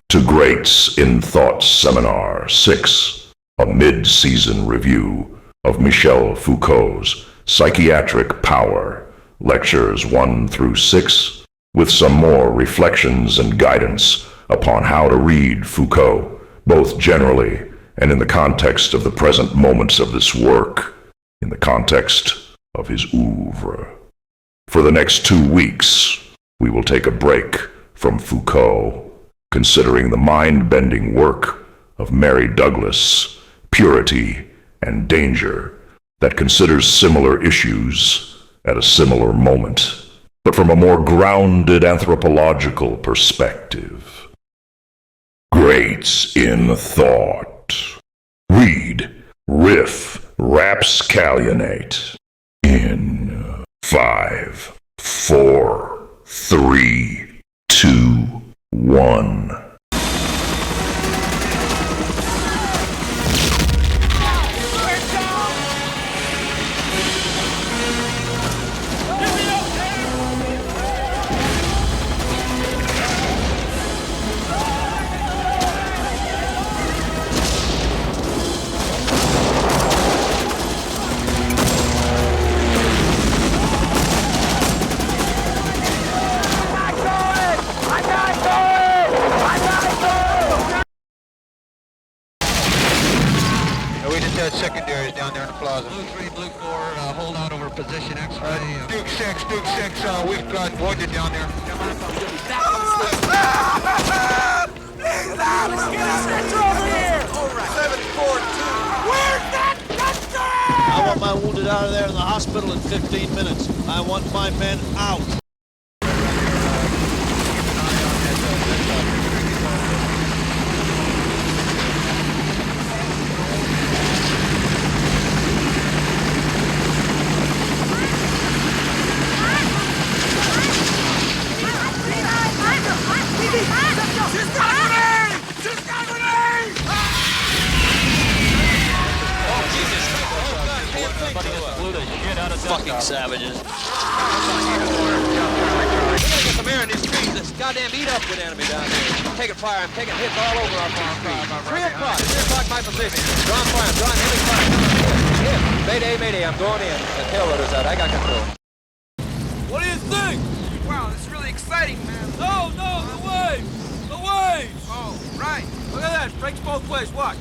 to Greats in Thought Seminar 6, a mid-season review of Michel Foucault's Psychiatric Power, lectures 1 through 6, with some more reflections and guidance upon how to read Foucault, both generally and in the context of the present moments of this work, in the context of his oeuvre. For the next 2 weeks, we will take a break from Foucault, considering the mind-bending work of Mary Douglas, Purity and Danger, that considers similar issues at a similar moment, but from a more grounded anthropological perspective. Greats in Thought. Read, riff, rapscalionate. In 5, 4, 3, 2, 1. Secondaries down there in the plaza. Blue 3, Blue 4, hold on over position X-ray. Duke 6, we've got wounded down there. Let's get a stretcher over here! Alright. 742. Where's that doctor? I want my wounded out of there in the hospital in 15 minutes. I want my men out. Fucking savages. Get some air in these trees. This goddamn eat up with enemy down here. I'm taking fire. I'm taking hits all over our farm. 3 o'clock my position. Drawing fire. I'm drawing heavy fire. Hit. Mayday. I'm going in. The tail rudder's out. I got control. What do you think? Wow, it's really exciting, man. No, the waves! The waves! Oh, right. Look at that, breaks both ways. Watch.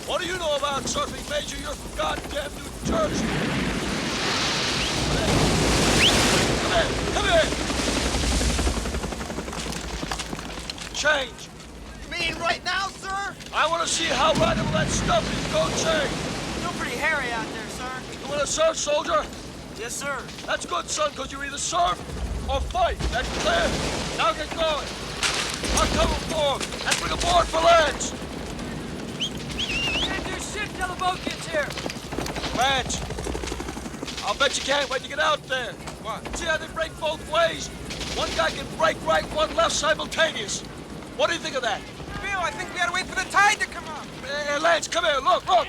What do you know about surfing, Major? You're from goddamn New Jersey. Come here. Change. You mean right now, sir? I want to see how radical that stuff is. Go change. Still pretty hairy out there, sir. You want to surf, soldier? Yes, sir. That's good, son, because you either surf or fight. That's clear. Now get going. I'll come aboard and bring a board for lads. Till the boat gets here. Lads, I'll bet you can't wait to get out there. What? See how they break both ways? One guy can break right, one left simultaneous. What do you think of that? Bill, I think we gotta wait for the tide to come up. Hey, Lance, come here, look. The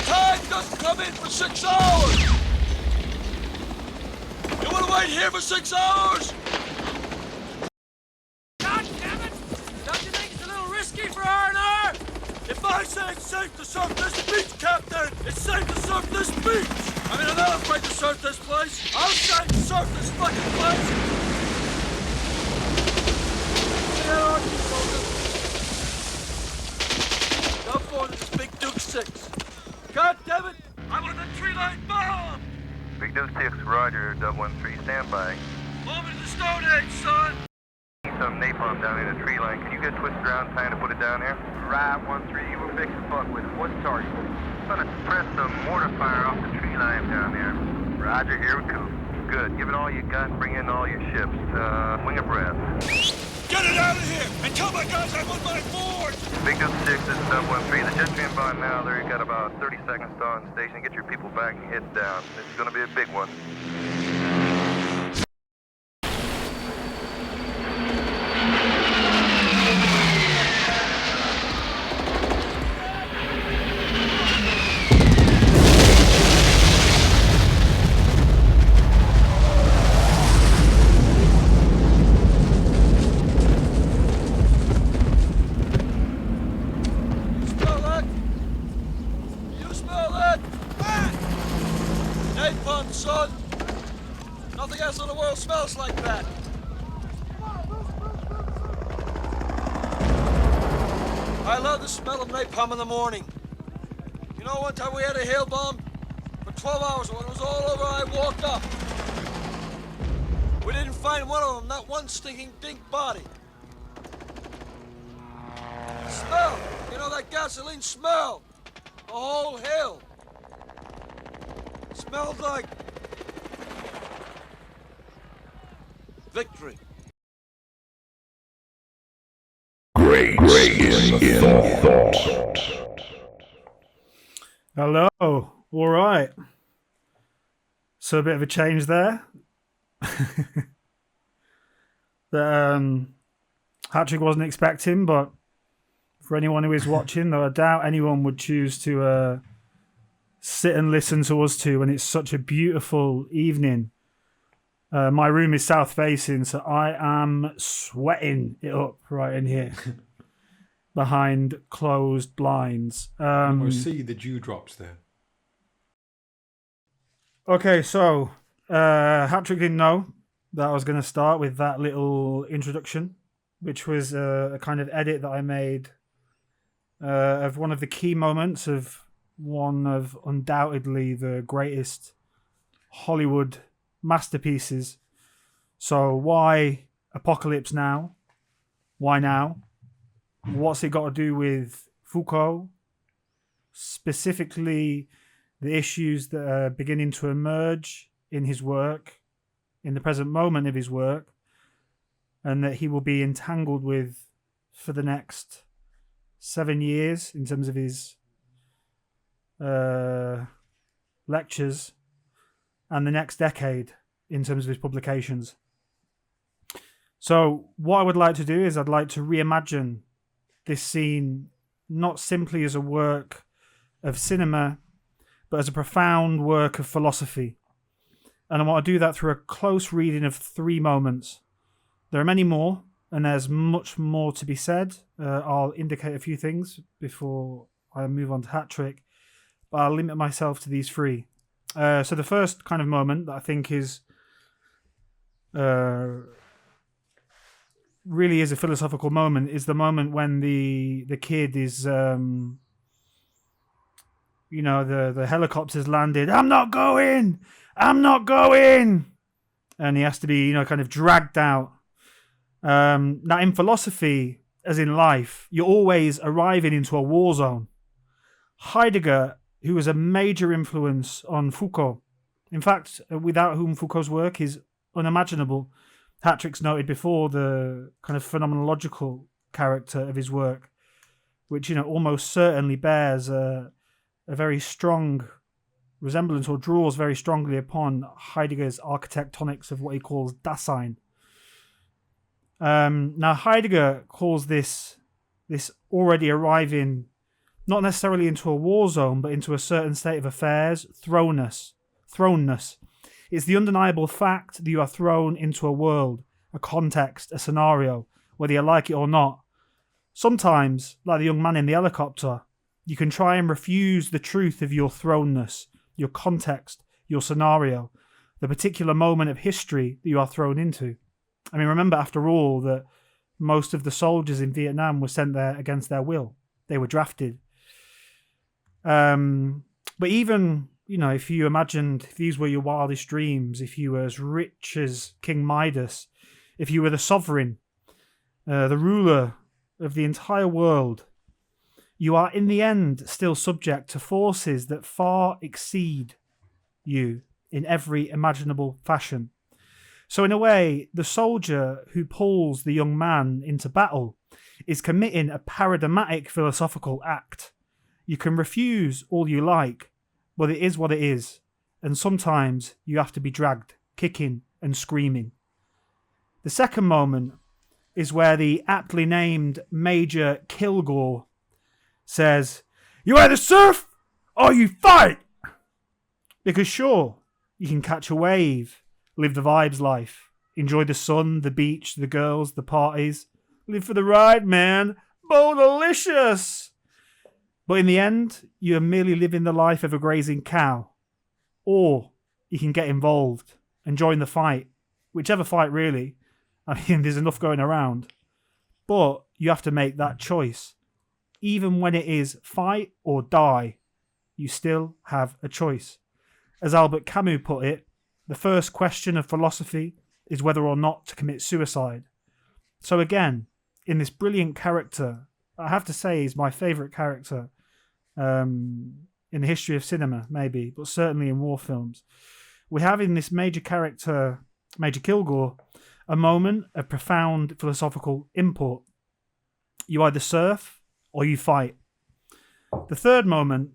tide doesn't come in for 6 hours. You want to wait here for 6 hours? For R&R! If I say it's safe to surf this beach, Captain, it's safe to surf this beach! I mean, I'm not afraid to surf this place. I'll say surf this fucking place! Where are you, soldier? Now for this big Duke 6. God damn it! I want the tree line bomb! Big Duke 6, roger, 013, stand by. Moment of the Stone Age, son! Some napalm down in the tree line. Can you get twisted around trying to put it down here? Right, 1-3, you were fixing fuck with it. What's the target? I'm gonna suppress some mortar fire off the tree line down there. Roger, here we go. Good. Give it all you got and bring in all your ships. Wing abreast. Get it out of here! And tell my guys I'm on my board! Big Duke 6, this is Dub 13. The jet's being by now. There, you got about 30 seconds to on station. Get your people back and head down. This is going to be a big one. Smells like that. I love the smell of napalm in the morning. You know, one time we had a hail bomb for 12 hours. When it was all over, I walked up. We didn't find one of them, not one stinking dink body. Smell, you know that gasoline smell. The whole hill. Smelled like victory. Grace in thought. Hello. All right. So a bit of a change there. That Patrick wasn't expecting, but for anyone who is watching, though I doubt anyone would choose to sit and listen to us two when it's such a beautiful evening. My room is south facing, so I am sweating it up right in here behind closed blinds. We'll see the dewdrops there. Okay, so Patrick didn't know that I was going to start with that little introduction, which was a kind of edit that I made of one of the key moments of one of undoubtedly the greatest Hollywood masterpieces. So why Apocalypse now? Why now? What's it got to do with Foucault? Specifically, the issues that are beginning to emerge in his work, in the present moment of his work, and that he will be entangled with for the next 7 years in terms of his lectures, and the next decade in terms of his publications. So what I would like to do is I'd like to reimagine this scene not simply as a work of cinema, but as a profound work of philosophy. And I want to do that through a close reading of 3 moments. There are many more, and there's much more to be said. I'll indicate a few things before I move on to Hat-Trick, but I'll limit myself to these 3. So the first kind of moment that I think is really is a philosophical moment is the moment when the kid is, the helicopter's landed. I'm not going. And he has to be, kind of dragged out. Now in philosophy, as in life, you're always arriving into a war zone. Heidegger, who was a major influence on Foucault. In fact, without whom Foucault's work is unimaginable. Patrick's noted before the kind of phenomenological character of his work, which, almost certainly bears a very strong resemblance or draws very strongly upon Heidegger's architectonics of what he calls Dasein. Now, Heidegger calls this already arriving not necessarily into a war zone, but into a certain state of affairs, thrownness. It's the undeniable fact that you are thrown into a world, a context, a scenario, whether you like it or not. Sometimes, like the young man in the helicopter, you can try and refuse the truth of your thrownness, your context, your scenario, the particular moment of history that you are thrown into. I mean, remember, after all, that most of the soldiers in Vietnam were sent there against their will. They were drafted. But even, if you imagined if these were your wildest dreams, if you were as rich as King Midas, if you were the sovereign, the ruler of the entire world, you are in the end still subject to forces that far exceed you in every imaginable fashion. So in a way, the soldier who pulls the young man into battle is committing a paradigmatic philosophical act. You can refuse all you like, but it is what it is, and sometimes you have to be dragged, kicking and screaming. The second moment is where the aptly named Major Kilgore says, "You either surf or you fight!" Because sure, you can catch a wave, live the vibes life, enjoy the sun, the beach, the girls, the parties, live for the ride, man, delicious. But in the end, you are merely living the life of a grazing cow. Or you can get involved and join the fight, whichever fight really. I mean, there's enough going around. But you have to make that choice. Even when it is fight or die, you still have a choice. As Albert Camus put it, the first question of philosophy is whether or not to commit suicide. So again, in this brilliant character, I have to say he's my favourite character in the history of cinema, maybe, but certainly in war films. We have in this major character, Major Kilgore, a moment of profound philosophical import. You either surf or you fight. The third moment,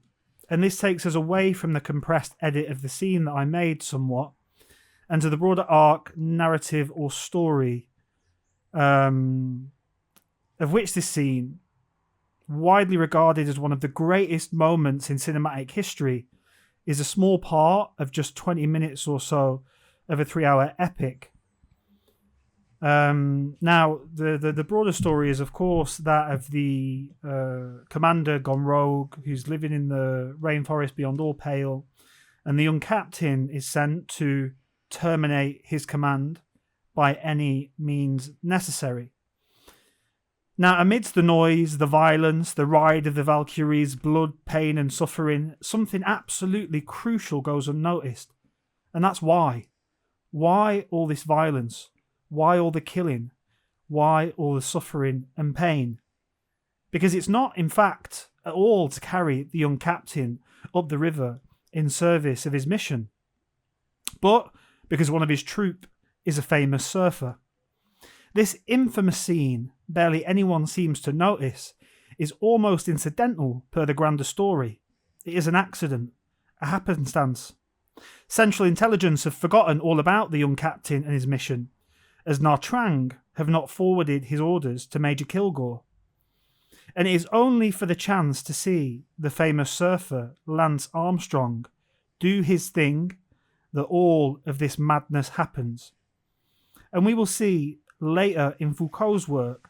and this takes us away from the compressed edit of the scene that I made somewhat, and to the broader arc, narrative or story, of which this scene, widely regarded as one of the greatest moments in cinematic history, is a small part of just 20 minutes or so of a 3-hour epic. Now, the broader story is, of course, that of the commander gone rogue who's living in the rainforest beyond all pale, and the young captain is sent to terminate his command by any means necessary. Now, amidst the noise, the violence, the ride of the Valkyries, blood, pain and suffering, something absolutely crucial goes unnoticed. And that's why. Why all this violence? Why all the killing? Why all the suffering and pain? Because it's not, in fact, at all to carry the young captain up the river in service of his mission, but because one of his troop is a famous surfer. This infamous scene, barely anyone seems to notice, is almost incidental per the grander story. It is an accident, a happenstance. Central Intelligence have forgotten all about the young captain and his mission, as Nartrang have not forwarded his orders to Major Kilgore. And it is only for the chance to see the famous surfer, Lance Armstrong, do his thing that all of this madness happens. And we will see later in Foucault's work,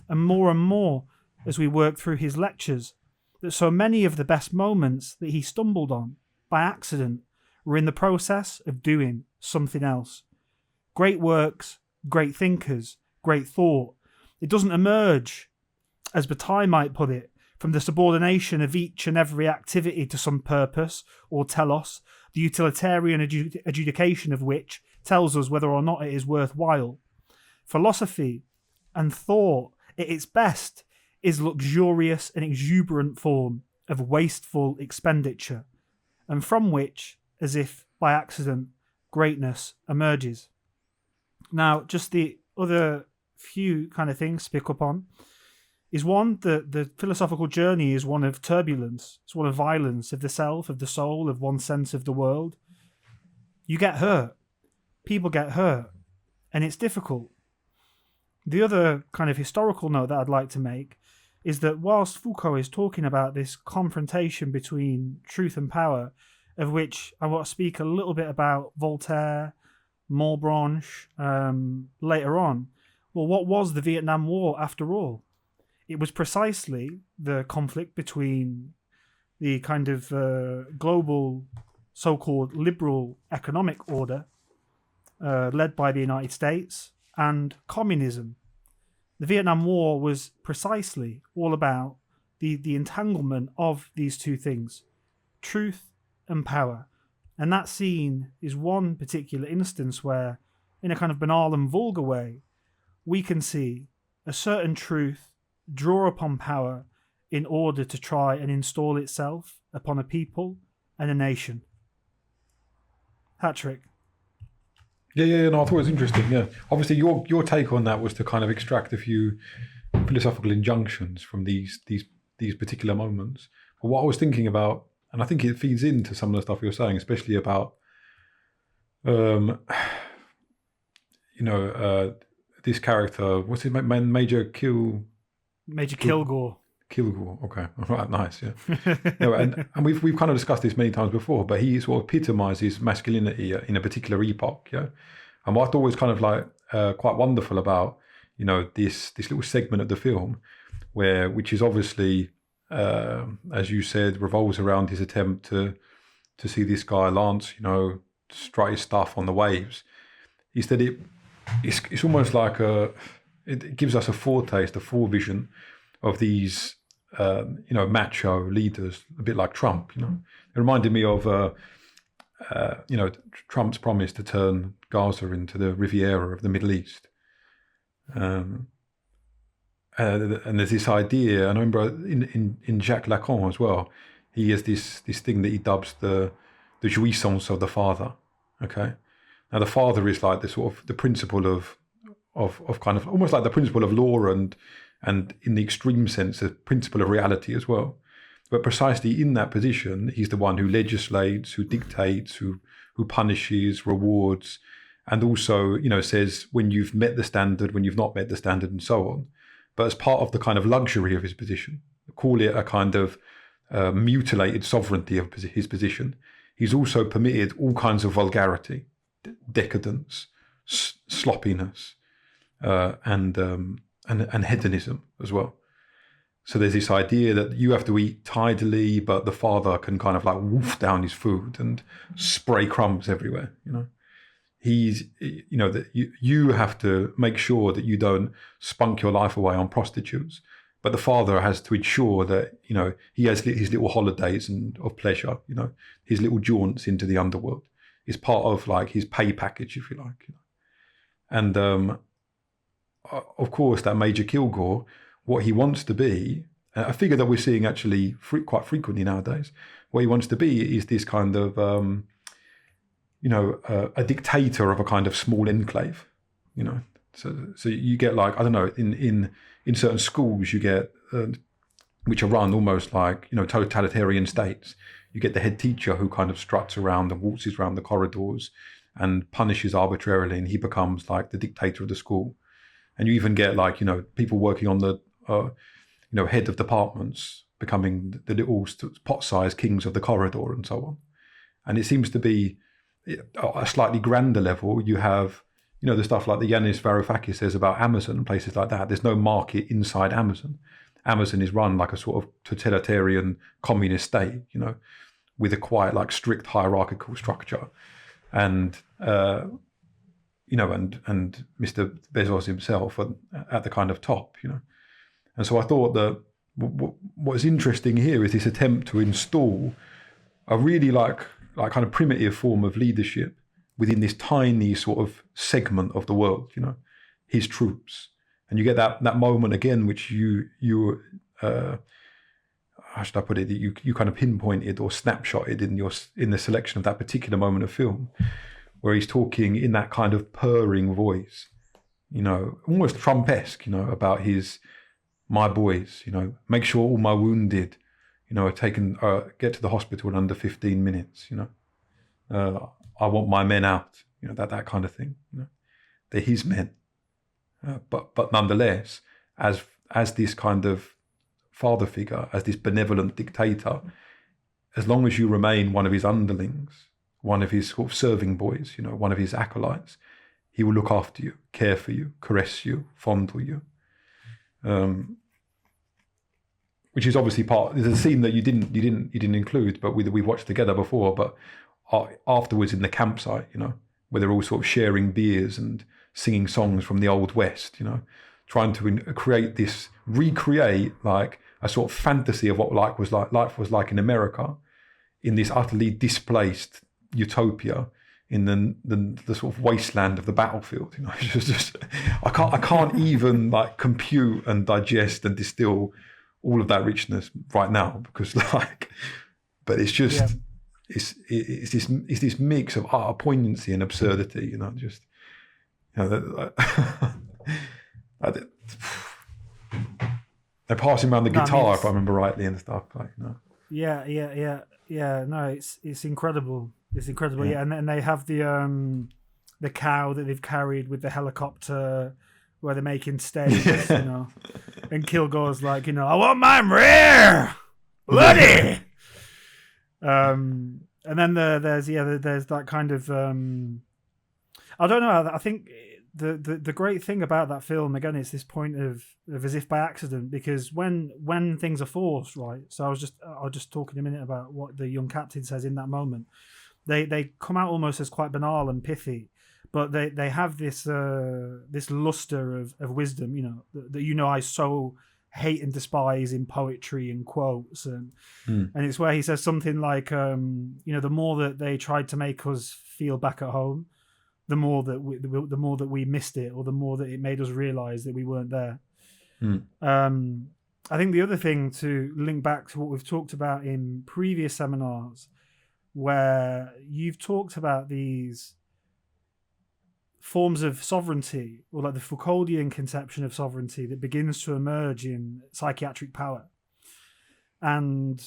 and more as we work through his lectures, that so many of the best moments that he stumbled on by accident were in the process of doing something else. Great works, great thinkers, great thought. It doesn't emerge, as Bataille might put it, from the subordination of each and every activity to some purpose or telos, the utilitarian adjudication of which tells us whether or not it is worthwhile. Philosophy and thought, at its best, is luxurious and exuberant form of wasteful expenditure, and from which, as if by accident, greatness emerges. Now, just the other few kind of things to pick up on is one, the philosophical journey is one of turbulence. It's one of violence, of the self, of the soul, of one's sense of the world. You get hurt. People get hurt. And it's difficult. The other kind of historical note that I'd like to make is that whilst Foucault is talking about this confrontation between truth and power, of which I want to speak a little bit about Voltaire, Malebranche, later on, well, what was the Vietnam War after all? It was precisely the conflict between the kind of global so-called liberal economic order led by the United States and communism. The Vietnam War was precisely all about the entanglement of these two things, truth and power. And that scene is one particular instance where, in a kind of banal and vulgar way, we can see a certain truth draw upon power in order to try and install itself upon a people and a nation. Hat-trick. Yeah. No, I thought it was interesting. Yeah, obviously your take on that was to kind of extract a few philosophical injunctions from these particular moments. But what I was thinking about, and I think it feeds into some of the stuff you're saying, especially about, this character. What's his name? Major Kilgore. Kilgore. Okay, all right, nice. Yeah, no, and we've kind of discussed this many times before, but he sort of epitomizes masculinity in a particular epoch. Yeah, and what I thought was kind of like quite wonderful about this little segment of the film, which is obviously, as you said, revolves around his attempt to see this guy Lance, strut his stuff on the waves. Is that it's almost like it gives us a foretaste, a forevision of these macho leaders, a bit like Trump. It reminded me of Trump's promise to turn Gaza into the Riviera of the Middle East. And there's this idea, and I remember in Jacques Lacan as well, he has this thing that he dubs the jouissance of the father. Okay, now the father is like the sort of the principle of kind of almost like the principle of law and in the extreme sense the principle of reality as well. But precisely in that position, he's the one who legislates, who dictates, who punishes, rewards, and also says when you've met the standard, when you've not met the standard, and so on. But as part of the kind of luxury of his position, call it a kind of mutilated sovereignty of his position, he's also permitted all kinds of vulgarity, decadence, sloppiness, and hedonism as well. So there's this idea that you have to eat tidily, but the father can kind of like wolf down his food and spray crumbs everywhere. He's, that you have to make sure that you don't spunk your life away on prostitutes, but the father has to ensure that, he has his little holidays of pleasure, his little jaunts into the underworld is part of like his pay package, if you like. And of course, that Major Kilgore, what he wants to be, a figure that we're seeing actually quite frequently nowadays, what he wants to be is this kind of, a dictator of a kind of small enclave, So you get like, I don't know, in certain schools you get, which are run almost like, totalitarian states. You get the head teacher who kind of struts around and waltzes around the corridors and punishes arbitrarily, and he becomes like the dictator of the school. And you even get like, people working on the, head of departments becoming the little pot-sized kings of the corridor and so on. And it seems to be a slightly grander level. You have, the stuff like the Yanis Varoufakis says about Amazon and places like that. There's no market inside Amazon. Amazon is run like a sort of totalitarian communist state, with a quite like strict hierarchical structure. And, and Mr. Bezos himself at the kind of top, And so I thought that what's interesting here is this attempt to install a really like kind of primitive form of leadership within this tiny sort of segment of the world, his troops. And you get that moment again, which you how should I put it, that you kind of pinpointed or snapshotted in the selection of that particular moment of film, where he's talking in that kind of purring voice, almost Trump-esque, about my boys, make sure all my wounded, are taken, get to the hospital in under 15 minutes, I want my men out, that kind of thing, They're his men. But nonetheless, as this kind of father figure, as this benevolent dictator, as long as you remain one of his underlings, one of his sort of serving boys, one of his acolytes, he will look after you, care for you, caress you, fondle you. Which is obviously there's a scene that you didn't include, but we've watched together before, but afterwards in the campsite, where they're all sort of sharing beers and singing songs from the Old West, trying to recreate like a sort of fantasy of what life was like in America, in this utterly displaced utopia in the sort of wasteland of the battlefield. It's just I can't even like compute and digest and distill all of that richness right now, because but it's just it's this mix of utter poignancy and absurdity, just they're passing around the guitar, if I remember rightly, and stuff Yeah. No, it's incredible. It's incredible. Yeah, and then they have the cow that they've carried with the helicopter where they're making steaks, and Kilgore's like, I want mine rare, bloody. And then there's that kind of I don't know. I think the great thing about that film, again, it's this point of as if by accident, because when things are forced, right? So I'll just talk in a minute about what the young captain says in that moment. They come out almost as quite banal and pithy, but they have this luster of wisdom, that I so hate and despise in poetry and quotes, and it's where he says something like, the more that they tried to make us feel back at home, the more that we missed it, or the more that it made us realize that we weren't there. I think the other thing, to link back to what we've talked about in previous seminars, where you've talked about these forms of sovereignty, or like the Foucauldian conception of sovereignty that begins to emerge in psychiatric power. And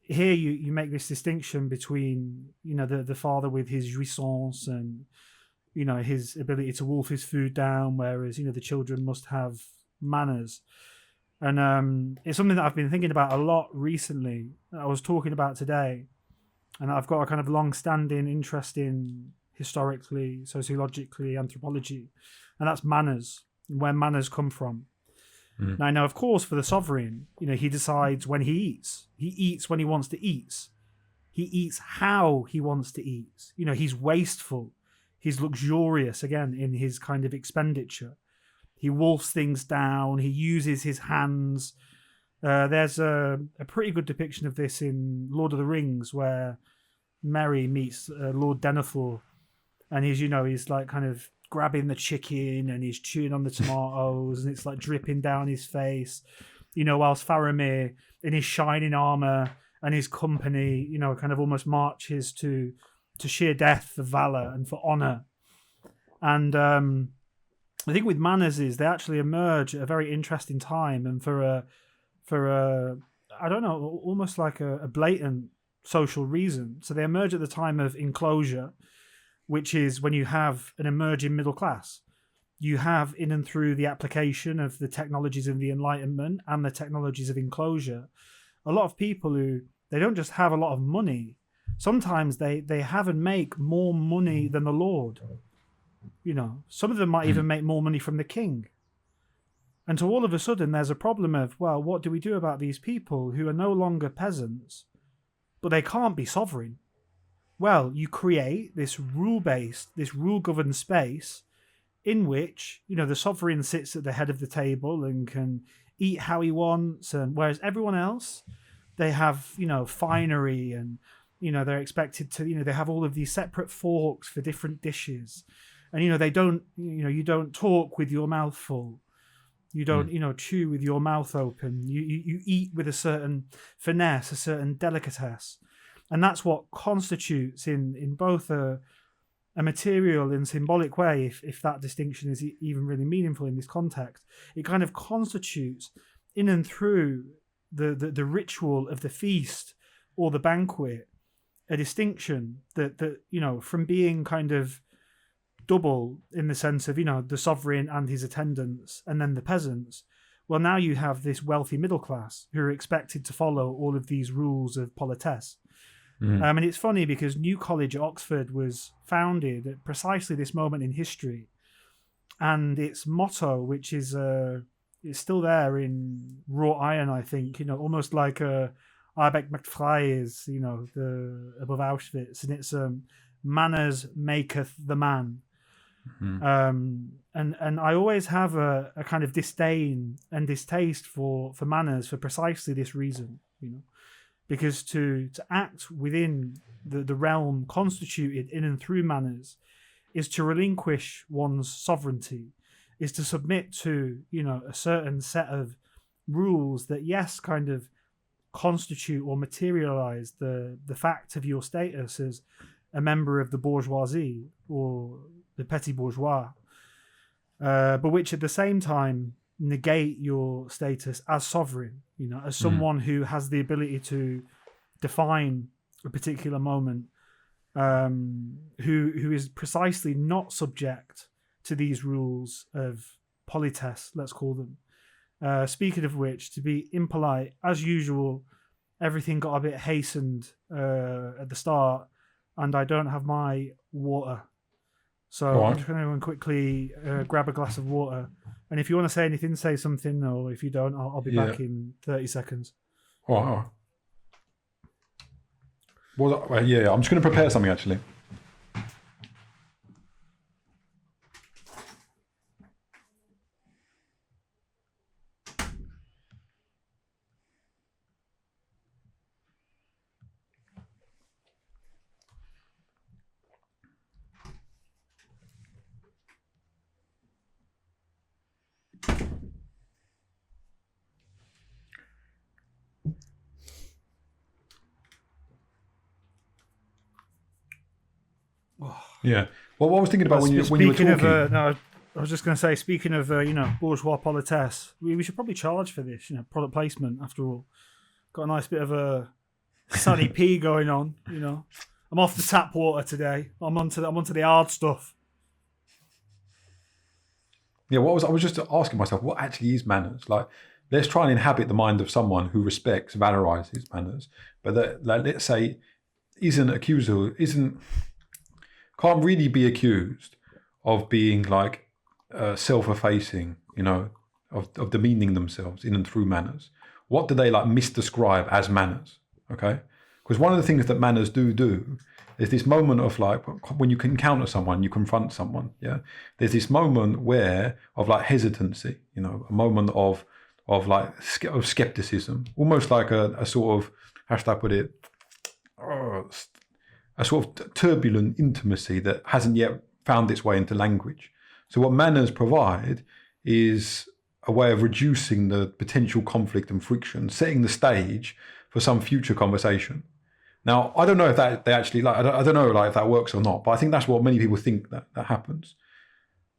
here you make this distinction between, the father with his jouissance and, his ability to wolf his food down, whereas, the children must have manners. And it's something that I've been thinking about a lot recently, that I was talking about today. And I've got a kind of long-standing interest in historically, sociologically, anthropology, and that's manners, and where manners come from. Now, of course, for the sovereign, he decides when he eats. He eats when he wants to eat. He eats how he wants to eat. He's wasteful. He's luxurious, again, in his kind of expenditure. He wolfs things down. He uses his hands. There's a pretty good depiction of this in Lord of the Rings, where Merry meets Lord Denethor, and he's like kind of grabbing the chicken and he's chewing on the tomatoes and it's like dripping down his face, whilst Faramir, in his shining armor and his company, kind of almost marches to sheer death for valor and for honor. And the thing with manners is they actually emerge at a very interesting time, and for a I don't know, almost like a blatant social reason. So they emerge at the time of enclosure, which is when you have an emerging middle class. You have, in and through the application of the technologies of the Enlightenment and the technologies of enclosure, a lot of people who, they don't just have a lot of money, sometimes they have and make more money than the Lord. Some of them might even make more money from the king. And so all of a sudden there's a problem of, well, what do we do about these people who are no longer peasants, but they can't be sovereign? Well, you create this rule-based, this rule-governed space in which, the sovereign sits at the head of the table and can eat how he wants, and whereas everyone else, they have, finery, and, they're expected to, they have all of these separate forks for different dishes. And, they don't, you don't talk with your mouth full. You don't, chew with your mouth open. You eat with a certain finesse, a certain delicatesse. And that's what constitutes in both a material and symbolic way, if that distinction is even really meaningful in this context. It kind of constitutes, in and through the ritual of the feast or the banquet, a distinction that from being kind of double in the sense of, the sovereign and his attendants and then the peasants. Well, now you have this wealthy middle class who are expected to follow all of these rules of politesse. And it's funny because New College at Oxford was founded at precisely this moment in history, and its motto, which is it's still there in wrought iron, I think, almost like Arbeck McFly is, the above Auschwitz, and it's manners maketh the man. And I always have a kind of disdain and distaste for manners for precisely this reason, because to act within the realm constituted in and through manners is to relinquish one's sovereignty, is to submit to, a certain set of rules that, yes, kind of constitute or materialize the fact of your status as a member of the bourgeoisie or the petit bourgeois, but which at the same time negate your status as sovereign, as someone who has the ability to define a particular moment, who is precisely not subject to these rules of politesse, let's call them. Speaking of which, to be impolite, as usual, everything got a bit hastened at the start, and I don't have my water. So I'm just going to go and quickly grab a glass of water. And if you want to say anything, say something, or if you don't, I'll be back in 30 seconds. All right. Well, I'm just going to prepare something, actually. Yeah. Well, what I was thinking about when you were talking. No, I was just going to say, speaking of bourgeois politesse, we should probably charge for this. Product placement after all. Got a nice bit of a sunny pea going on. I'm off the tap water today. I'm onto the hard stuff. Yeah. I was just asking myself, what actually is manners? Like, let's try and inhabit the mind of someone who respects, valorizes manners, but that, let's say, can't really be accused of being like self-effacing, of demeaning themselves in and through manners. What do they like misdescribe as manners? Okay, because one of the things that manners do is this moment of like when you encounter someone, you confront someone. Yeah, there's this moment of like hesitancy, a moment of skepticism, almost like a sort of, how should I put it? A sort of turbulent intimacy that hasn't yet found its way into language. So what manners provide is a way of reducing the potential conflict and friction, setting the stage for some future conversation. Now, I don't know if that they actually like. I don't know like if that works or not, but I think that's what many people think that happens.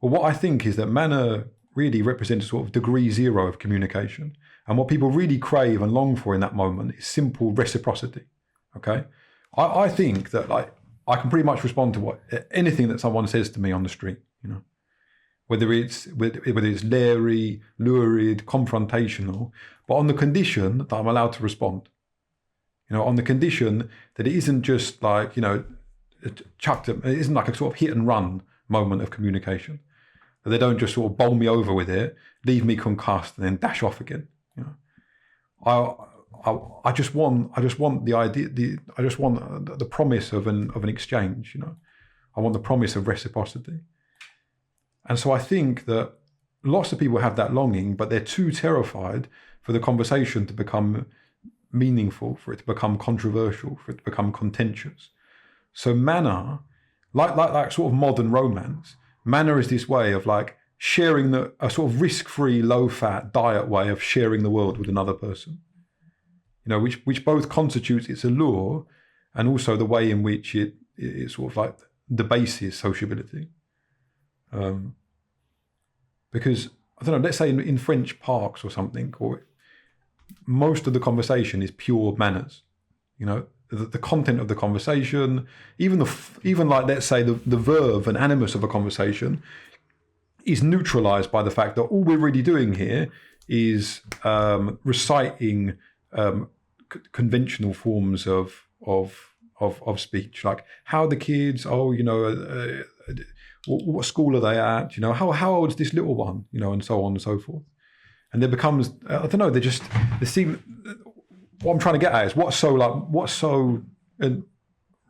But what I think is that manner really represents a sort of degree zero of communication, and what people really crave and long for in that moment is simple reciprocity. Okay. I think that like I can pretty much respond to anything that someone says to me on the street, whether it's leery, lurid, confrontational, but on the condition that I'm allowed to respond. On the condition that it isn't just like chucked. It isn't like a sort of hit and run moment of communication. That they don't just sort of bowl me over with it, leave me concussed, and then dash off again. I just want the idea. I just want the promise of an exchange. I want the promise of reciprocity. And so I think that lots of people have that longing, but they're too terrified for the conversation to become meaningful, for it to become controversial, for it to become contentious. So manner, like sort of modern romance, manner is this way of like sharing a sort of risk-free, low-fat diet way of sharing the world with another person. Which both constitutes its allure and also the way in which it sort of like debases sociability. Because, I don't know, let's say in French parks or something, or most of the conversation is pure manners. The content of the conversation, even like, let's say the verve and animus of a conversation is neutralized by the fact that all we're really doing here is reciting conventional forms of speech, like how the kids, what school are they at, how old is this little one, and so on and so forth. And there becomes, I don't know, they seem, what I'm trying to get at is what's so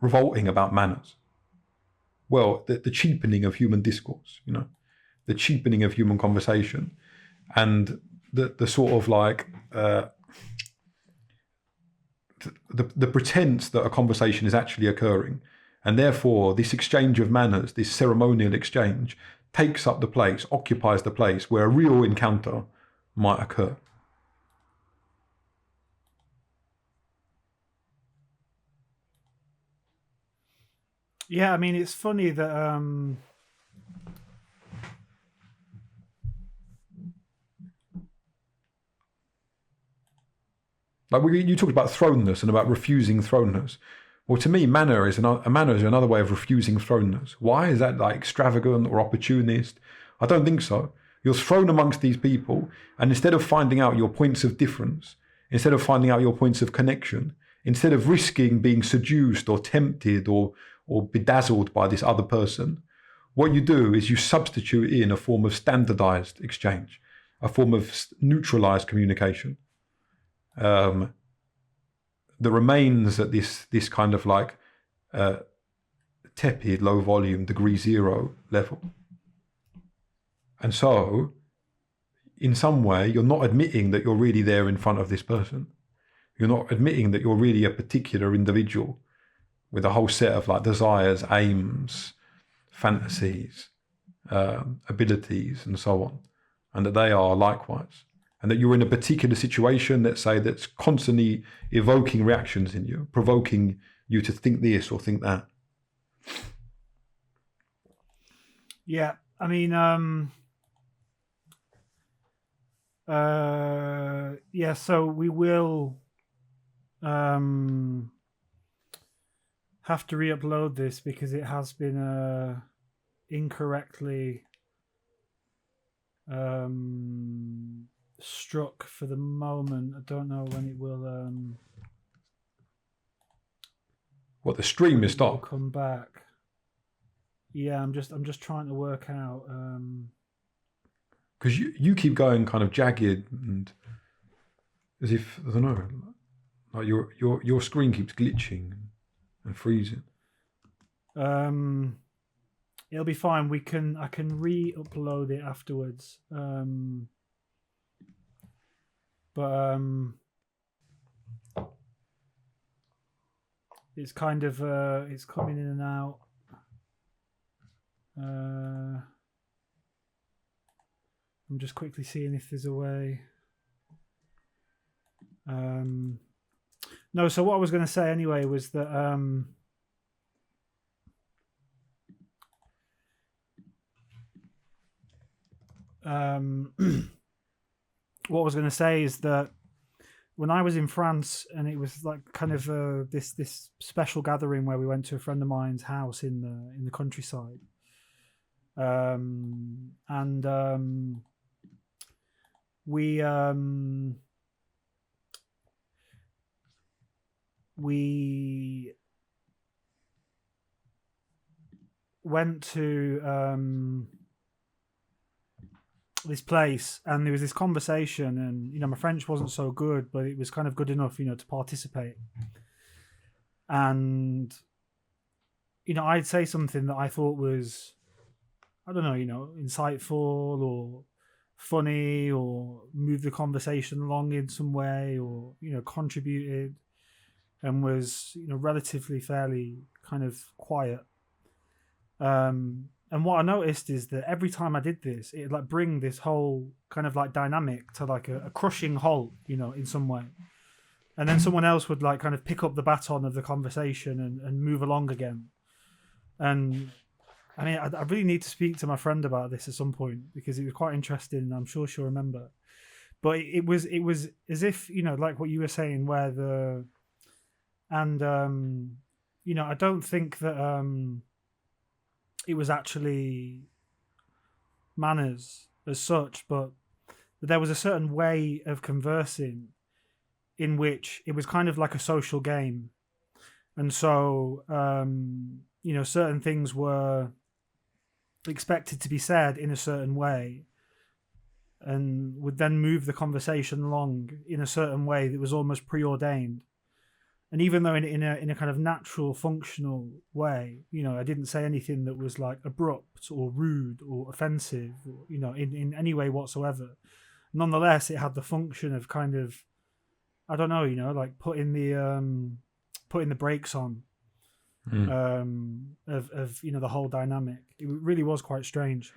revolting about manners? Well, the cheapening of human discourse, the cheapening of human conversation, and the sort of like the pretense that a conversation is actually occurring, and therefore this exchange of manners, this ceremonial exchange, takes up the place, occupies the place where a real encounter might occur. Yeah, I mean, it's funny that like you talked about thrownness and about refusing thrownness. Well, to me, manner is another way of refusing thrownness. Why is that like extravagant or opportunist? I don't think so. You're thrown amongst these people, and instead of finding out your points of difference, instead of finding out your points of connection, instead of risking being seduced or tempted or bedazzled by this other person, what you do is you substitute in a form of standardized exchange, a form of neutralized communication. That remains at this kind of like tepid, low volume, degree zero level. And so, in some way, you're not admitting that you're really there in front of this person. You're not admitting that you're really a particular individual with a whole set of like desires, aims, fantasies, abilities, and so on, and that they are likewise. And that you're in a particular situation, let's say, that's constantly evoking reactions in you, provoking you to think this or think that. Yeah, I mean, yeah, so we will have to re-upload this because it has been incorrectly struck for the moment. I don't know when it will What, the stream is stopped? come back. Yeah, I'm just trying to work out because you keep going kind of jagged and as if, I don't know, like your screen keeps glitching and freezing. It'll be fine. I can re-upload it afterwards. But it's kind of it's coming in and out. I'm just quickly seeing if there's a way. No, so what I was going to say anyway was that what I was going to say is that when I was in France, and it was like kind of this special gathering where we went to a friend of mine's house in the countryside, and we went to this place, and there was this conversation, and my French wasn't so good, but it was kind of good enough to participate. And I'd say something that I thought was, I don't know, insightful or funny or move the conversation along in some way, or contributed, and was relatively fairly kind of quiet. And what I noticed is that every time I did this, it'd like bring this whole kind of like dynamic to like a crushing halt, in some way. And then someone else would like kind of pick up the baton of the conversation and move along again. And I mean, I really need to speak to my friend about this at some point because it was quite interesting, and I'm sure she'll remember. But it was as if, like what you were saying, where I don't think that it was actually manners as such, but there was a certain way of conversing in which it was kind of like a social game. And so, certain things were expected to be said in a certain way and would then move the conversation along in a certain way that was almost preordained. And even though in a kind of natural, functional way, I didn't say anything that was like abrupt or rude or offensive, or, in any way whatsoever. Nonetheless, it had the function of kind of, I don't know, like putting the brakes on of the whole dynamic. It really was quite strange.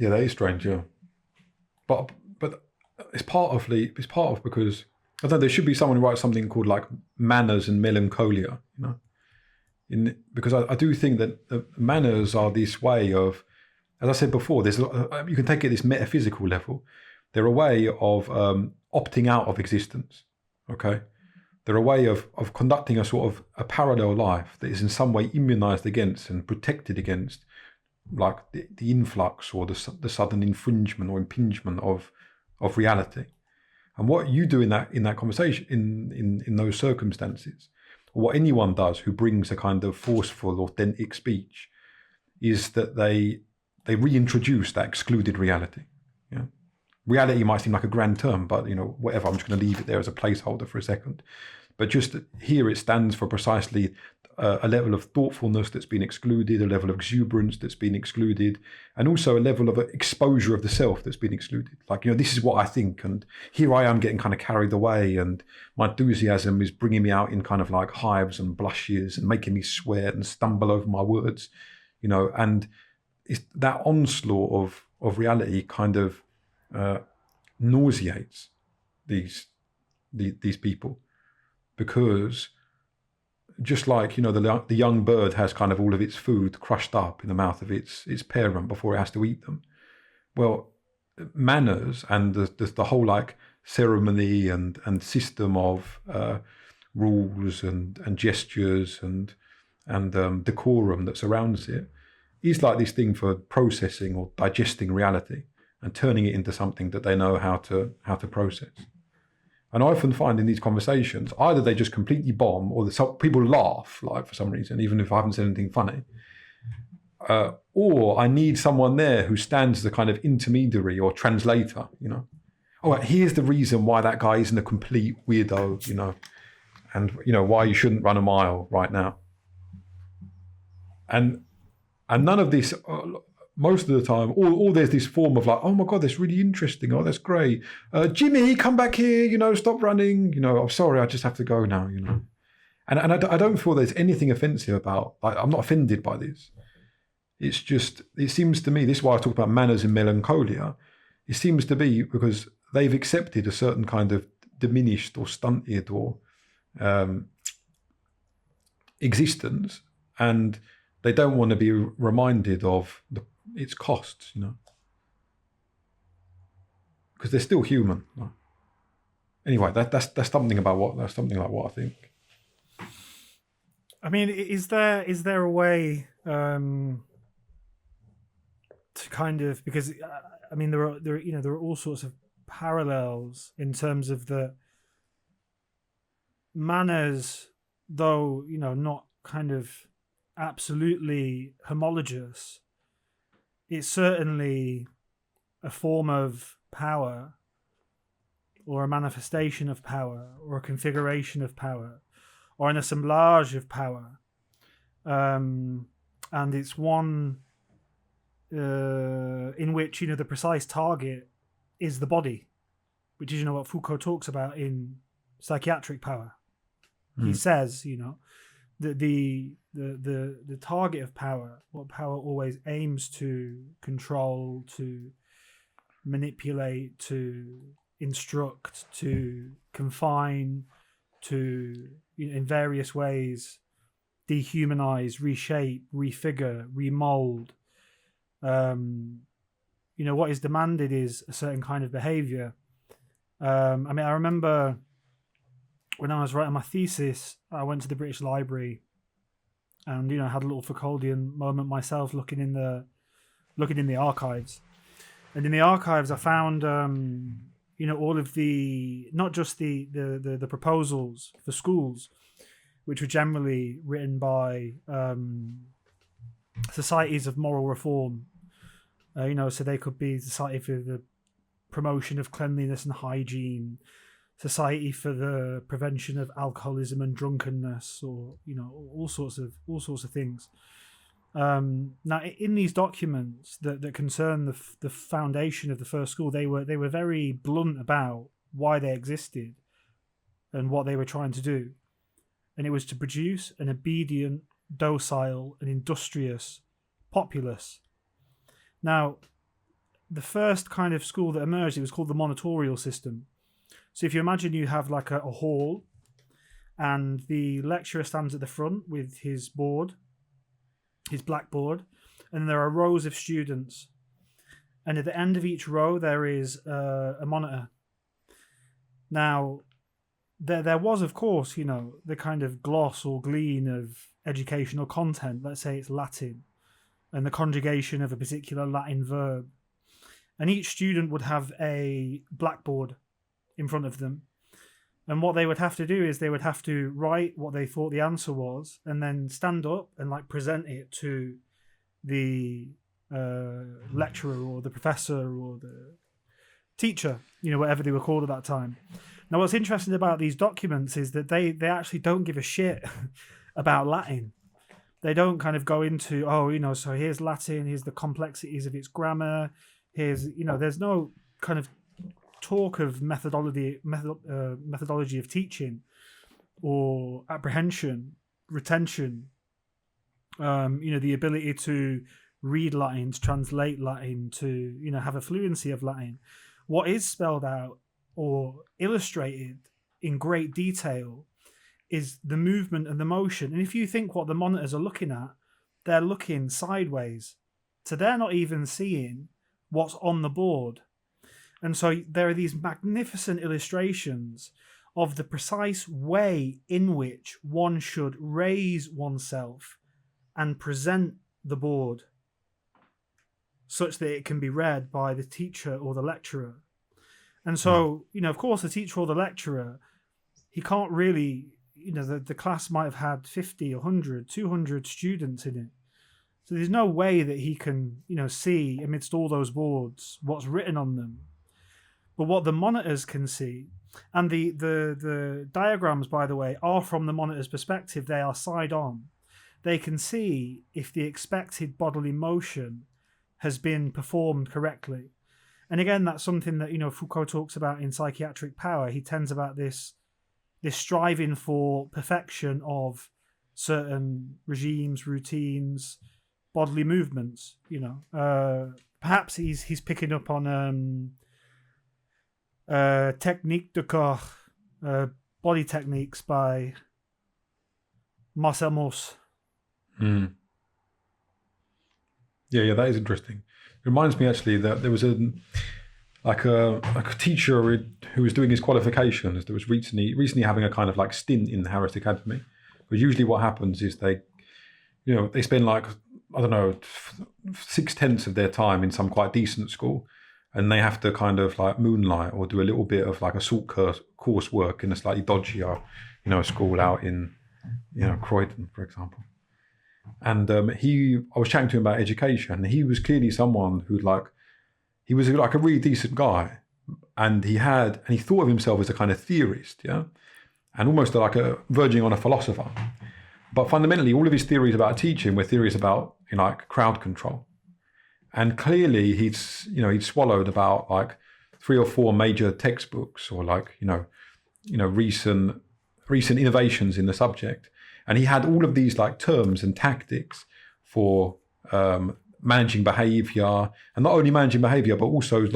Yeah, that is strange. Yeah, but it's part of because I don't know, there should be someone who writes something called like Manners and Melancholia, Because I do think that the manners are this way of, as I said before, you can take it at this metaphysical level. They're a way of opting out of existence. Okay, they're a way of conducting a sort of a parallel life that is in some way immunized against and protected against, like the influx or the sudden infringement or impingement of reality. And what you do in that conversation, in those circumstances, or what anyone does who brings a kind of forceful, authentic speech, is that they reintroduce that excluded reality. Yeah. Reality might seem like a grand term, but whatever. I'm just going to leave it there as a placeholder for a second. But just here, it stands for precisely a level of thoughtfulness that's been excluded, a level of exuberance that's been excluded, and also a level of exposure of the self that's been excluded. Like, this is what I think, and here I am getting kind of carried away, and my enthusiasm is bringing me out in kind of like hives and blushes and making me sweat and stumble over my words, and it's that onslaught of reality kind of nauseates these people, because just like the young bird has kind of all of its food crushed up in the mouth of its parent before it has to eat them. Well, manners and the whole like ceremony and system of rules and gestures and decorum that surrounds it is like this thing for processing or digesting reality and turning it into something that they know how to process. And I often find in these conversations, either they just completely bomb, or people laugh, like for some reason, even if I haven't said anything funny. Or I need someone there who stands as a kind of intermediary or translator, Oh, here's the reason why that guy isn't a complete weirdo, and why you shouldn't run a mile right now. And none of this. Most of the time, all there's this form of like, oh my God, that's really interesting. Oh, that's great. Jimmy, come back here, stop running. I'm sorry, I just have to go now, And I don't feel there's anything offensive about, like, I'm not offended by this. It's just, it seems to me, this is why I talk about manners and melancholia. It seems to be because they've accepted a certain kind of diminished or stunted or existence, and they don't want to be reminded of its costs, because they're still human. Anyway, that's something like what I think. I mean, is there a way to kind of, because I mean there are all sorts of parallels in terms of the manners, though not kind of absolutely homologous. It's certainly a form of power, or a manifestation of power, or a configuration of power, or an assemblage of power. And it's one in which, the precise target is the body, which is, what Foucault talks about in Psychiatric Power. He says, that the target of power, what power always aims to control, to manipulate, to instruct, to confine, to in various ways dehumanize, reshape, refigure, remold. What is demanded is a certain kind of behavior. I remember when I was writing my thesis, I went to the British Library and had a little Foucauldian moment myself, looking in the archives. And in the archives I found all of the, not just the proposals for schools, which were generally written by societies of moral reform, so they could be Society for the Promotion of Cleanliness and Hygiene, Society for the Prevention of Alcoholism and Drunkenness, or all sorts of things. Now, in these documents that concern the foundation of the first school, they were very blunt about why they existed and what they were trying to do, and it was to produce an obedient, docile, and industrious populace. Now, the first kind of school that emerged, it was called the monitorial system. So if you imagine you have like a hall, and the lecturer stands at the front with his board, his blackboard, and there are rows of students. And at the end of each row, there is a monitor. Now, there was, of course, the kind of gloss or glean of educational content. Let's say it's Latin, and the conjugation of a particular Latin verb. And each student would have a blackboard in front of them. And what they would have to do is they would have to write what they thought the answer was, and then stand up and present it to the lecturer or the professor or the teacher, whatever they were called at that time. Now, what's interesting about these documents is that they actually don't give a shit about Latin. They don't kind of go into, so here's Latin, here's the complexities of its grammar, here's, there's no kind of talk of methodology of teaching or apprehension, retention, the ability to read Latin, to translate Latin, to have a fluency of Latin. What is spelled out or illustrated in great detail is the movement and the motion. And if you think what the monitors are looking at, they're looking sideways, so they're not even seeing what's on the board. And so there are these magnificent illustrations of the precise way in which one should raise oneself and present the board such that it can be read by the teacher or the lecturer. And so, of course, the teacher or the lecturer, he can't really, the class might have had 50, 100, 200 students in it. So there's no way that he can, see amidst all those boards what's written on them. But what the monitors can see, and the diagrams, by the way, are from the monitor's perspective. They are side on. They can see if the expected bodily motion has been performed correctly. And again, that's something that, Foucault talks about in Psychiatric Power. He tends about this striving for perfection of certain regimes, routines, bodily movements, perhaps he's picking up on Technique de Corps, body techniques by Marcel Mauss. Yeah, that is interesting. It reminds me actually that there was a teacher who was doing his qualifications that was recently having a kind of stint in the Harris Academy. But usually what happens is they spend 6/10 of their time in some quite decent school, and they have to kind of moonlight or do a little bit of a short course work in a slightly dodgier, school out in, Croydon, for example. And I was chatting to him about education. And he was clearly someone who he was a really decent guy, and he thought of himself as a kind of theorist, yeah, and almost verging on a philosopher. But fundamentally, all of his theories about teaching were theories about crowd control. And clearly, he'd swallowed about 3 or 4 major textbooks or recent innovations in the subject. And he had all of these terms and tactics for managing behavior, and not only managing behavior, but also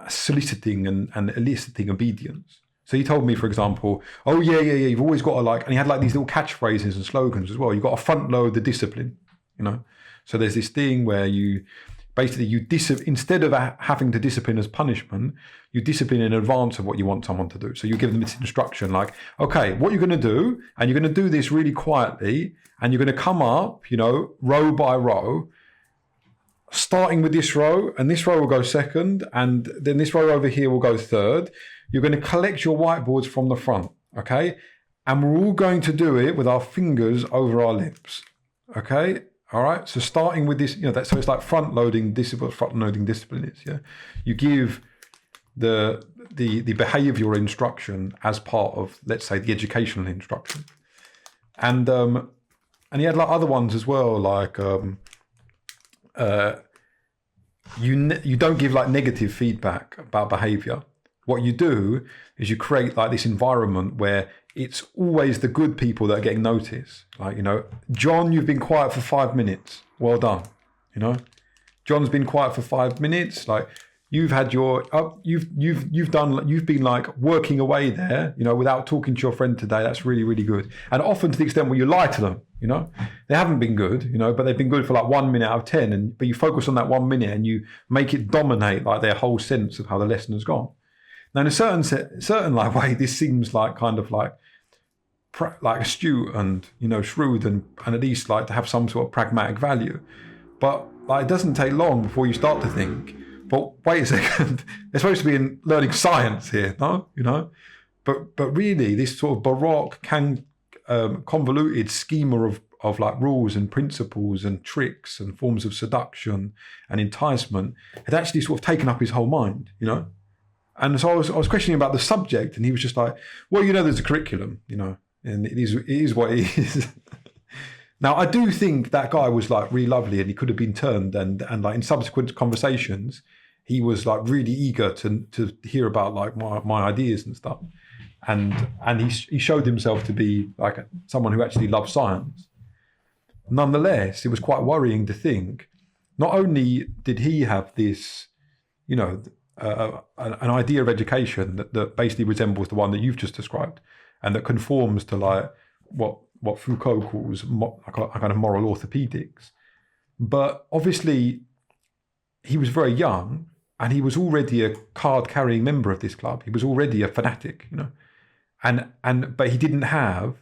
soliciting and eliciting obedience. So he told me, for example, you've always got to and he had these little catchphrases and slogans as well. You've got to front load the discipline, So there's this thing where you instead of having to discipline as punishment, you discipline in advance of what you want someone to do. So you give them this instruction okay, what you're going to do, and you're going to do this really quietly, and you're going to come up, row by row, starting with this row, and this row will go second, and then this row over here will go third. You're going to collect your whiteboards from the front, okay? And we're all going to do it with our fingers over our lips, okay? All right, so starting with this, so it's front-loading discipline. Front-loading discipline is, yeah. You give the behavioural instruction as part of, let's say, the educational instruction, and he had other ones as well, you don't give negative feedback about behaviour. What you do is you create this environment where it's always the good people that are getting noticed. John, you've been quiet for 5 minutes. Well done. John's been quiet for 5 minutes. You've had your you've been like working away there, without talking to your friend today. That's really, really good. And often to the extent where you lie to them, they haven't been good, but they've been good for like 1 minute out of 10. But you focus on that 1 minute and you make it dominate like their whole sense of how the lesson has gone. Now, in a certain like way, this seems like kind of like astute and shrewd and at least like to have some sort of pragmatic value. But like it doesn't take long before you start to think, but wait a second, they're supposed to be learning science here, no? But really, this sort of baroque, convoluted schema of like rules and principles and tricks and forms of seduction and enticement had actually sort of taken up his whole mind, And so I was questioning about the subject, and he was just like, well, there's a curriculum, and it is what it is. Now, I do think that guy was like really lovely, and he could have been turned, and like in subsequent conversations, he was like really eager to hear about like my ideas and stuff, and he showed himself to be like someone who actually loves science. Nonetheless, it was quite worrying to think, not only did he have this, an idea of education that basically resembles the one that you've just described, and that conforms to like what Foucault calls a kind of moral orthopedics. But obviously, he was very young, and he was already a card-carrying member of this club. He was already a fanatic, but he didn't have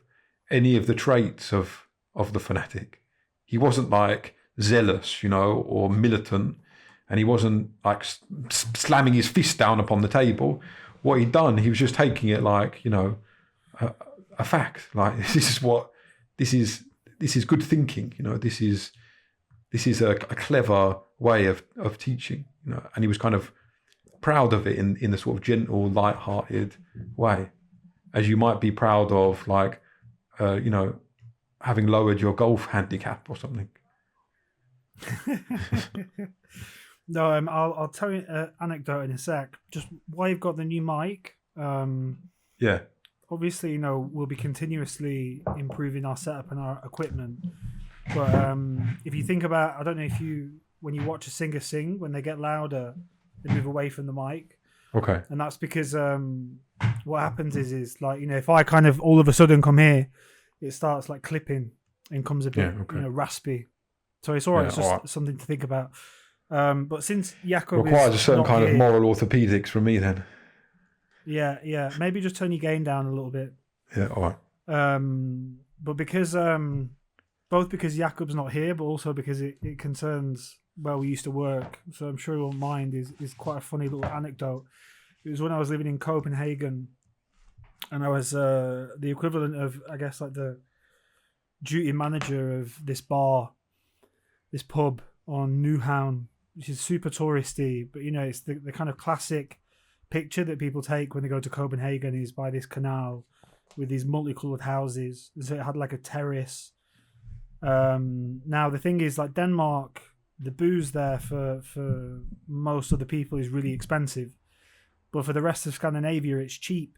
any of the traits of the fanatic. He wasn't like zealous, or militant, and he wasn't like slamming his fist down upon the table. What he'd done, he was just taking it like, a fact. Like this is good thinking. This is a clever way of teaching. And he was kind of proud of it in the sort of gentle, light-hearted way, as you might be proud of like, having lowered your golf handicap or something. No, I'll tell you an anecdote in a sec. Just why you've got the new mic. Yeah. Obviously, we'll be continuously improving our setup and our equipment. But if you think about, I don't know if when you watch a singer sing, when they get louder, they move away from the mic. Okay. And that's because what happens is like, if I kind of all of a sudden come here, it starts like clipping and comes a bit, raspy. So it's all right. It's just something to think about. But since Jakob requires a certain kind of moral orthopedics from me then. Yeah. Maybe just turn your gain down a little bit. Yeah, all right. But because both because Jakob's not here, but also because it concerns where we used to work, so I'm sure you won't mind, is quite a funny little anecdote. It was when I was living in Copenhagen, and I was the equivalent of, I guess, like the duty manager of this bar, this pub on Nyhavn, which is super touristy, but it's the kind of classic picture that people take when they go to Copenhagen is by this canal with these multicolored houses. So it had like a terrace. Now the thing is, like Denmark, the booze there for most of the people is really expensive, but for the rest of Scandinavia it's cheap.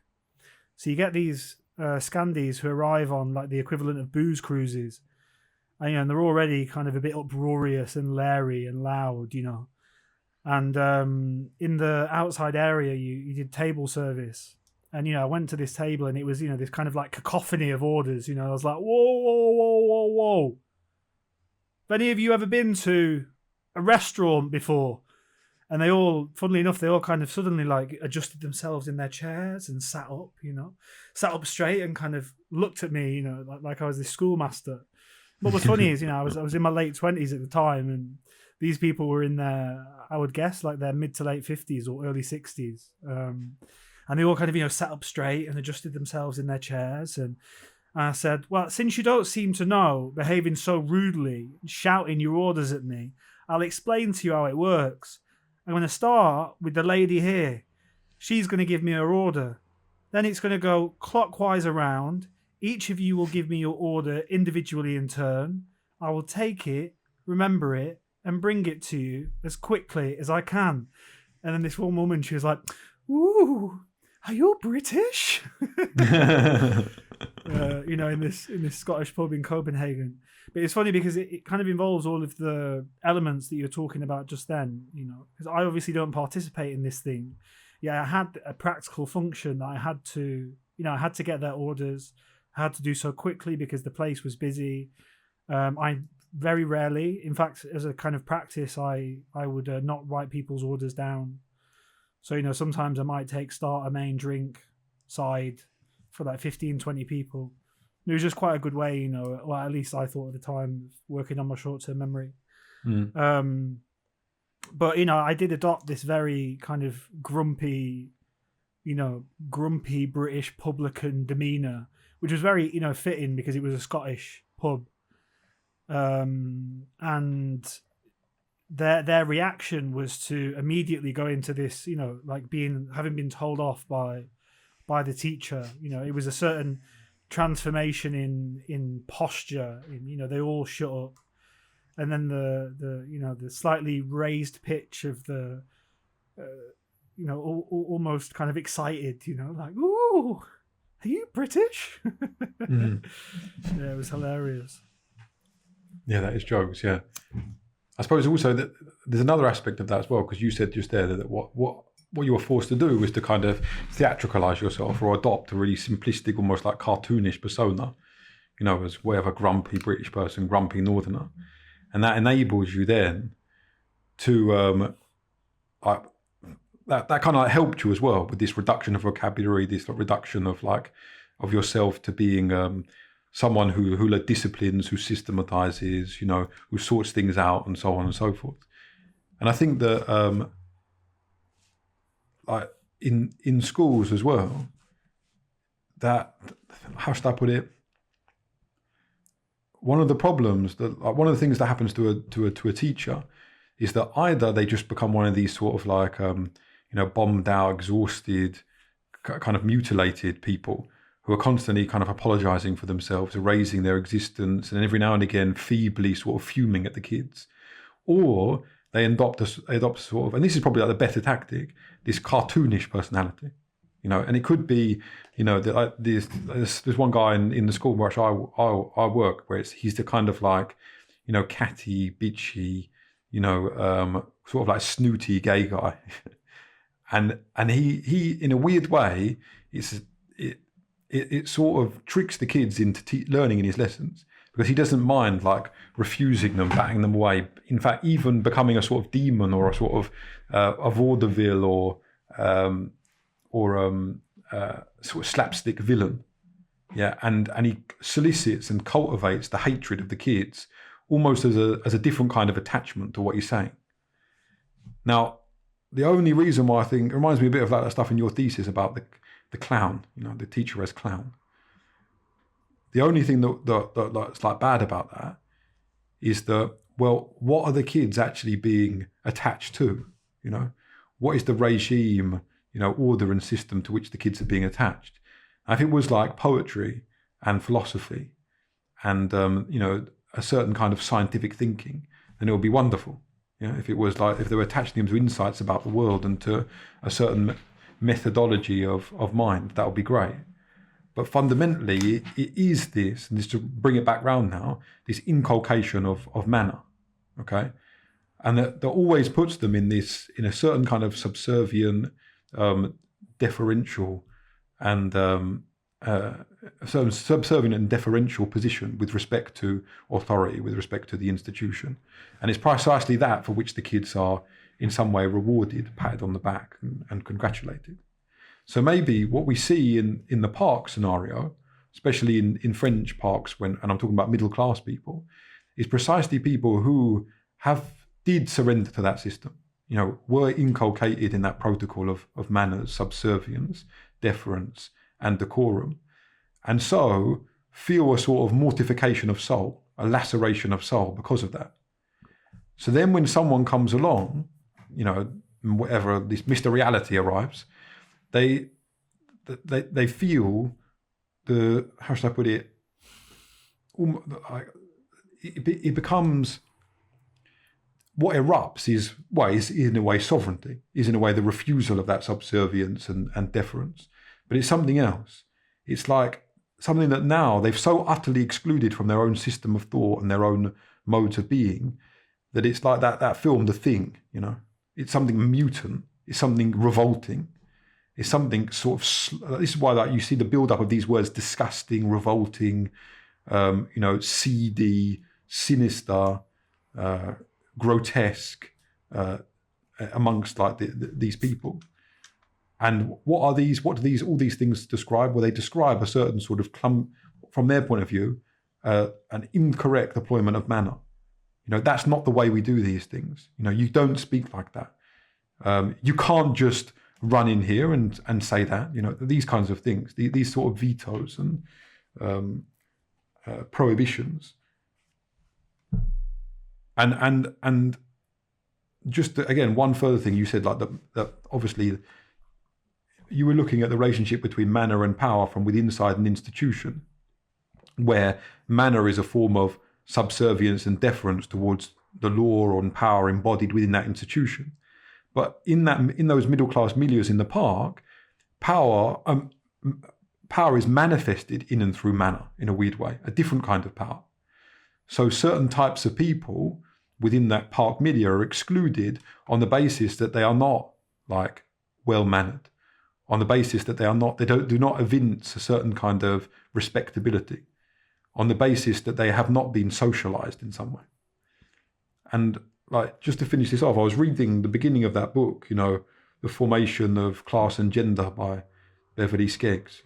So you get these Scandies who arrive on like the equivalent of booze cruises, and they're already kind of a bit uproarious and leery and loud, And in the outside area, you did table service. And, I went to this table and it was, this kind of like cacophony of orders. I was like, whoa. Have any of you ever been to a restaurant before? And they all, funnily enough, they all kind of suddenly like adjusted themselves in their chairs and sat up straight and kind of looked at me, like I was this schoolmaster. What was funny is, I was in my late 20s at the time, and these people were in their, I would guess, like their mid to late 50s or early 60s. And they all kind of, sat up straight and adjusted themselves in their chairs. And I said, well, since you don't seem to know, behaving so rudely, shouting your orders at me, I'll explain to you how it works. I'm going to start with the lady here. She's going to give me her order. Then it's going to go clockwise around. Each of you will give me your order individually in turn. I will take it, remember it, and bring it to you as quickly as I can. And then this one woman, she was like, ooh, are you British? in this Scottish pub in Copenhagen. But it's funny because it kind of involves all of the elements that you're talking about just then, because I obviously don't participate in this thing. Yeah, I had a practical function that I had to, I had to get their orders. I had to do so quickly because the place was busy. I very rarely, in fact, as a kind of practice, I would not write people's orders down. So, sometimes I might take starter, main, drink, side for like 15, 20 people. It was just quite a good way, well, at least I thought at the time, working on my short-term memory. But, I did adopt this very kind of grumpy British publican demeanour, which was very, fitting because it was a Scottish pub. And their reaction was to immediately go into this, like having been told off by the teacher. It was a certain transformation in posture. They all shut up, and then the slightly raised pitch of the almost kind of excited, like, ooh, are you British? Yeah, it was hilarious. Yeah, that is jokes. Yeah, I suppose also that there's another aspect of that as well, because you said just there that what you were forced to do was to kind of theatricalize yourself or adopt a really simplistic, almost like cartoonish persona, as whatever grumpy British person, grumpy Northerner, and that enables you then to that kind of helped you as well with this reduction of vocabulary, this reduction of yourself to being someone who disciplines, who systematizes, who sorts things out, and so on and so forth. And I think that in schools as well, that, how should I put it? One of the problems one of the things that happens to a teacher is that either they just become one of these sort of bombed out, exhausted, kind of mutilated people who are constantly kind of apologizing for themselves, erasing their existence, and every now and again feebly sort of fuming at the kids, or they adopt sort of, and this is probably like the better tactic, this cartoonish personality, and it could be, there's one guy in the school where I work where he's the kind of like, catty, bitchy, sort of like snooty gay guy, and he in a weird way, it sort of tricks the kids into learning in his lessons, because he doesn't mind like refusing them, batting them away. In fact, even becoming a sort of demon or a sort of a vaudeville or sort of slapstick villain. Yeah, and he solicits and cultivates the hatred of the kids almost as a different kind of attachment to what he's saying. Now, the only reason why I think it reminds me a bit of that stuff in your thesis about the clown, the teacher as clown. The only thing that's like bad about that is that, well, what are the kids actually being attached to? What is the regime, order and system to which the kids are being attached? And if it was like poetry and philosophy and, a certain kind of scientific thinking, then it would be wonderful. If it was like, if they were attaching them to insights about the world and to a certain methodology of mind, that would be great. But fundamentally, it is this, and just to bring it back round now, this inculcation of manner, okay? And that always puts them in a certain kind of subservient, deferential, and subservient and deferential position with respect to authority, with respect to the institution. And it's precisely that for which the kids are in some way rewarded, patted on the back and congratulated. So maybe what we see in the park scenario, especially in French parks, and I'm talking about middle class people, is precisely people who did surrender to that system, were inculcated in that protocol of manners, subservience, deference, and decorum, and so feel a sort of mortification of soul, a laceration of soul because of that. So then when someone comes along, whatever this Mr. Reality arrives, they feel how should I put it? It becomes, what erupts is in a way sovereignty, is in a way the refusal of that subservience and deference. But it's something else. It's like something that now they've so utterly excluded from their own system of thought and their own modes of being, that it's like that film, The Thing, it's something mutant, it's something revolting, it's something sort of, this is why you see the build-up of these words: disgusting, revolting, seedy, sinister, grotesque, amongst these people. And what do all these things describe? Well, they describe a certain sort of from their point of view, an incorrect deployment of manner. That's not the way we do these things. You don't speak like that. You can't just run in here and say that. These kinds of things, these sort of vetoes and prohibitions. And just again, one further thing you said, that obviously you were looking at the relationship between manner and power from within inside an institution, where manner is a form of subservience and deference towards the law and power embodied within that institution. But in those middle class milieus in the park, power is manifested in and through manner in a weird way, a different kind of power. So certain types of people within that park milieu are excluded on the basis that they are not well mannered, on the basis that they do not evince a certain kind of respectability, on the basis that they have not been socialized in some way. And just to finish this off, I was reading the beginning of that book, The Formation of Class and Gender by Beverly Skeggs,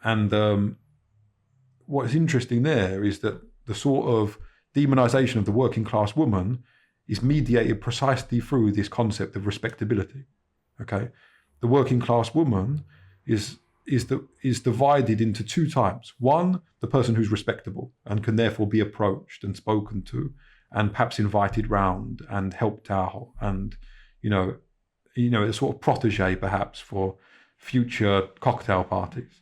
And what's interesting there is that the sort of demonization of the working class woman is mediated precisely through this concept of respectability. Okay, the working class woman is divided into two types. One, the person who's respectable and can therefore be approached and spoken to, and perhaps invited round and helped out, and a sort of protege perhaps for future cocktail parties.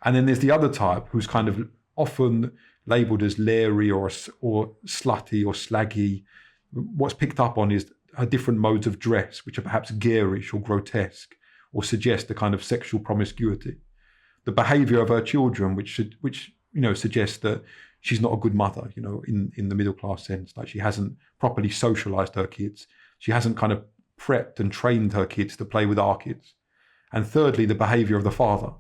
And then there's the other type who's kind of often labelled as leery or slutty or slaggy. What's picked up on is her different modes of dress, which are perhaps garish or grotesque, or suggest a kind of sexual promiscuity. The behaviour of her children, which suggests that she's not a good mother, in the middle class sense. She hasn't properly socialised her kids. She hasn't kind of prepped and trained her kids to play with our kids. And thirdly, the behaviour of the father,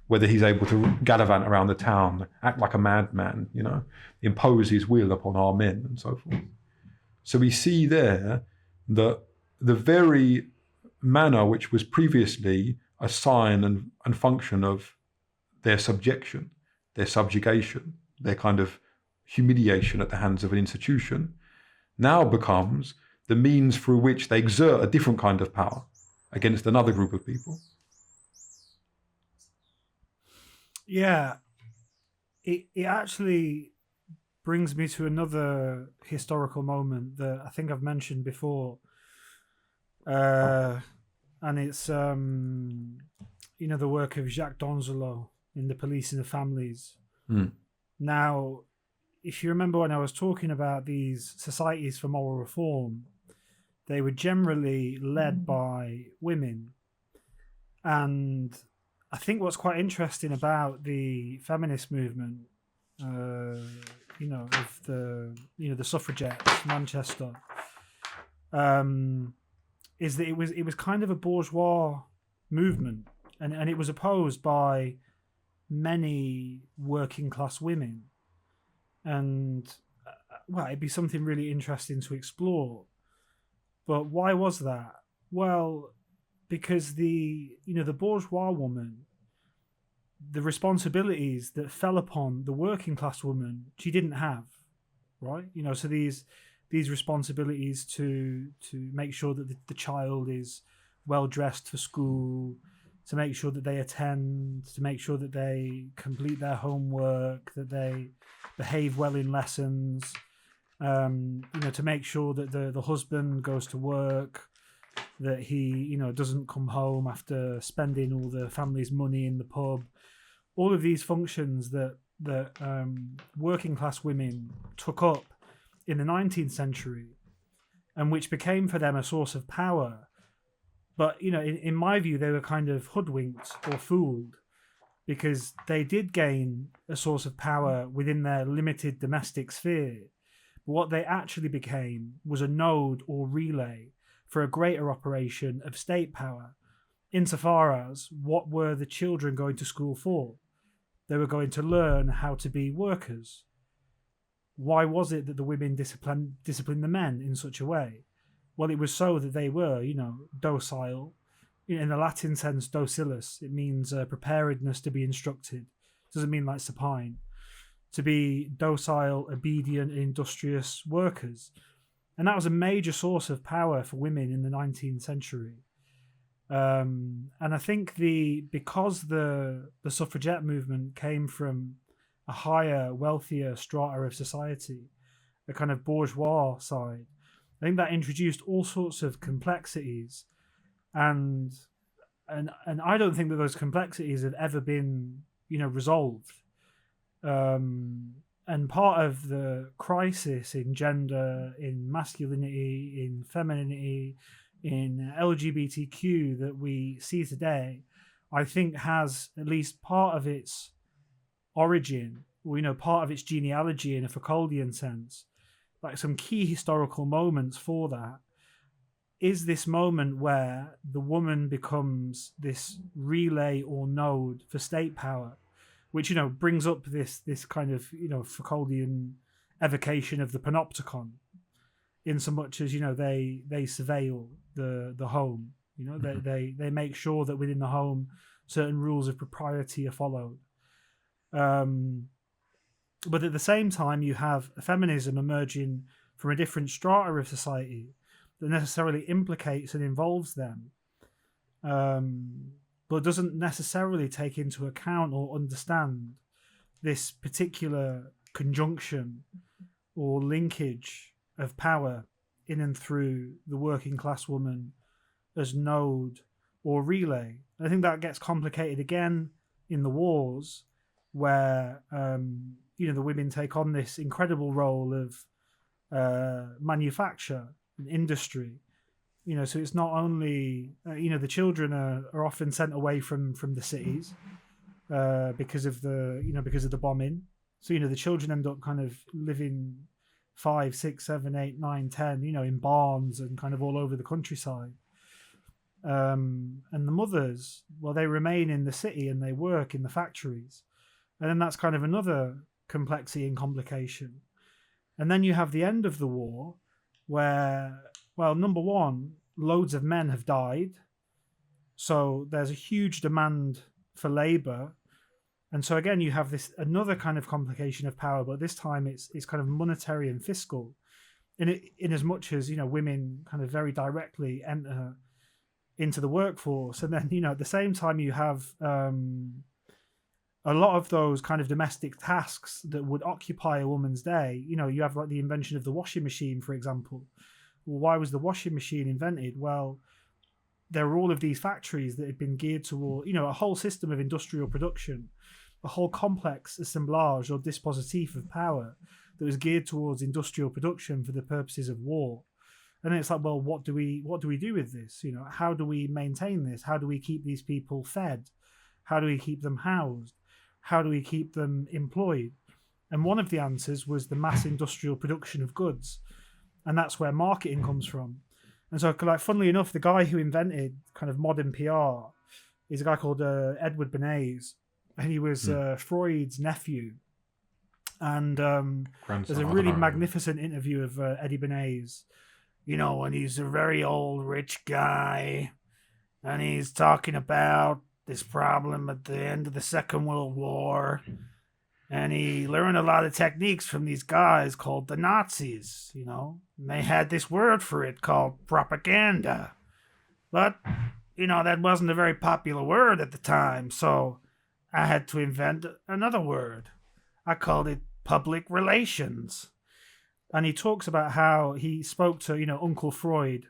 whether he's able to gallivant around the town, act like a madman, impose his will upon our men and so forth. So we see there that the very manner which was previously a sign and function of their subjection, their subjugation, their kind of humiliation at the hands of an institution, now becomes the means through which they exert a different kind of power against another group of people. Yeah, it actually brings me to another historical moment that I think I've mentioned before, and it's the work of Jacques Donzelot in The Police and the Families. Now, if you remember when I was talking about these societies for moral reform, they were generally led by women, and I think what's quite interesting about the feminist movement, of the suffragettes, Manchester, is that it was kind of a bourgeois movement, and it was opposed by many working class women, and it'd be something really interesting to explore. But why was that? Well, because the bourgeois woman, the responsibilities that fell upon the working class woman, she didn't have, right? So these responsibilities to make sure that the child is well dressed for school, to make sure that they attend, to make sure that they complete their homework, that they behave well in lessons, to make sure that the husband goes to work, that he doesn't come home after spending all the family's money in the pub. All of these functions that working class women took up in the 19th century, and which became for them a source of power. But in my view, they were kind of hoodwinked or fooled because they did gain a source of power within their limited domestic sphere. But what they actually became was a node or relay for a greater operation of state power, insofar as what were the children going to school for? They were going to learn how to be workers. Why was it that the women disciplined the men in such a way? Well, it was so that they were, docile. In the Latin sense, docilus, it means preparedness to be instructed. It doesn't mean like supine. To be docile, obedient, industrious workers. And that was a major source of power for women in the 19th century. And I think because the suffragette movement came from a higher, wealthier strata of society, a kind of bourgeois side, I think that introduced all sorts of complexities, and I don't think that those complexities have ever been, resolved. And part of the crisis in gender, in masculinity, in femininity, in LGBTQ that we see today, I think has at least part of its origin, part of its genealogy in a Foucauldian sense, like some key historical moments for that, is this moment where the woman becomes this relay or node for state power, which, brings up this kind of, Foucauldian evocation of the panopticon, in so much as, they surveil the home, they make sure that within the home certain rules of propriety are followed. But at the same time, you have a feminism emerging from a different strata of society that necessarily implicates and involves them, but doesn't necessarily take into account or understand this particular conjunction or linkage of power in and through the working class woman as node or relay. I think that gets complicated again in the wars, where the women take on this incredible role of manufacture and industry. So it's not only the children are often sent away from the cities because of the bombing. So the children end up kind of living 5, 6, 7, 8, 9, 10, in barns and kind of all over the countryside. And the mothers, well, they remain in the city and they work in the factories. And then that's kind of another complexity and complication. And then you have the end of the war where, well, number one, loads of men have died. So there's a huge demand for labor. And so again, you have this another kind of complication of power, but this time it's kind of monetary and fiscal, in as much as women kind of very directly enter into the workforce, and then at the same time you have a lot of those kind of domestic tasks that would occupy a woman's day. You have like the invention of the washing machine, for example. Well, why was the washing machine invented? Well, there were all of these factories that had been geared toward a whole system of industrial production, a whole complex assemblage or dispositif of power that was geared towards industrial production for the purposes of war. And then it's like, well, what do we do with this? How do we maintain this? How do we keep these people fed? How do we keep them housed? How do we keep them employed? And one of the answers was the mass industrial production of goods. And that's where marketing comes from. And so, like, funnily enough, the guy who invented kind of modern PR is a guy called Edward Bernays. And he was Freud's nephew. And there's a really magnificent interview of Eddie Bernays, when he's a very old rich guy and he's talking about this problem at the end of the Second World War. And he learned a lot of techniques from these guys called the Nazis, And they had this word for it called propaganda. But, that wasn't a very popular word at the time, so I had to invent another word. I called it public relations. And he talks about how he spoke to, Uncle Freud,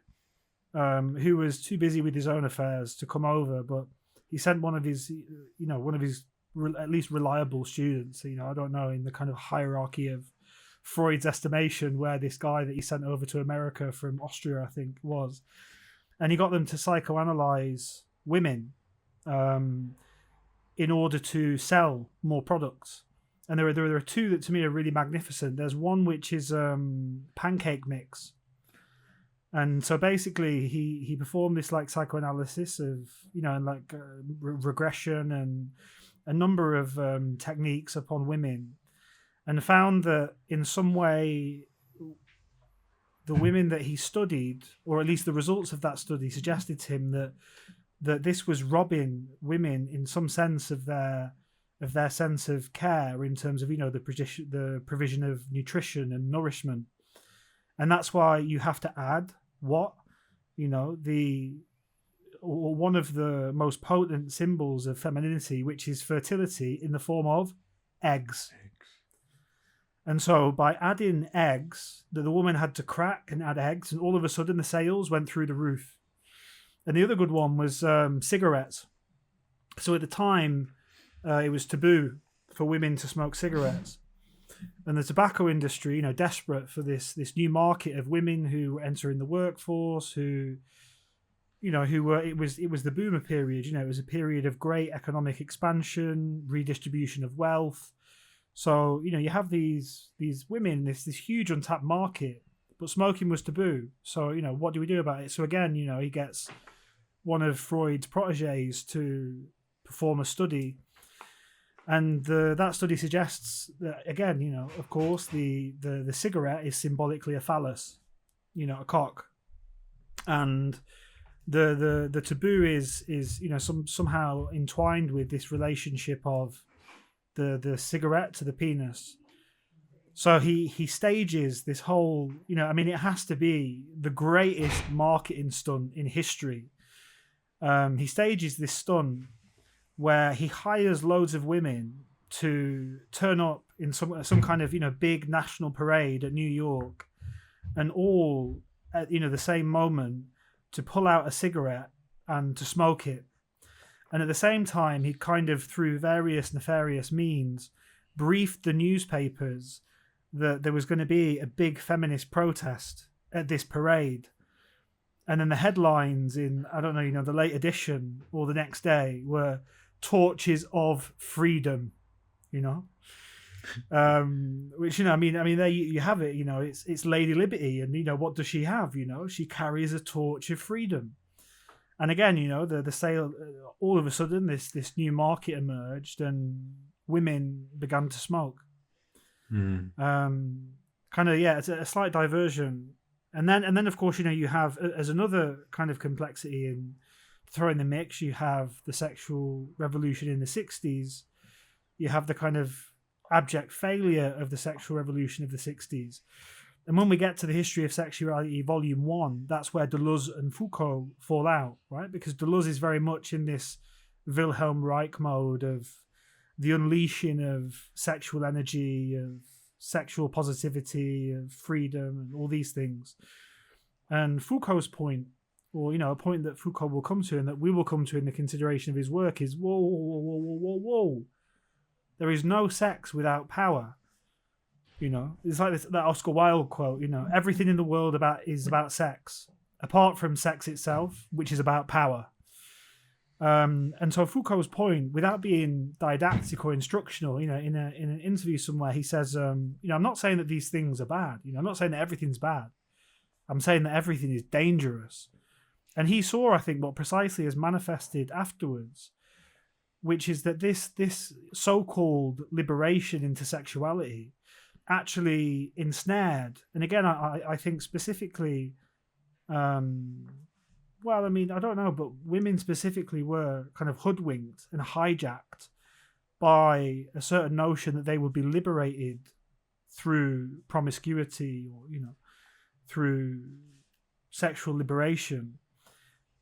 who was too busy with his own affairs to come over, but he sent one of his at least reliable students, I don't know, in the kind of hierarchy of Freud's estimation, where this guy that he sent over to America from Austria, I think, was. And he got them to psychoanalyze women. in order to sell more products. And there are two that to me are really magnificent. There's one which is pancake mix. And so basically he performed this like psychoanalysis of, and like regression and a number of techniques upon women, and found that in some way the women that he studied, or at least the results of that study, suggested to him that this was robbing women in some sense of their sense of care in terms of the provision of nutrition and nourishment. And that's why you have to add one of the most potent symbols of femininity, which is fertility, in the form of eggs. And so by adding eggs, the woman had to crack and add eggs, and all of a sudden the sales went through the roof. And the other good one was cigarettes. So at the time, it was taboo for women to smoke cigarettes. And the tobacco industry, desperate for this new market of women who were entering the workforce, who were, it was the boomer period. It was a period of great economic expansion, redistribution of wealth. So you have these women, this huge untapped market, but smoking was taboo. So what do we do about it? So again, he gets one of Freud's proteges to perform a study. And that study suggests that, again, of course, the cigarette is symbolically a phallus, a cock, and the taboo is somehow entwined with this relationship of the cigarette to the penis. So he stages this whole, it has to be the greatest marketing stunt in history. He stages this stunt where he hires loads of women to turn up in some kind of big national parade at New York, and all at the same moment to pull out a cigarette and to smoke it. And at the same time, he kind of, through various nefarious means, briefed the newspapers that there was going to be a big feminist protest at this parade. And then the headlines in, I don't know, the late edition or the next day were "Torches of Freedom," which there you have it. It's Lady Liberty, and what does she have? She carries a torch of freedom. And again, the sale. All of a sudden, this new market emerged, and women began to smoke. It's a slight diversion. And then of course, you have, as another kind of complexity in throw in the mix, you have the sexual revolution in the 60s. You have the kind of abject failure of the sexual revolution of the 60s. And when we get to the history of sexuality, volume 1, that's where Deleuze and Foucault fall out, right? Because Deleuze is very much in this Wilhelm Reich mode of the unleashing of sexual energy, of sexual positivity, of freedom, and all these things. And Foucault's point, or a point that Foucault will come to and that we will come to in the consideration of his work, is whoa. There is no sex without power. It's like that Oscar Wilde quote, everything in the world is about sex, apart from sex itself, which is about power. And so Foucault's point, without being didactic or instructional, in an interview somewhere, he says, I'm not saying that these things are bad. I'm not saying that everything's bad. I'm saying that everything is dangerous. And he saw, I think, what precisely is manifested afterwards, which is that this so-called liberation into sexuality actually ensnared, and again, I think specifically, I don't know, but women specifically were kind of hoodwinked and hijacked by a certain notion that they would be liberated through promiscuity or, through sexual liberation.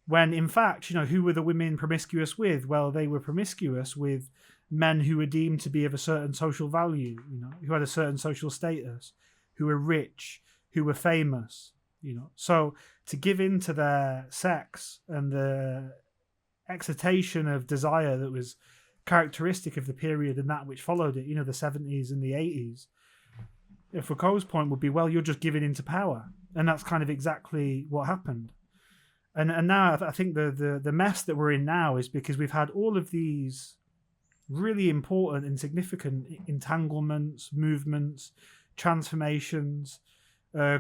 When in fact, who were the women promiscuous with? Well, they were promiscuous with men who were deemed to be of a certain social value, who had a certain social status, who were rich, who were famous, So to give in to their sex and the excitation of desire that was characteristic of the period and that which followed it, the 70s and the 80s, Foucault's point would be, well, you're just giving into power. And that's kind of exactly what happened. And now I think the mess that we're in now is because we've had all of these really important and significant entanglements, movements, transformations,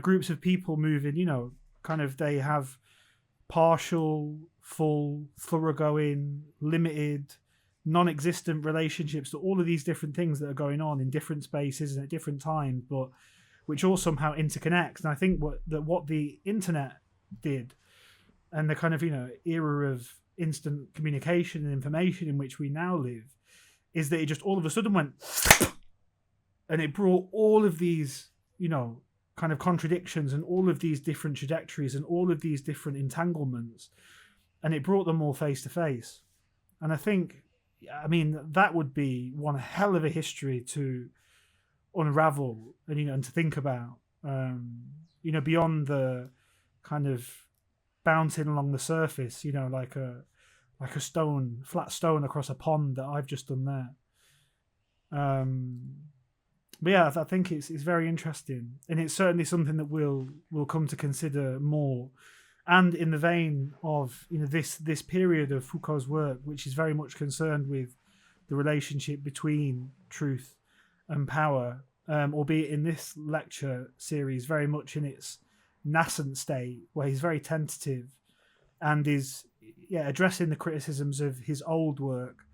groups of people moving, kind of they have partial, full, thoroughgoing, limited, non-existent relationships to all of these different things that are going on in different spaces and at different times, but which all somehow interconnects. And I think what the internet did, and the kind of era of instant communication and information in which we now live, is that it just all of a sudden went and it brought all of these kind of contradictions and all of these different trajectories and all of these different entanglements, and it brought them all face to face. And I think, that would be one hell of a history to unravel and to think about, beyond the kind of bouncing along the surface, like a flat stone across a pond that I've just done there. But yeah, I think it's very interesting, and it's certainly something that we'll come to consider more. And in the vein of this period of Foucault's work, which is very much concerned with the relationship between truth and power, albeit in this lecture series very much in its nascent state, where he's very tentative and is addressing the criticisms of his old work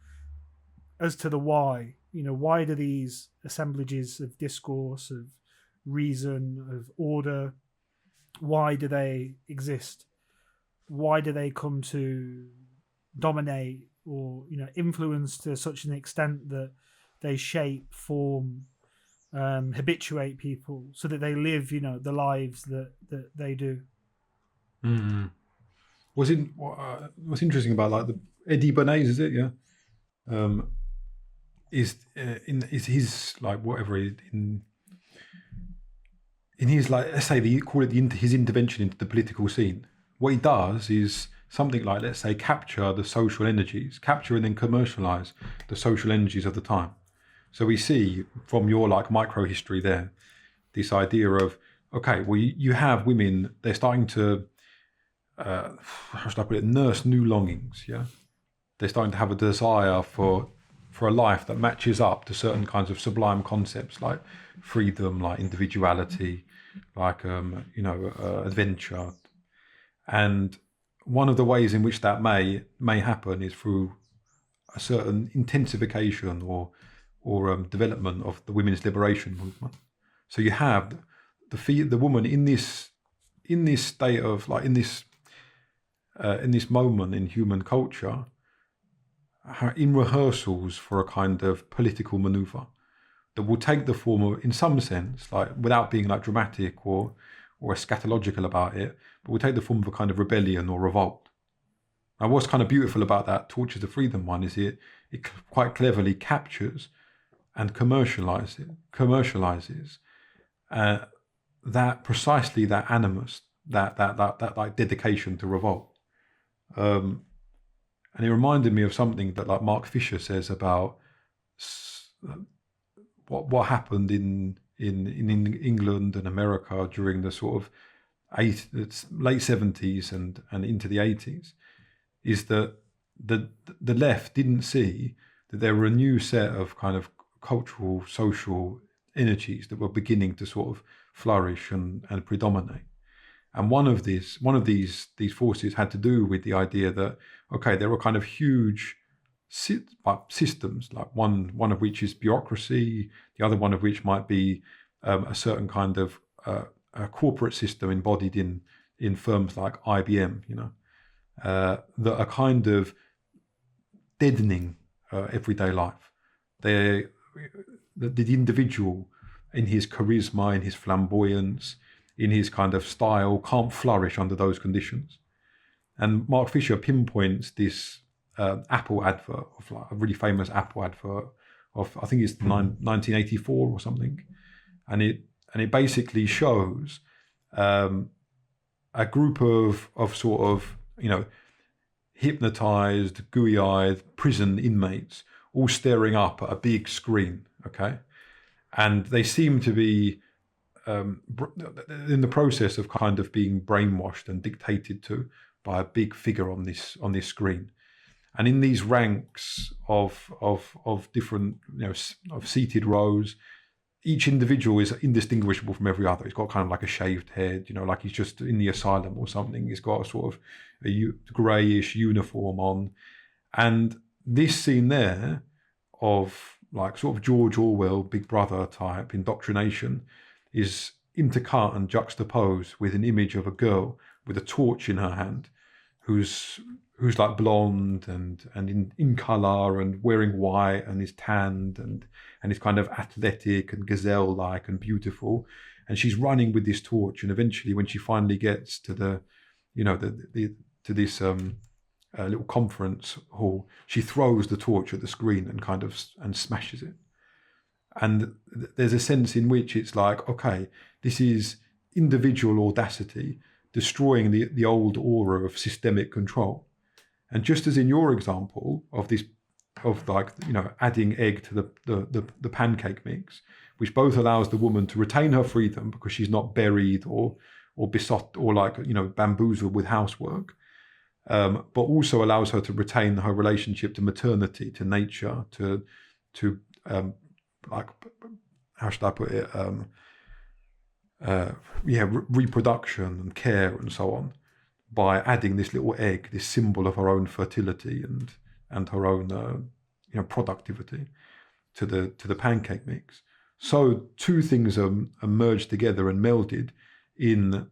as to the why. Why do these assemblages of discourse, of reason, of order, why do they exist? Why do they come to dominate or influence to such an extent that they shape, form, habituate people so that they live the lives that they do? Mm-hmm. What's interesting about like the Eddie Bernays, is it? Yeah. Is his like whatever in his, like, let's say his intervention into the political scene. What he does is something like, let's say, capture and then commercialize the social energies of the time. So we see from your like micro history there, this idea of, okay, well, you have women, they're starting to how should I put it, nurse new longings. Yeah, they're starting to have a desire for a life that matches up to certain kinds of sublime concepts like freedom, like individuality, like adventure. And one of the ways in which that may happen is through a certain intensification or development of the women's liberation movement. So you have the woman in this state of like in this moment in human culture, in rehearsals for a kind of political maneuver that will take the form of, in some sense, like without being like dramatic or eschatological about it, but will take the form of a kind of rebellion or revolt. Now, what's kind of beautiful about that Torches of Freedom one is it quite cleverly captures and commercializes that precisely that animus, that like dedication to revolt. And it reminded me of something that like Mark Fisher says about what happened in England and America during the sort of late 70s and into the 80s, is that the left didn't see that there were a new set of kind of cultural, social energies that were beginning to sort of flourish and predominate. And one of these forces had to do with the idea that, okay, there were kind of huge systems, like one of which is bureaucracy, the other one of which might be a certain kind of a corporate system embodied in firms like IBM, that are kind of deadening everyday life. The individual, in his charisma, in his flamboyance, in his kind of style, can't flourish under those conditions. And Mark Fisher pinpoints this Apple advert, of like a really famous Apple advert of, I think it's 1984 or something, and it basically shows a group of sort of hypnotized, gooey-eyed prison inmates all staring up at a big screen. Okay, and they seem to be in the process of kind of being brainwashed and dictated to by a big figure on this screen. And in these ranks of different, of seated rows, each individual is indistinguishable from every other. He's got kind of like a shaved head, like he's just in the asylum or something. He's got a sort of a greyish uniform on. And this scene there of like sort of George Orwell, Big Brother type indoctrination is intercut and juxtaposed with an image of a girl with a torch in her hand who's like blonde and in colour and wearing white and is tanned and is kind of athletic and gazelle-like and beautiful, and she's running with this torch, and eventually when she finally gets to this little conference hall, she throws the torch at the screen and smashes it. And there's a sense in which it's like, okay, this is individual audacity destroying the old aura of systemic control. And just as in your example of this, of like, adding egg to the pancake mix, which both allows the woman to retain her freedom because she's not buried or besot or like, bamboozled with housework, but also allows her to retain her relationship to maternity, to nature, to like, how should I put it? Reproduction and care and so on, by adding this little egg, this symbol of her own fertility and her own productivity to the pancake mix. So two things are merged together and melded in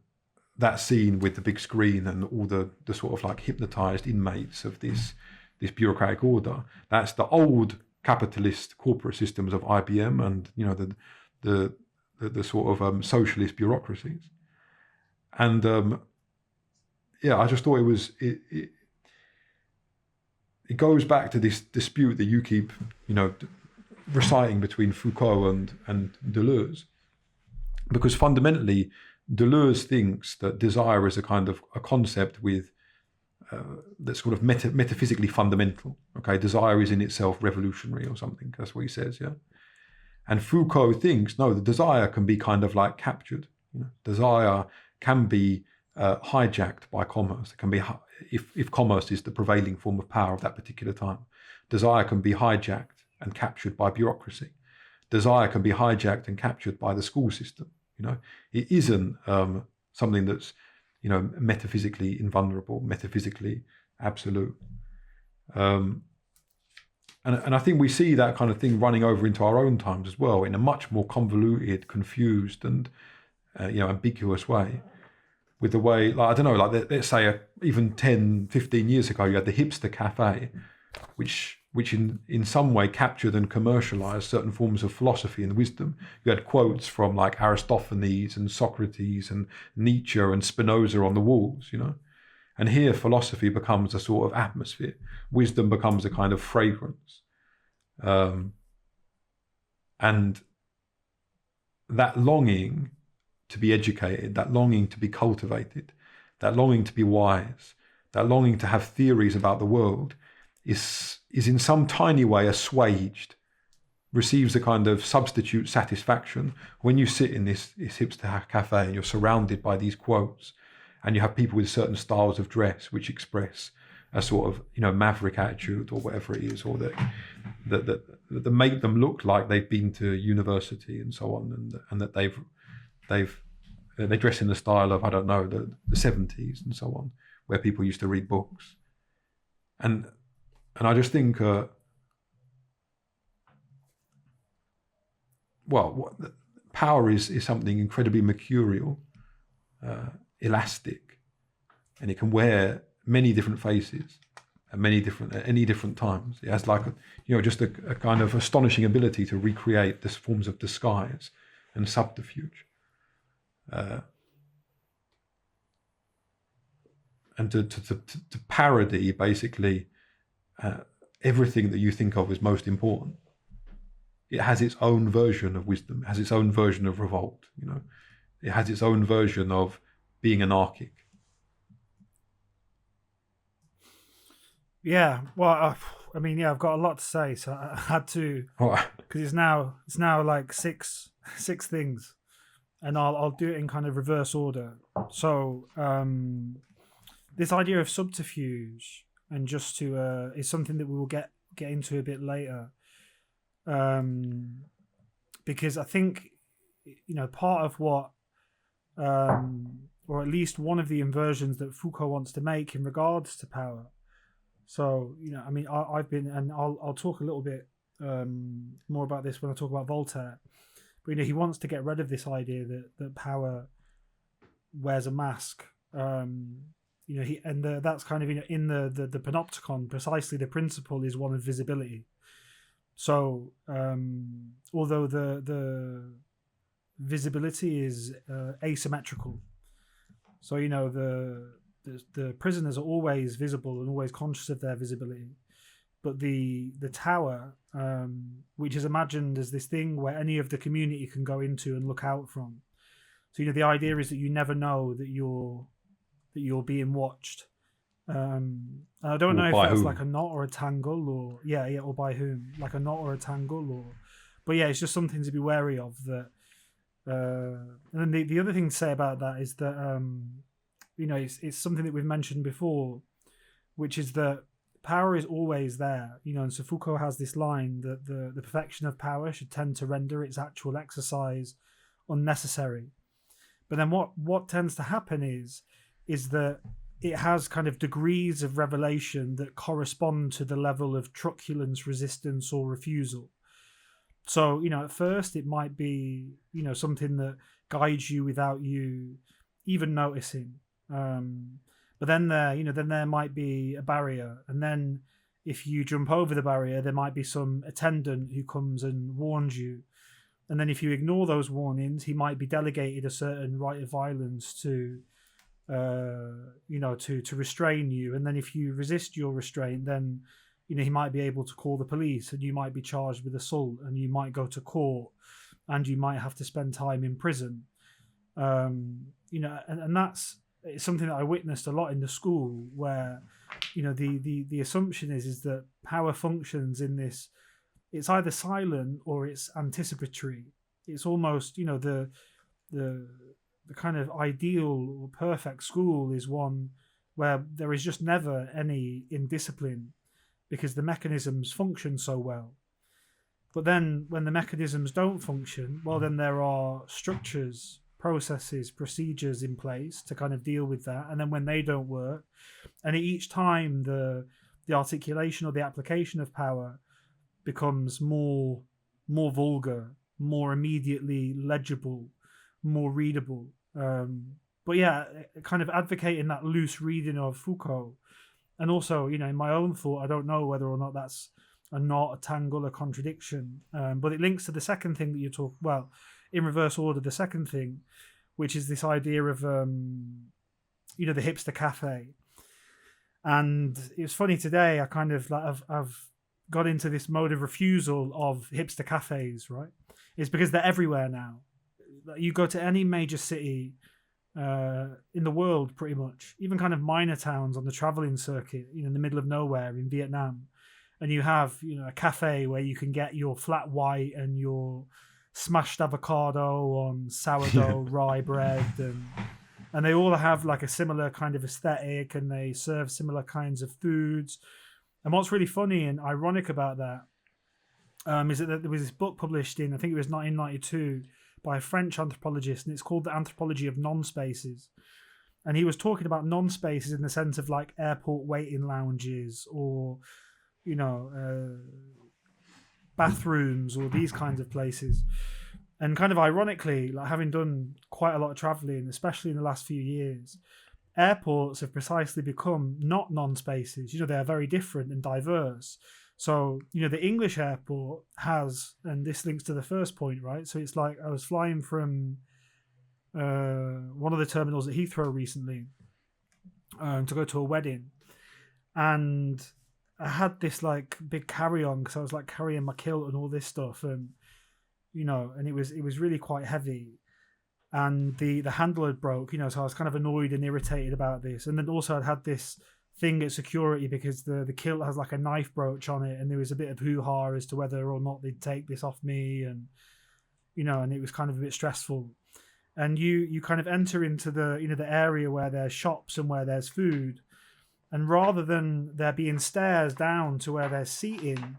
that scene with the big screen and all the sort of like hypnotized inmates of this bureaucratic order. That's the old capitalist corporate systems of IBM and the sort of socialist bureaucracies. And I just thought it goes back to this dispute that you keep reciting between Foucault and Deleuze, because fundamentally Deleuze thinks that desire is a kind of a concept with that's sort of metaphysically fundamental. Okay, desire is in itself revolutionary or something. That's what he says, yeah. And Foucault thinks no, the desire can be kind of like captured. Desire can be hijacked by commerce. It can be, if commerce is the prevailing form of power of that particular time, desire can be hijacked and captured by bureaucracy. Desire can be hijacked and captured by the school system. It isn't something that's metaphysically invulnerable, metaphysically absolute. And I think we see that kind of thing running over into our own times as well, in a much more convoluted, confused, and ambiguous way. With the way, like, I don't know, like let's say even 10, 15 years ago, you had the hipster cafe, which in some way captured and commercialized certain forms of philosophy and wisdom. You had quotes from like Aristophanes and Socrates and Nietzsche and Spinoza on the walls, And here philosophy becomes a sort of atmosphere. Wisdom becomes a kind of fragrance. And that longing to be educated, that longing to be cultivated, that longing to be wise, that longing to have theories about the world is in some tiny way assuaged, receives a kind of substitute satisfaction when you sit in this hipster cafe and you're surrounded by these quotes, and you have people with certain styles of dress which express a sort of maverick attitude or whatever it is, or that make them look like they've been to university and so on, and that they dress in the style of, I don't know, the 70s and so on, where people used to read books. And I just think, power is something incredibly mercurial, elastic, and it can wear many different faces at any different times. It has like just a kind of astonishing ability to recreate this forms of disguise and subterfuge, and to parody basically everything that you think of as most important. It has its own version of wisdom. It has its own version of revolt. It has its own version of being anarchic. Yeah, well, I've got a lot to say, so I had to, because it's now like six things, and I'll do it in kind of reverse order. So this idea of subterfuge, and just to is something that we will get into a bit later, because I think part of what or at least one of the inversions that Foucault wants to make in regards to power. So I mean, I've been, and I'll talk a little bit more about this when I talk about Voltaire. But he wants to get rid of this idea that power wears a mask. That's kind of in the panopticon, precisely the principle is one of visibility. So although the visibility is asymmetrical, so the prisoners are always visible and always conscious of their visibility, but the tower, which is imagined as this thing where any of the community can go into and look out from. So the idea is that you never know that you're being watched. I don't know if that's like a knot or a tangle, or or by whom, like a knot or a tangle, but it's just something to be wary of. That, and then the other thing to say about that is that it's something that we've mentioned before, which is that power is always there. And so Foucault has this line that the perfection of power should tend to render its actual exercise unnecessary. But then what tends to happen is that it has kind of degrees of revelation that correspond to the level of truculence, resistance, or refusal. So, at first it might be, something that guides you without you even noticing. But then there might be a barrier. And then if you jump over the barrier, there might be some attendant who comes and warns you. And then if you ignore those warnings, he might be delegated a certain right of violence to restrain you. And then if you resist your restraint, then he might be able to call the police, and you might be charged with assault, and you might go to court, and you might have to spend time in prison. And that's something that I witnessed a lot in the school, where the assumption is that power functions in this. It's either silent or it's anticipatory. It's almost the kind of ideal or perfect school is one where there is just never any indiscipline, because the mechanisms function so well. But then when the mechanisms don't function, well, then there are structures, processes, procedures in place to kind of deal with that. And then when they don't work, and each time the articulation or the application of power becomes more vulgar, more immediately legible, more readable. But kind of advocating that loose reading of Foucault. And also, in my own thought, I don't know whether or not that's a knot, a tangle, a contradiction. But it links to the second thing that you talk, well, in reverse order, the second thing, which is this idea of, the hipster cafe. And it was funny today, I kind of I've got into this mode of refusal of hipster cafes, right? It's because they're everywhere now. You go to any major city in the world, pretty much, even kind of minor towns on the traveling circuit, in the middle of nowhere in Vietnam, and you have a cafe where you can get your flat white and your smashed avocado on sourdough rye bread, and they all have like a similar kind of aesthetic, and they serve similar kinds of foods. And what's really funny and ironic about that is that there was this book published in, I think it was 1992, by a French anthropologist, and it's called The Anthropology of Non-Spaces. And he was talking about non-spaces in the sense of like airport waiting lounges, or bathrooms, or these kinds of places. And kind of ironically, like having done quite a lot of traveling, especially in the last few years, airports have precisely become not non-spaces. They are very different and diverse. So, the English airport has, and this links to the first point, right? So it's like I was flying from one of the terminals at Heathrow recently to go to a wedding. And I had this like big carry-on, because I was like carrying my kilt and all this stuff. And, and it was really quite heavy. And the handle had broke, so I was kind of annoyed and irritated about this. And then also I'd had this thing at security because the kilt has like a knife brooch on it, and there was a bit of hoo-ha as to whether or not they'd take this off me, and and it was kind of a bit stressful. And you kind of enter into the the area where there's shops and where there's food, And rather than there being stairs down to where there's seating,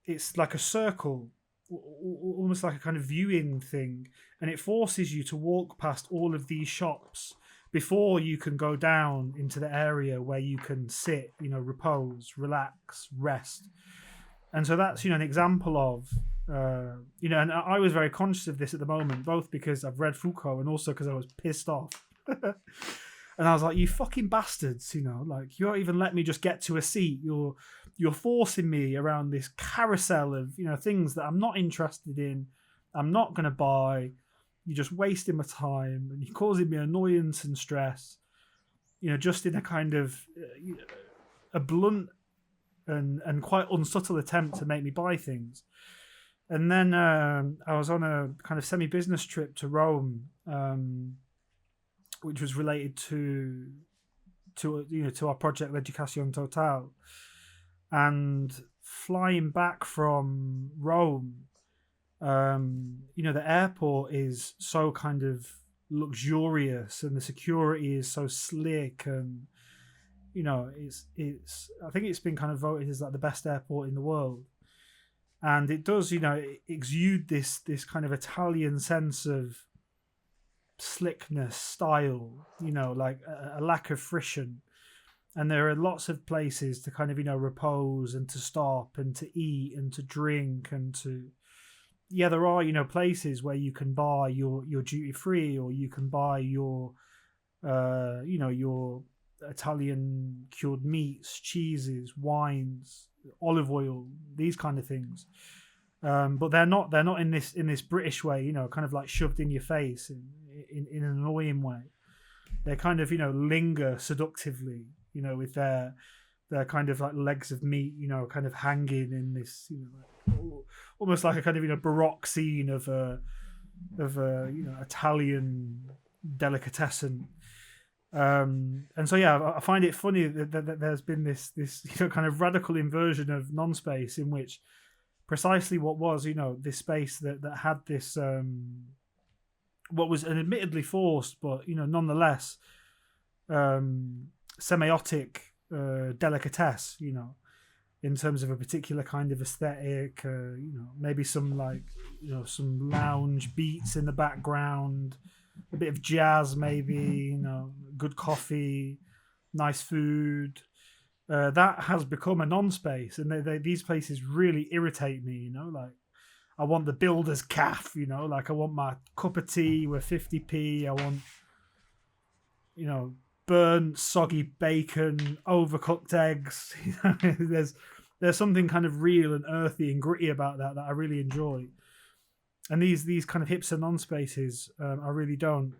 it's like a circle, almost like a kind of viewing thing. And it forces you to walk past all of these shops before you can go down into the area where you can sit, repose, relax, rest. And so that's, an example of, and I was very conscious of this at the moment, both because I've read Foucault and also because I was pissed off. And I was like, you fucking bastards, like, you won't even let me just get to a seat. You're forcing me around this carousel of, things that I'm not interested in, I'm not going to buy. You're just wasting my time and you're causing me annoyance and stress, just in a kind of a blunt and quite unsubtle attempt to make me buy things. And then I was on a kind of semi-business trip to Rome, which was related to our project L'Education Totale. And flying back from Rome, the airport is so kind of luxurious and the security is so slick, and it's I think it's been kind of voted as like the best airport in the world. And it does, exude this kind of Italian sense of slickness, style, like a lack of friction. And there are lots of places to kind of, repose and to stop and to eat and to drink and to... Yeah, there are, places where you can buy your duty free, or you can buy your, your Italian cured meats, cheeses, wines, olive oil, these kind of things. But they're not in this British way, kind of like shoved in your face in an annoying way. They kind of, linger seductively, with their kind of like legs of meat, kind of hanging in this, almost like a kind of, Baroque scene of a Italian delicatessen. And so, yeah, I find it funny that there's been this kind of radical inversion of non-space in which precisely what was, this space that had this, what was an admittedly forced, but, nonetheless, semiotic delicatesse, in terms of a particular kind of aesthetic, maybe some like, some lounge beats in the background, a bit of jazz maybe, good coffee, nice food. That has become a non-space, and these places really irritate me, like I want the builder's calf, like I want my cup of tea with 50p, I want, burnt, soggy bacon, overcooked eggs. There's something kind of real and earthy and gritty about that I really enjoy. And these kind of hipster non-spaces, I really don't.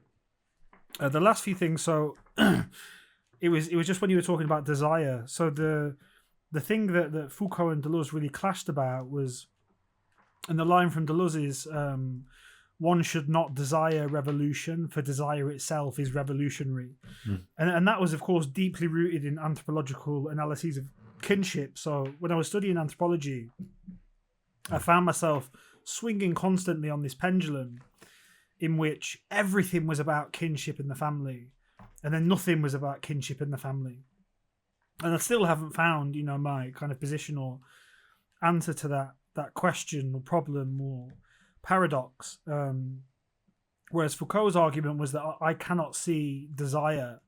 The last few things, so it was just when you were talking about desire. So the thing that Foucault and Deleuze really clashed about was, and the line from Deleuze is, one should not desire revolution, for desire itself is revolutionary. And that was, of course, deeply rooted in anthropological analyses of kinship. So when I was studying anthropology, I found myself swinging constantly on this pendulum in which everything was about kinship in the family, and then nothing was about kinship in the family. And I still haven't found, my kind of position or answer to that question or problem or paradox. Whereas Foucault's argument was that I cannot see desire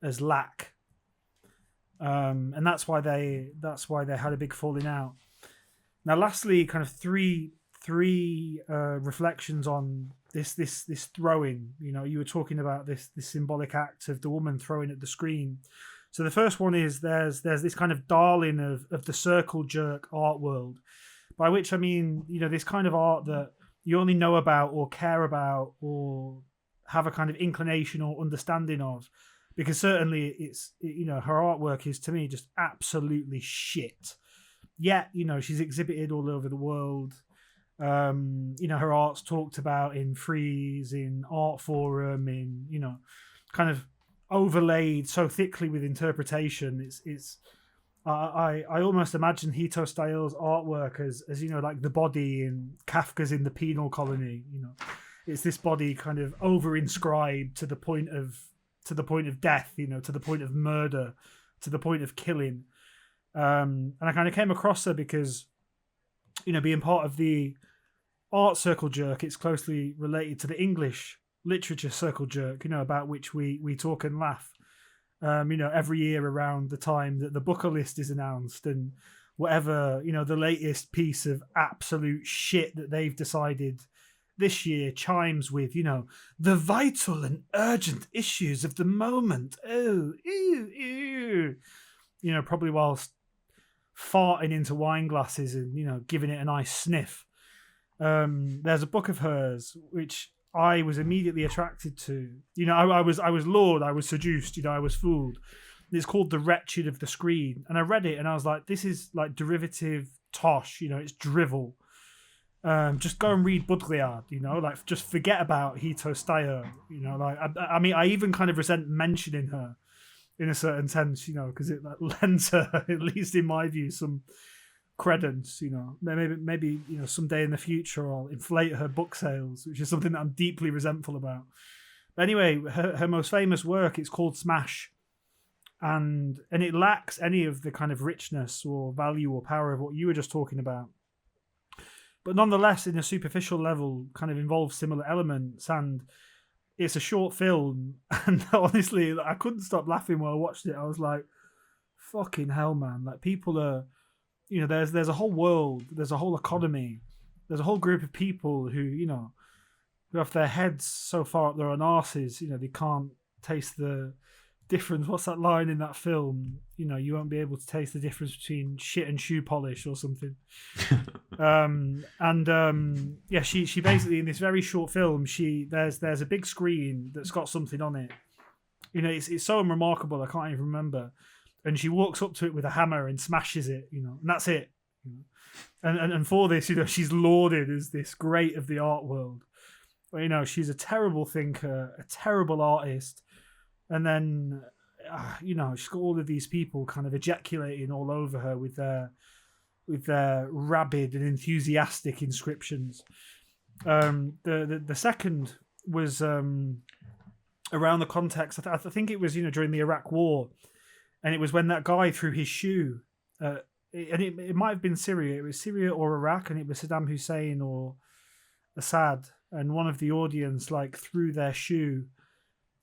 as lack, and that's why they had a big falling out. Now, lastly, kind of three reflections on this throwing. You were talking about this symbolic act of the woman throwing at the screen. So the first one is there's this kind of darling of the circle jerk art world, by which I mean, this kind of art that you only know about or care about or have a kind of inclination or understanding of, because certainly it's, her artwork is, to me, just absolutely shit. Yet, she's exhibited all over the world. Her art's talked about in Frieze, in Art Forum, in, kind of overlaid so thickly with interpretation. I almost imagine Hito Styles' artwork as like the body in Kafka's In the Penal Colony. It's this body kind of over inscribed to the point of death, to the point of murder, to the point of killing. And I kind of came across her because, being part of the art circle jerk, it's closely related to the English literature circle jerk, about which we talk and laugh. Every year around the time that the Booker list is announced and whatever, the latest piece of absolute shit that they've decided this year chimes with, the vital and urgent issues of the moment. Oh, ew. Probably whilst farting into wine glasses and, giving it a nice sniff. There's a book of hers which I was immediately attracted to. I was lured, I was seduced, I was fooled. It's called The Wretched of the Screen. And I read it and I was like, this is like derivative tosh, it's drivel. Just go and read Baudrillard, like just forget about Hito Steyer, I mean, I even kind of resent mentioning her in a certain sense, because it lends her, at least in my view, some credence, maybe someday in the future I'll inflate her book sales, which is something that I'm deeply resentful about. But anyway, her most famous work, it's called Smash, and it lacks any of the kind of richness or value or power of what you were just talking about, but nonetheless in a superficial level kind of involves similar elements. And it's a short film, and honestly I couldn't stop laughing while I watched it. I was like, fucking hell, man, like people are, there's a whole world, there's a whole economy, there's a whole group of people who who have their heads so far up their own arses, they can't taste the difference. What's that line in that film? You won't be able to taste the difference between shit and shoe polish or something. She basically, in this very short film, there's a big screen that's got something on it. It's so unremarkable I can't even remember. And she walks up to it with a hammer and smashes it, and that's it. And for this, she's lauded as this great of the art world. But, she's a terrible thinker, a terrible artist. And then, she's got all of these people kind of ejaculating all over her with their rabid and enthusiastic inscriptions. The second was around the context. I think it was, during the Iraq War. And it was when that guy threw his shoe, and it might have been Syria. It was Syria or Iraq, and it was Saddam Hussein or Assad. And one of the audience threw their shoe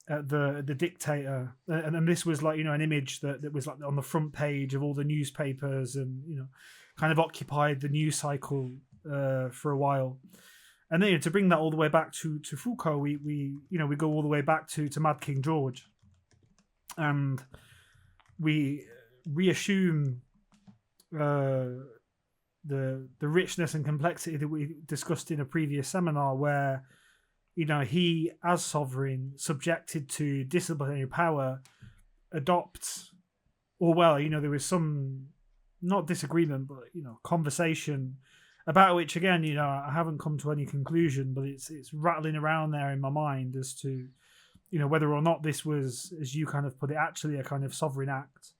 at the dictator. And this was an image that was on the front page of all the newspapers and, kind of occupied the news cycle for a while. And then to bring that all the way back to Foucault, we go all the way back to Mad King George. And we reassume the richness and complexity that we discussed in a previous seminar, where he, as sovereign, subjected to disciplinary power, adopts, there was some not disagreement, but conversation about which, again, I haven't come to any conclusion, but it's rattling around there in my mind as to whether or not this was, as you kind of put it, actually a kind of sovereign act,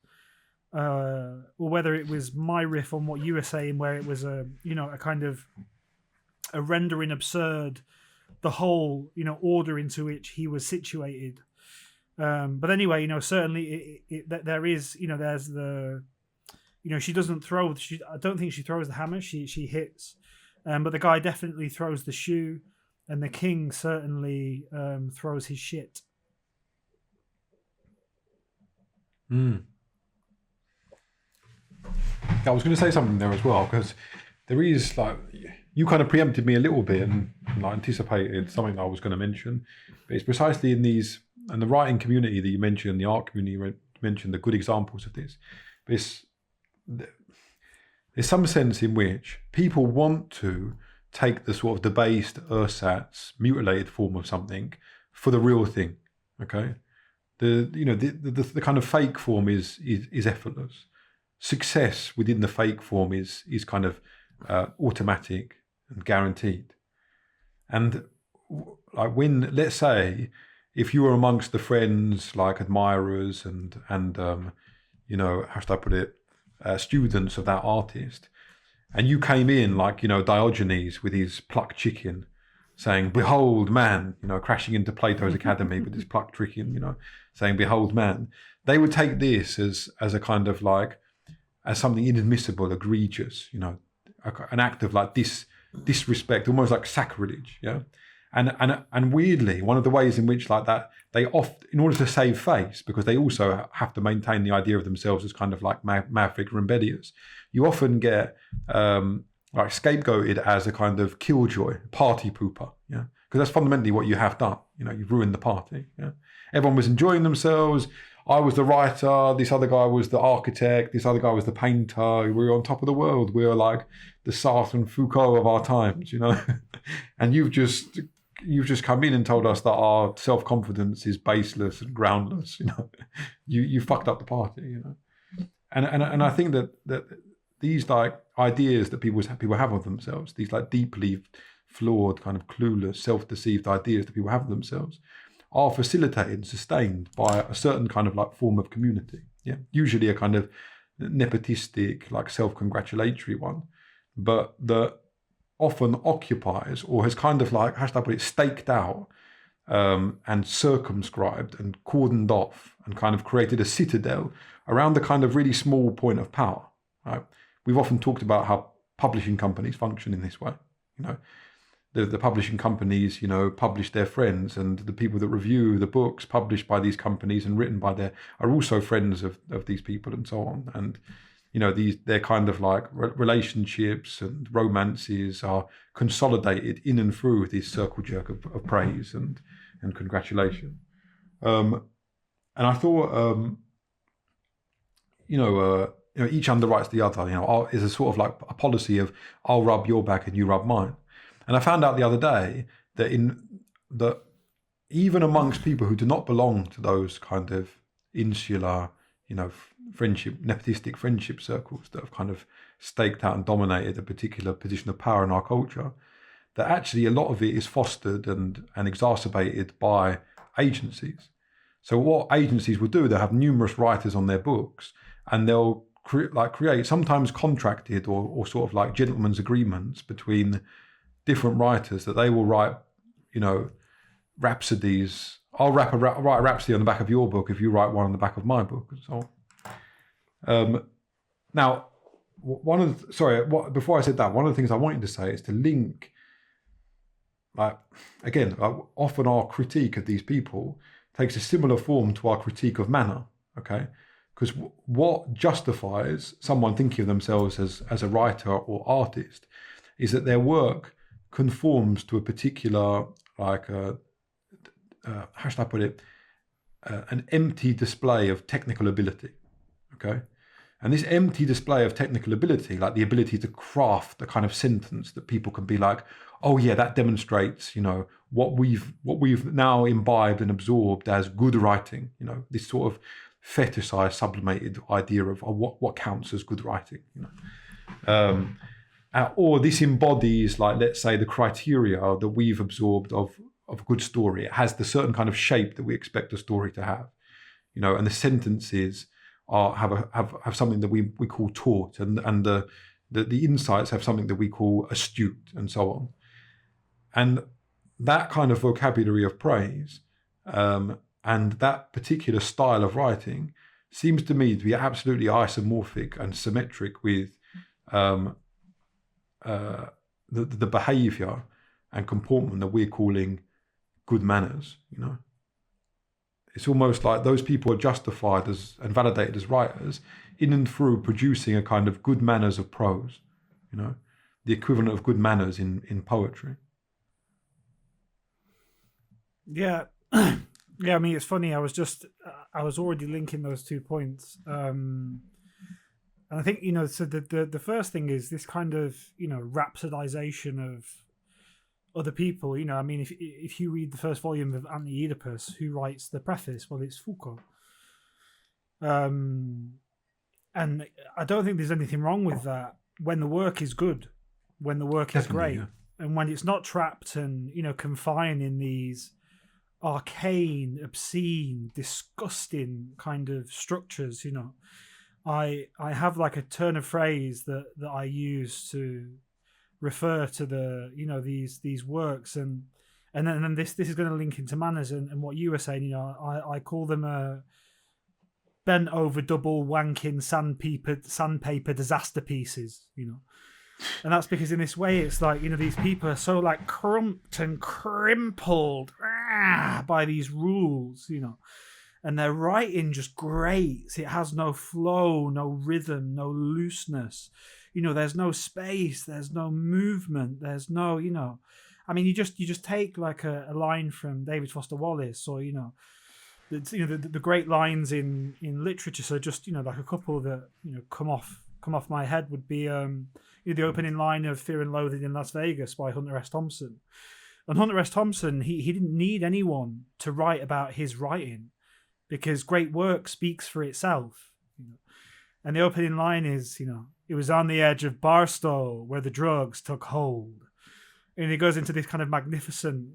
or whether it was my riff on what you were saying, where it was a kind of a rendering absurd the whole order into which he was situated. But anyway, certainly there is there's the she doesn't throw. I don't think she throws the hammer. She hits, but the guy definitely throws the shoe. And the king certainly throws his shit. I was going to say something there as well, because there is you kind of preempted me a little bit and anticipated something I was going to mention. But it's precisely in the writing community that you mentioned, the art community you mentioned, the good examples of this. There's some sense in which people want to take the sort of debased ersatz, mutilated form of something for the real thing. Okay, the kind of fake form is effortless. Success within the fake form is kind of automatic and guaranteed. And when, let's say, if you were amongst the friends, admirers and how should I put it, students of that artist. And you came in Diogenes with his plucked chicken, saying, "Behold, man," crashing into Plato's Academy with his pluck tricking, saying, "Behold, man." They would take this as a kind of as something inadmissible, egregious, an act of disrespect, almost like sacrilege, yeah. And weirdly, one of the ways in which that they in order to save face, because they also have to maintain the idea of themselves as kind of maverick or rebellious, you often get scapegoated as a kind of killjoy, party pooper, yeah, because that's fundamentally what you have done. You've ruined the party. Yeah, everyone was enjoying themselves. I was the writer. This other guy was the architect. This other guy was the painter. We were on top of the world. We were like the Sartre and Foucault of our times, and you've just come in and told us that our self-confidence is baseless and groundless. You fucked up the party. And I think that these ideas that people have of themselves, these deeply flawed, kind of clueless, self-deceived ideas that people have of themselves, are facilitated and sustained by a certain kind of form of community. Yeah, usually a kind of nepotistic, self-congratulatory one, but that often occupies or has kind of how should I put it, staked out and circumscribed and cordoned off and kind of created a citadel around the kind of really small point of power. Right? We've often talked about how publishing companies function in this way. The publishing companies, publish their friends, and the people that review the books published by these companies and written by are also friends of these people and so on. And, they're kind of relationships and romances are consolidated in and through this circle jerk of praise and congratulation. And I thought, each underwrites the other, is a sort of a policy of I'll rub your back and you rub mine. And I found out the other day that even amongst people who do not belong to those kind of insular, nepotistic friendship circles that have kind of staked out and dominated a particular position of power in our culture, that actually a lot of it is fostered and exacerbated by agencies. So what agencies will do, they'll have numerous writers on their books, and they'll create sometimes contracted or sort of gentlemen's agreements between different writers that they will write, rhapsodies. I'll write a rhapsody on the back of your book if you write one on the back of my book, and so on. Now, before I said that, one of the things I wanted to say is to link, often our critique of these people takes a similar form to our critique of manner, okay? Because what justifies someone thinking of themselves as a writer or artist is that their work conforms to a particular, how should I put it, an empty display of technical ability, okay? And this empty display of technical ability, the ability to craft a kind of sentence that people can be like, oh yeah, that demonstrates, what we've now imbibed and absorbed as good writing, this sort of fetishized, sublimated idea of what counts as good writing, or this embodies, let's say, the criteria that we've absorbed of a good story. It has the certain kind of shape that we expect a story to have, and the sentences have something that we call taut, and the insights have something that we call astute, and so on. And that kind of vocabulary of praise and that particular style of writing seems to me to be absolutely isomorphic and symmetric with the behavior and comportment that we're calling good manners. It's almost like those people are justified and validated as writers in and through producing a kind of good manners of prose, the equivalent of good manners in poetry. Yeah. Yeah, I mean, it's funny. I was already linking those 2 points. And I think, so the first thing is this kind of, rhapsodization of other people. I mean, if you read the first volume of Anti-Oedipus, who writes the preface? Well, it's Foucault. And I don't think there's anything wrong with that when the work is good, when the work is great, yeah. And when it's not trapped and, confined in these arcane, obscene, disgusting kind of structures. I have a turn of phrase that I use to refer to the these works, and then this is going to link into manners and what you were saying. I call them bent over double wanking sandpaper disaster pieces. And that's because in this way it's like these people are so like crumped and crimpled by these rules, and their writing just grates. It has no flow, no rhythm, no looseness. There's no space, there's no movement, there's no, I mean, you just take like a line from David Foster Wallace, or the great lines in literature. So just like a couple that come off my head would be the opening line of Fear and Loathing in Las Vegas by Hunter S. Thompson. And Hunter S. Thompson, he didn't need anyone to write about his writing, because great work speaks for itself. And the opening line is, it was on the edge of Barstow where the drugs took hold. And it goes into this kind of magnificent,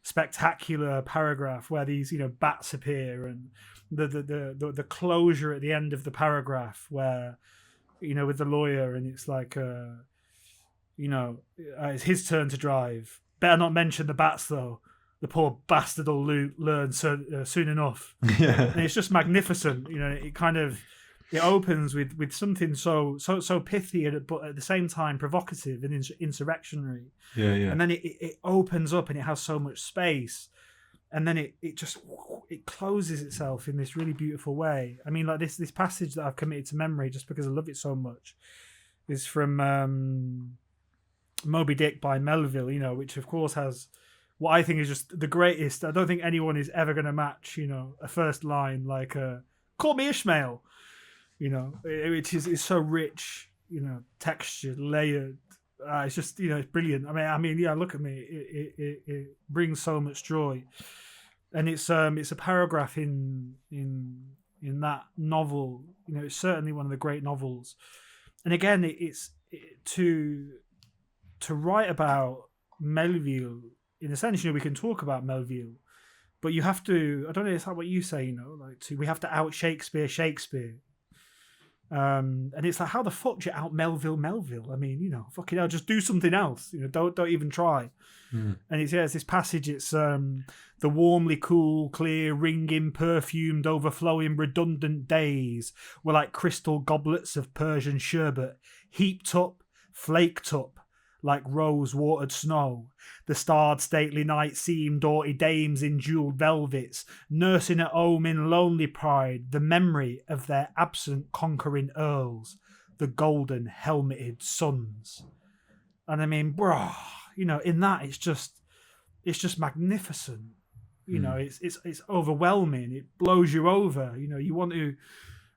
spectacular paragraph where these, bats appear, and the closure at the end of the paragraph where, with the lawyer, and it's like, it's his turn to drive. Better not mention the bats though. The poor bastard will learn soon enough. Yeah. And it's just magnificent. It opens with something so pithy, but at the same time provocative and insurrectionary. Yeah. And then it opens up, and it has so much space, and then it closes itself in this really beautiful way. I mean, like this passage that I've committed to memory just because I love it so much is from Moby Dick by Melville. Which of course has what I think is just the greatest. I don't think anyone is ever going to match, a first line like "Call me Ishmael," which is so rich, textured, layered. It's just, it's brilliant. I mean, yeah. Look at me. It brings so much joy, and it's a paragraph in that novel. It's certainly one of the great novels. And again, it's to write about Melville. In a sense, we can talk about Melville, but you have to. I don't know. It's like what you say. We have to out Shakespeare. And it's like, how the fuck do you out Melville? I mean, fucking hell, just do something else. Don't even try. And it's this passage. It's the warmly cool, clear, ringing, perfumed, overflowing, redundant days were like crystal goblets of Persian sherbet, heaped up, flaked up, like rose-watered snow. The starred stately night seemed doughty dames in jewelled velvets, nursing at home in lonely pride the memory of their absent conquering earls, the golden helmeted sons. And I mean, in that it's just magnificent. It's overwhelming. It blows you over. You want to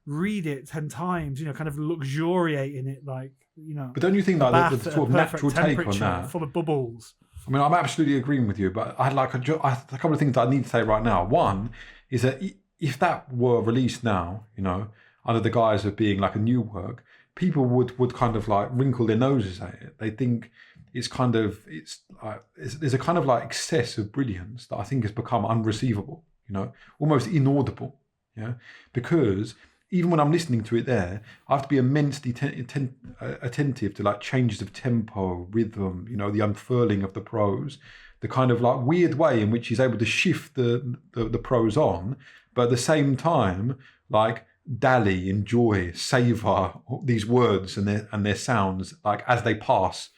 read it 10 times. Kind of luxuriate in it, like. But don't you think that the sort of natural take on that, full of bubbles? I mean, I'm absolutely agreeing with you, but I had a couple of things that I need to say right now. One is that if that were released now, under the guise of being like a new work, people would kind of like wrinkle their noses at it. They think there's a kind of like excess of brilliance that I think has become unreceivable, almost inaudible, because even when I'm listening to it there, I have to be immensely attentive to like changes of tempo, rhythm, the unfurling of the prose, the kind of like weird way in which he's able to shift the prose on, but at the same time, like dally, enjoy, savor these words and their sounds, like as they pass,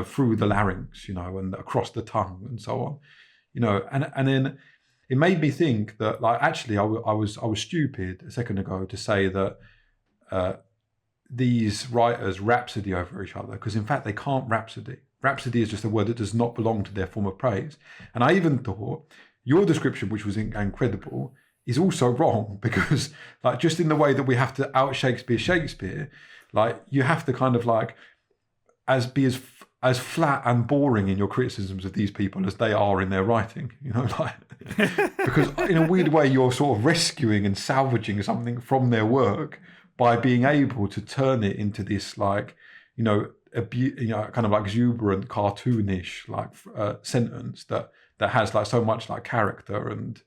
through the larynx, and across the tongue and so on, and then. It made me think that, like, actually, I was stupid a second ago to say that these writers rhapsody over each other, because in fact they can't rhapsody. Rhapsody is just a word that does not belong to their form of praise. And I even thought your description, which was incredible, is also wrong, because, like, just in the way that we have to out Shakespeare, like, you have to kind of like be as flat and boring in your criticisms of these people as they are in their writing, because in a weird way you're sort of rescuing and salvaging something from their work by being able to turn it into this like, kind of like exuberant, cartoonish like sentence that has like so much like character and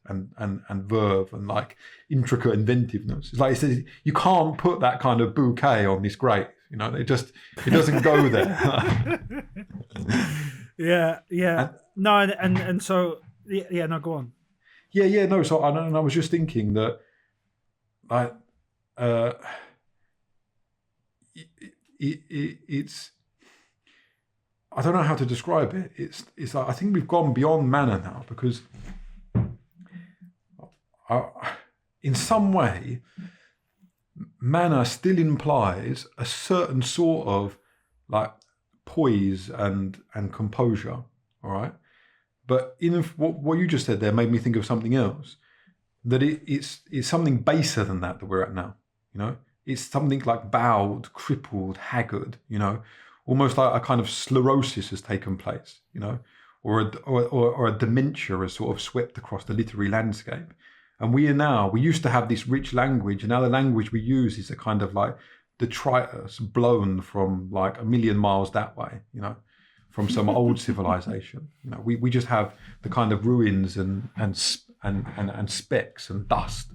verve and like intricate inventiveness. It's like it says, you can't put that kind of bouquet on this grape, You know, it doesn't go there. Yeah. No, and so no, go on. No. So I was just thinking that, like, it's. I don't know how to describe it. It's like, I think we've gone beyond manner now, because in some way, manner still implies a certain sort of like poise and composure. All right, but in what you just said there made me think of something else. That it's something baser than that we're at now. You know, it's something like bowed, crippled, haggard. You know, almost like a kind of sclerosis has taken place. You know, or a dementia has sort of swept across the literary landscape. And we used to have this rich language, and now the language we use is a kind of like detritus blown from like a million miles that way, you know, from some old civilization. You know, we just have the kind of ruins and specks and dust.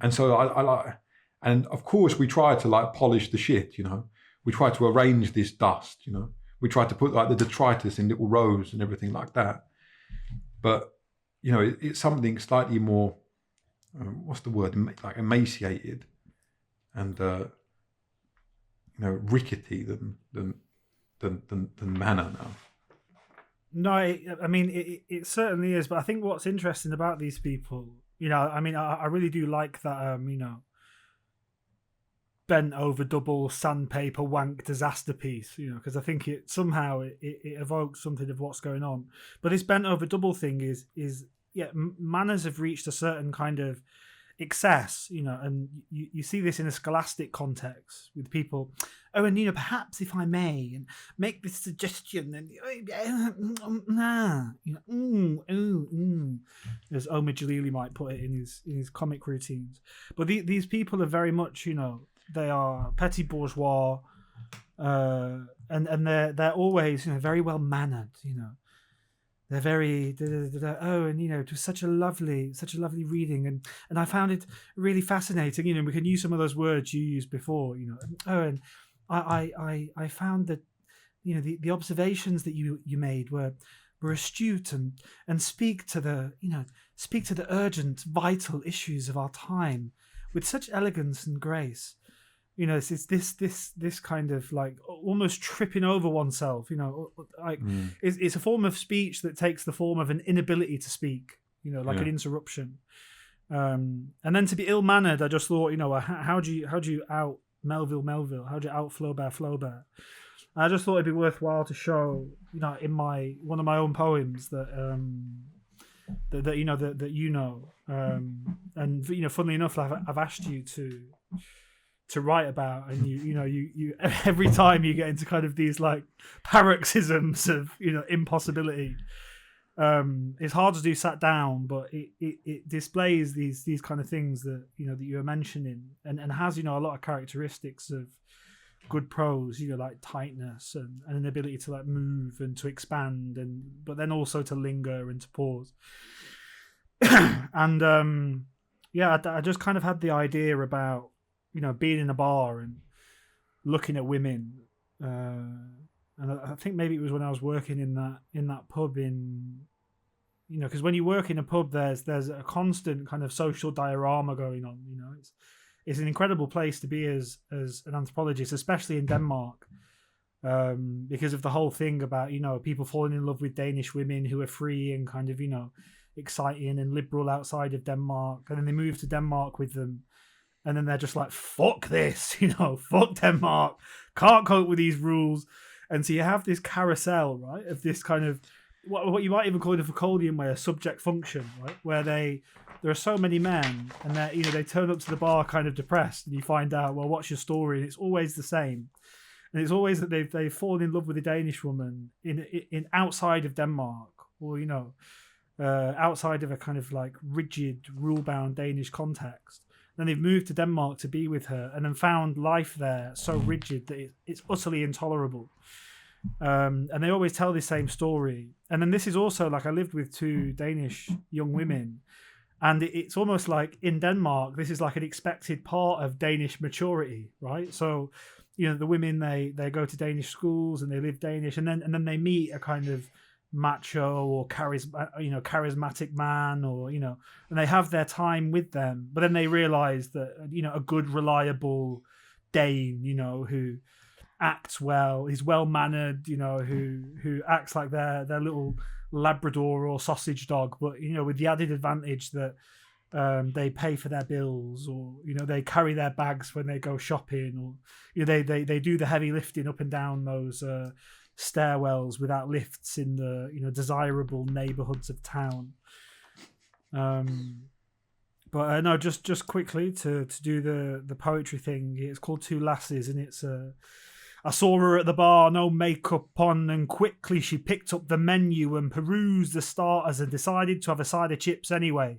And so I like, and of course we try to like polish the shit, you know. We try to arrange this dust, you know. We try to put like the detritus in little rows and everything like that. But you know, it's something slightly more, what's the word, like emaciated and, you know, rickety than manner now. No, I mean, it certainly is. But I think what's interesting about these people, you know, I mean, I really do like that, you know, bent over double sandpaper wank disaster piece, you know, because I think it somehow it evokes something of what's going on. But this bent over double thing is manners have reached a certain kind of excess, you know, and you see this in a scholastic context with people. Oh, and you know, perhaps if I may, and make this suggestion, and you know, as Omar Jalili might put it in his comic routines. But these people are very much, you know, they are petty bourgeois, and they're always, you know, very well mannered, you know. They're very oh, and you know, it was such a lovely reading, and I found it really fascinating. You know, we can use some of those words you used before. You know, oh, and I found that, you know, the observations that you made were astute and speak to the urgent, vital issues of our time with such elegance and grace. You know, it's this kind of like almost tripping over oneself. You know, like it's a form of speech that takes the form of an inability to speak. You know, like an interruption. And then to be ill-mannered, I just thought, you know, how do you out Melville? How do you out Flaubert? I just thought it'd be worthwhile to show, you know, in one of my own poems that and you know, funnily enough, I've asked you to write about, and you every time you get into kind of these like paroxysms of, you know, impossibility. It's hard to do sat down, but it displays these kind of things that, you know, that you were mentioning, and has, you know, a lot of characteristics of good prose, you know, like tightness and an ability to like move and to expand, but then also to linger and to pause. And I just kind of had the idea about, you know, being in a bar and looking at women, and I think maybe it was when I was working in that pub in, you know, because when you work in a pub, there's a constant kind of social diorama going on. You know, it's an incredible place to be as an anthropologist, especially in Denmark, because of the whole thing about, you know, people falling in love with Danish women who are free and kind of, you know, exciting and liberal outside of Denmark, and then they move to Denmark with them. And then they're just like, fuck this, you know, fuck Denmark, can't cope with these rules. And so you have this carousel, right, of this kind of, what you might even call it a Foucauldian way, a subject function, right, where there are so many men, and they, you know, they turn up to the bar kind of depressed, and you find out, well, what's your story? And it's always the same. And it's always that they've fallen in love with a Danish woman in outside of Denmark, or, you know, outside of a kind of like rigid, rule-bound Danish context. Then they've moved to Denmark to be with her, and then found life there so rigid that it's utterly intolerable. And they always tell the same story. And then this is also like, I lived with two Danish young women, and it's almost like in Denmark, this is like an expected part of Danish maturity, right? So, the women they go to Danish schools and they live Danish, and then they meet a kind of macho or charismatic man, or and they have their time with them, but then they realize that a good reliable Dane who acts well, he's well mannered, who acts like their little Labrador or sausage dog, but with the added advantage that they pay for their bills, or they carry their bags when they go shopping, or they do the heavy lifting up and down those stairwells without lifts in the desirable neighborhoods of town. But no, just quickly to do the poetry thing. It's called Two Lasses, and it's I saw her at the bar, no makeup on, and quickly she picked up the menu and perused the starters and decided to have a side of chips anyway.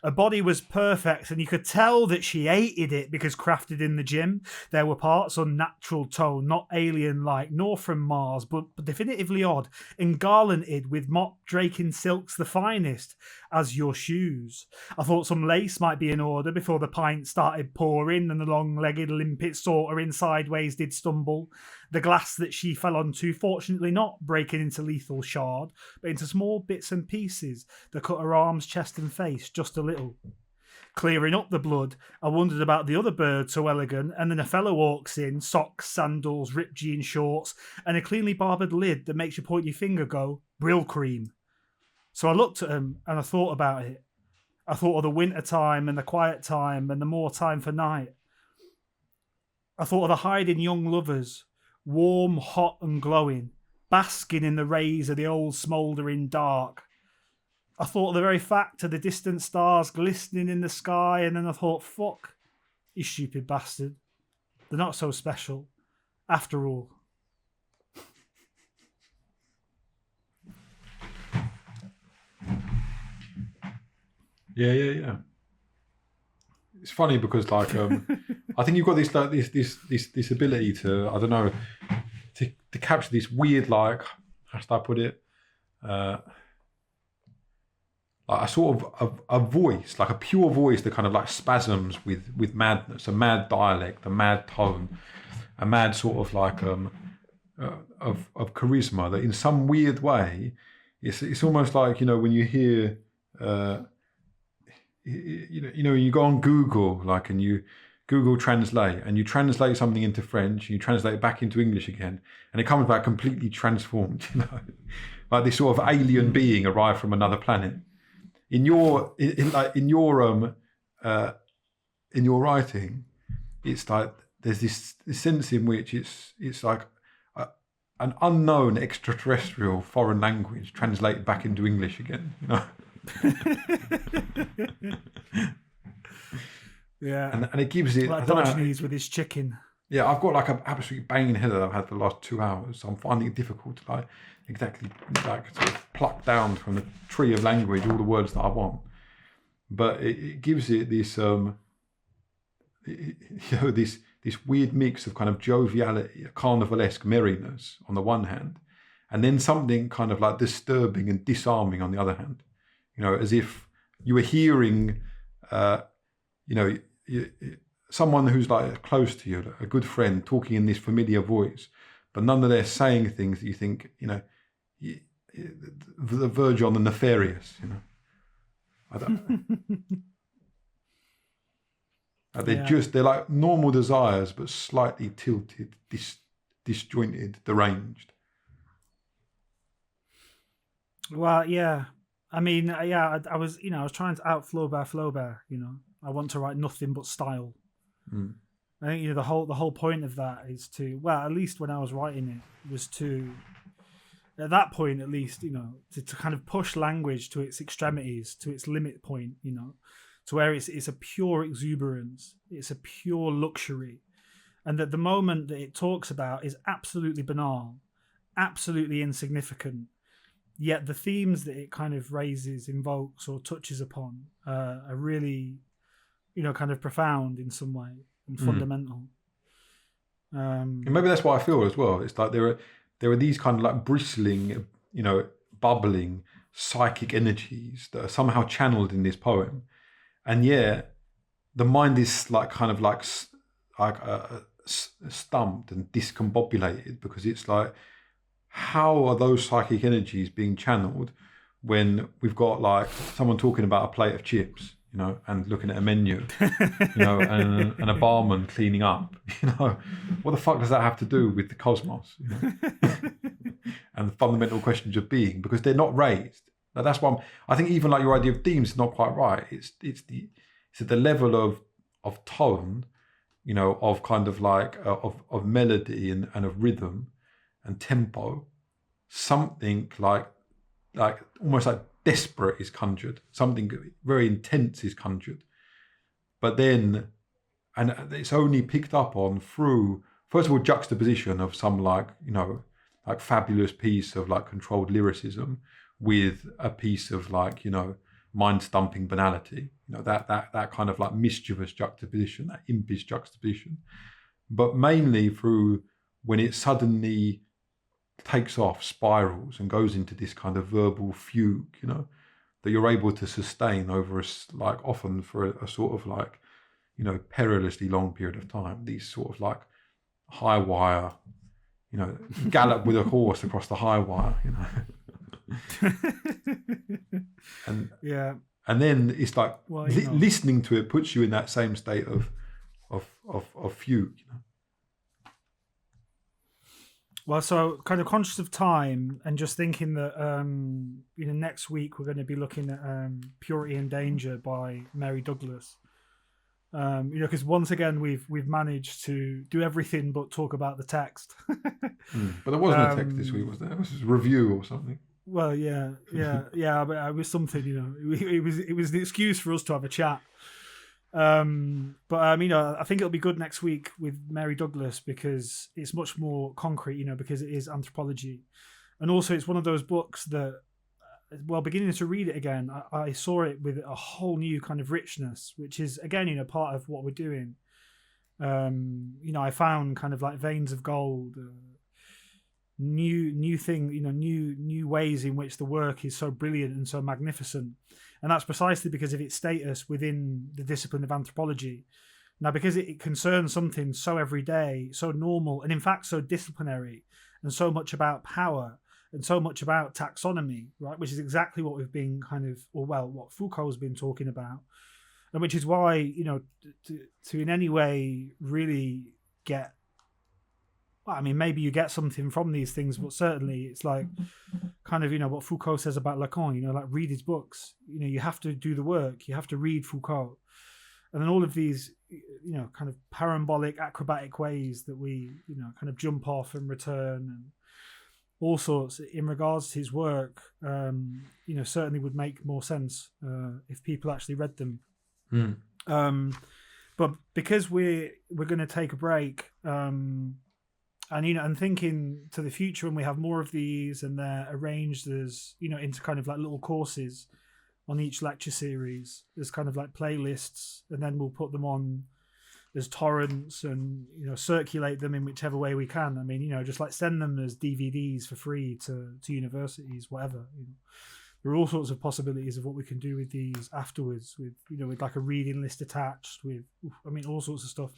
Her body was perfect, and you could tell that she hated it because crafted in the gym, there were parts unnatural tone, not alien-like, nor from Mars, but definitively odd, and garlanded with mop draking silks the finest, as your shoes. I thought some lace might be in order before the pint started pouring, and the long-legged limpet sorter in sideways did stumble. The glass that she fell onto, fortunately not breaking into lethal shard, but into small bits and pieces that cut her arms, chest and face just a little. Clearing up the blood, I wondered about the other bird so elegant, and then a fellow walks in, socks, sandals, ripped jean shorts, and a cleanly barbered lid that makes you point your finger go, Brill cream. So I looked at him and I thought about it. I thought of the winter time and the quiet time and the more time for night. I thought of the hiding young lovers, warm, hot and glowing, basking in the rays of the old smouldering dark. I thought of the very fact of the distant stars glistening in the sky, and then I thought, fuck, you stupid bastard. They're not so special, after all. Yeah. It's funny because, like, I think you've got this ability to, I don't know, to capture this weird, like, how should I put it? Like a sort of a voice, like a pure voice that kind of like spasms with madness, a mad dialect, a mad tone, a mad sort of like of charisma that in some weird way, it's almost like when you hear. You go on Google, like, and you Google Translate, and you translate something into French, and you translate it back into English again, and it comes back completely transformed, like this sort of alien being arrived from another planet. In your writing, it's like there's this sense in which it's like an unknown extraterrestrial foreign language translated back into English again, Yeah, and it gives it like Diogenes with his chicken. Yeah, I've got like an absolutely banging head that I've had for the last 2 hours. So I'm finding it difficult to like exactly like sort of pluck down from the tree of language all the words that I want. But it gives it this this weird mix of kind of joviality, carnivalesque merriness on the one hand, and then something kind of like disturbing and disarming on the other hand. As if you were hearing, someone who's like close to you, a good friend, talking in this familiar voice, but nonetheless saying things that you think, the verge on the nefarious. I don't know. They're like normal desires, but slightly tilted, disjointed, deranged. Well, yeah. I mean, yeah, I was trying to out Flaubert. I want to write nothing but style. Mm. I think the whole point of that is to, well, at least when I was writing it, was to, at that point at least, to kind of push language to its extremities, to its limit point, to where it's a pure exuberance, it's a pure luxury, and that the moment that it talks about is absolutely banal, absolutely insignificant. Yet the themes that it kind of raises, invokes, or touches upon are really, kind of profound in some way and fundamental. And maybe that's what I feel as well. It's like there are these kind of like bristling, bubbling psychic energies that are somehow channeled in this poem, and yet the mind is like kind of like stumped and discombobulated, because it's like, how are those psychic energies being channeled when we've got like someone talking about a plate of chips, you know, and looking at a menu, you know, and a barman cleaning up, you know, what the fuck does that have to do with the cosmos, you know? And the fundamental questions of being, because they're not raised. Now, that's why I think even like your idea of themes is not quite right. It's at the level of tone, you know, of kind of like of melody and of rhythm and tempo. Something like almost like desperate is conjured. Something very intense is conjured. But then, and it's only picked up on through, first of all, juxtaposition of some like, you know, like fabulous piece of like controlled lyricism with a piece of like, you know, mind-stumping banality, you know, that kind of like mischievous juxtaposition, that impish juxtaposition, but mainly through when it suddenly takes off, spirals, and goes into this kind of verbal fugue, you know, that you're able to sustain over like often for a sort of like, you know, perilously long period of time. These sort of like high wire, you know, gallop with a horse across the high wire, you know. And then it's like listening to it puts you in that same state of fugue, you know. Well, so kind of conscious of time and just thinking that you know, next week we're going to be looking at Purity and Danger by Mary Douglas. You know, because once again we've managed to do everything but talk about the text. But there wasn't a text this week, was there? It was a review or something. Well, yeah, but it was something, you know. It was the excuse for us to have a chat. But you know, I think it'll be good next week with Mary Douglas because it's much more concrete, you know, because it is anthropology, and also it's one of those books that, well, beginning to read it again, I saw it with a whole new kind of richness, which is again, you know, part of what we're doing. You know, I found kind of like veins of gold. New thing, you know, new ways in which the work is so brilliant and so magnificent, and that's precisely because of its status within the discipline of anthropology. Now, because it concerns something so everyday, so normal, and in fact so disciplinary, and so much about power, and so much about taxonomy, right? Which is exactly what we've been kind of, or well, what Foucault's been talking about, and which is why, you know, to in any way really get. I mean, maybe you get something from these things, but certainly it's like kind of, you know, what Foucault says about Lacan, you know, like read his books. You know, you have to do the work. You have to read Foucault. And then all of these, you know, kind of parabolic, acrobatic ways that we, you know, kind of jump off and return and all sorts in regards to his work, you know, certainly would make more sense if people actually read them. But because we're going to take a break, and, you know, and thinking to the future when we have more of these and they're arranged as, you know, into kind of like little courses on each lecture series, there's kind of like playlists, and then we'll put them on as torrents and, you know, circulate them in whichever way we can. I mean, you know, just like send them as DVDs for free to universities, whatever. You know, there are all sorts of possibilities of what we can do with these afterwards, with, you know, with like a reading list attached, with, I mean, all sorts of stuff.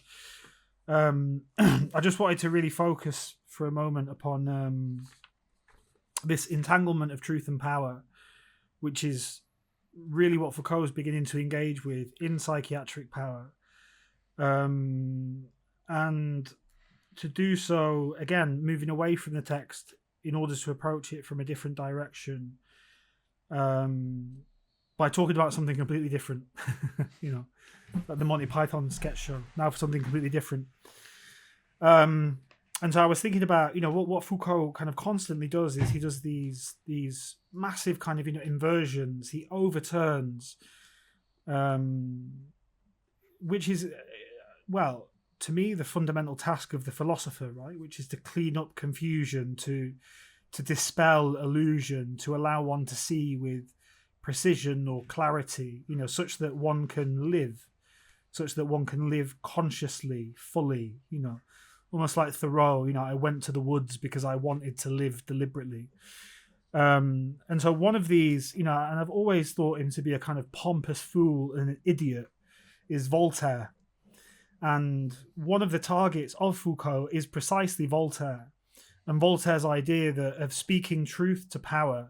I just wanted to really focus for a moment upon this entanglement of truth and power, which is really what Foucault is beginning to engage with in psychiatric power, and to do so again, moving away from the text in order to approach it from a different direction, by talking about something completely different. You know, like the Monty Python sketch show, now for something completely different. And so I was thinking about, you know, what Foucault kind of constantly does is he does these massive kind of, you know, inversions. He overturns, which is, well, to me, the fundamental task of the philosopher, right? Which is to clean up confusion, to dispel illusion, to allow one to see with precision or clarity, you know, such that one can live consciously, fully, you know, almost like Thoreau, you know, I went to the woods because I wanted to live deliberately. And so one of these, you know, and I've always thought him to be a kind of pompous fool and an idiot, is Voltaire. And one of the targets of Foucault is precisely Voltaire, and Voltaire's idea of speaking truth to power.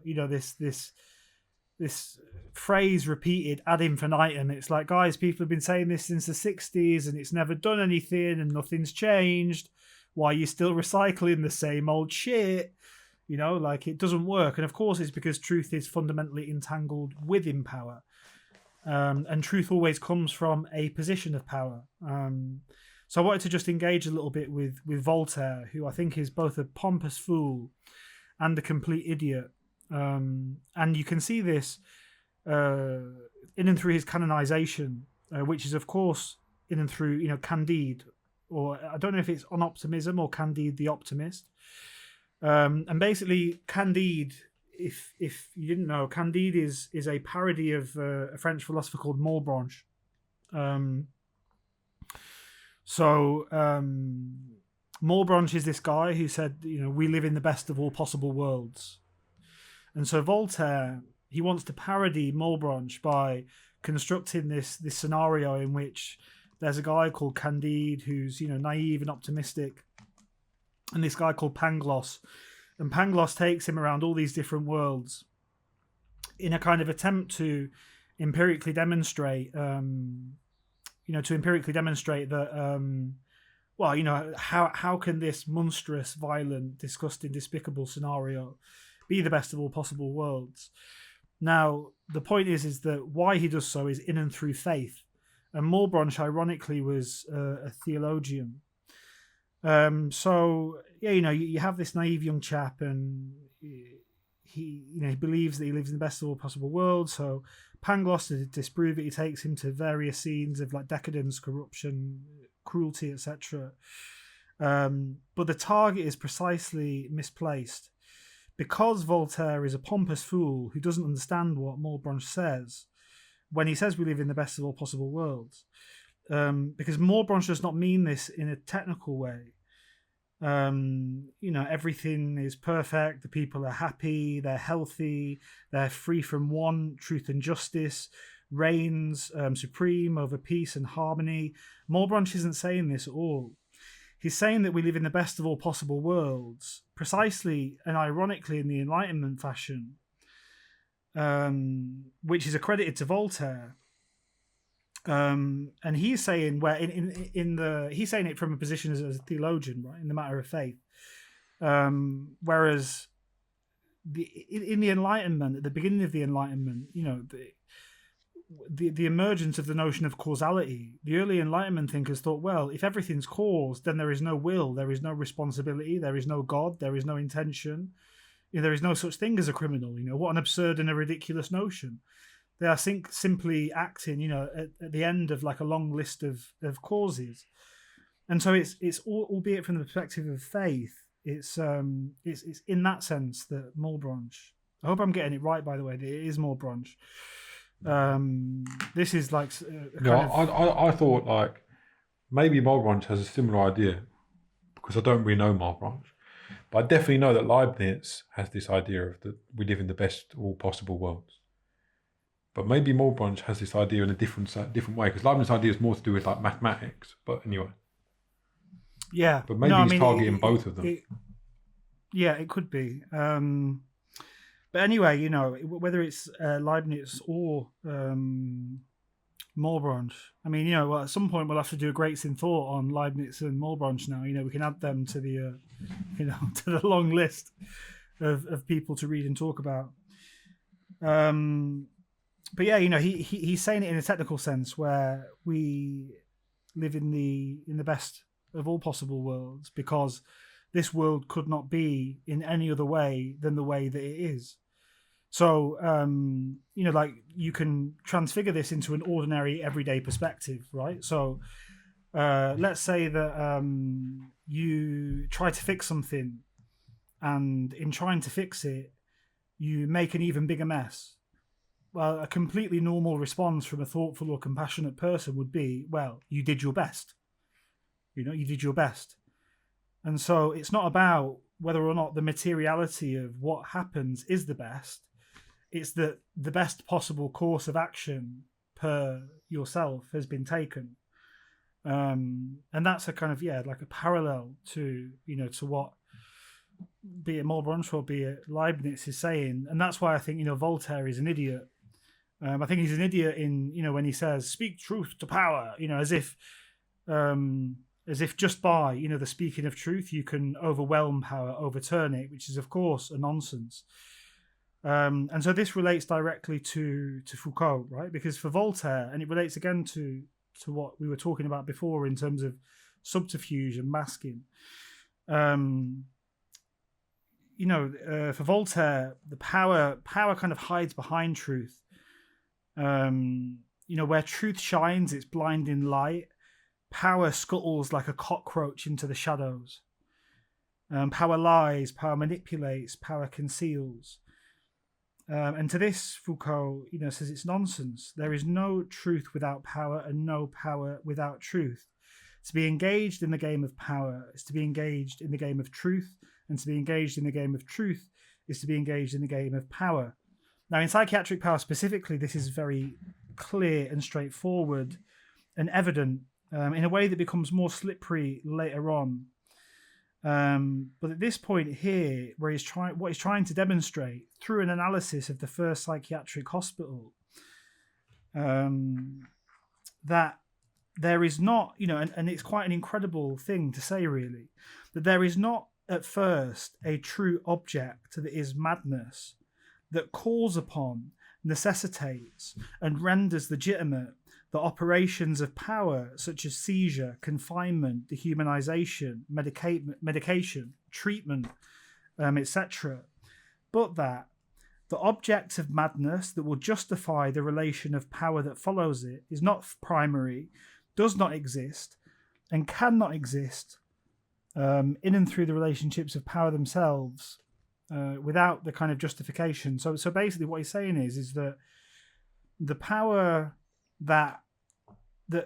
This phrase repeated ad infinitum. It's like, guys, people have been saying this since the 60s and it's never done anything and nothing's changed. Why are you still recycling the same old shit? It doesn't work. And of course it's because truth is fundamentally entangled within power. And truth always comes from a position of power. So I wanted to just engage a little bit with Voltaire, who I think is both a pompous fool and a complete idiot. And you can see this in and through his canonization, which is, of course, in and through, Candide, or I don't know if it's on optimism or Candide the Optimist. And basically, Candide, if you didn't know, Candide is a parody of a French philosopher called Malebranche. Malebranche is this guy who said, we live in the best of all possible worlds. And so Voltaire, he wants to parody Malebranche by constructing this scenario in which there's a guy called Candide who's, naive and optimistic, and this guy called Pangloss. And Pangloss takes him around all these different worlds in a kind of attempt to empirically demonstrate, that, how can this monstrous, violent, disgusting, despicable scenario be the best of all possible worlds? Now, the point is that why he does so is in and through faith. And Malebranche, ironically, was a theologian. You have this naive young chap, and he believes that he lives in the best of all possible worlds. So Pangloss, to disprove it, he takes him to various scenes of like decadence, corruption, cruelty, etc. But the target is precisely misplaced. Because Voltaire is a pompous fool who doesn't understand what Malebranche says when he says we live in the best of all possible worlds. Because Malebranche does not mean this in a technical way. Everything is perfect, the people are happy, they're healthy, they're free from want, truth and justice reigns supreme over peace and harmony. Malebranche isn't saying this at all. He's saying that we live in the best of all possible worlds, precisely and ironically in the Enlightenment fashion, which is accredited to Voltaire. And he's saying he's saying it from a position as a theologian, right, in the matter of faith. Whereas in the Enlightenment, at the beginning of the Enlightenment, the emergence of the notion of causality, the early Enlightenment thinkers thought, well, if everything's caused, then there is no will, there is no responsibility, there is no God, there is no intention, there is no such thing as a criminal. What an absurd and a ridiculous notion. They are simply acting, at the end of like a long list of causes. And so it's albeit from the perspective of faith, it's in that sense that Malebranche, I hope I'm getting it right, by the way, that it is Malebranche. This is like I thought like maybe Malebranche has a similar idea, because I don't really know Malebranche, but I definitely know that Leibniz has this idea of that we live in the best of all possible worlds. But maybe Malebranche has this idea in a different way, because Leibniz's idea is more to do with like mathematics. But anyway, yeah. But maybe he's targeting both of them. It could be. But anyway, whether it's Leibniz or Malebranche, at some point we'll have to do a Greats in Thought on Leibniz and Malebranche. Now, we can add them to the, to the long list of people to read and talk about. But yeah, he's saying it in a technical sense, where we live in the best of all possible worlds, because this world could not be in any other way than the way that it is. So, you can transfigure this into an ordinary, everyday perspective, right? So, let's say that you try to fix something, and in trying to fix it, you make an even bigger mess. Well, a completely normal response from a thoughtful or compassionate person would be, well, you did your best. You did your best. And so it's not about whether or not the materiality of what happens is the best. It's that the best possible course of action per yourself has been taken. And that's a kind of, like a parallel to, to what, be it Malebranche or be it Leibniz is saying. And that's why I think, Voltaire is an idiot. I think he's an idiot in, when he says, speak truth to power, as if just by, the speaking of truth, you can overwhelm power, overturn it, which is, of course, a nonsense. And so this relates directly to Foucault, right? Because for Voltaire, and it relates again to what we were talking about before in terms of subterfuge and masking. For Voltaire, the power kind of hides behind truth. Where truth shines, it's blinding light. Power scuttles like a cockroach into the shadows. Power lies, power manipulates, power conceals. And to this, Foucault, says it's nonsense. There is no truth without power and no power without truth. To be engaged in the game of power is to be engaged in the game of truth, and to be engaged in the game of truth is to be engaged in the game of power. Now, in psychiatric power specifically, this is very clear and straightforward and evident in a way that becomes more slippery later on. But at this point here, where what he's trying to demonstrate through an analysis of the first psychiatric hospital, that there is not, and it's quite an incredible thing to say, really, that there is not at first a true object that is madness that calls upon, necessitates, and renders legitimate the operations of power such as seizure, confinement, dehumanization, medication, treatment, etc. But that the object of madness that will justify the relation of power that follows it is not primary, does not exist, and cannot exist in and through the relationships of power themselves without the kind of justification. So basically what he's saying is that the power that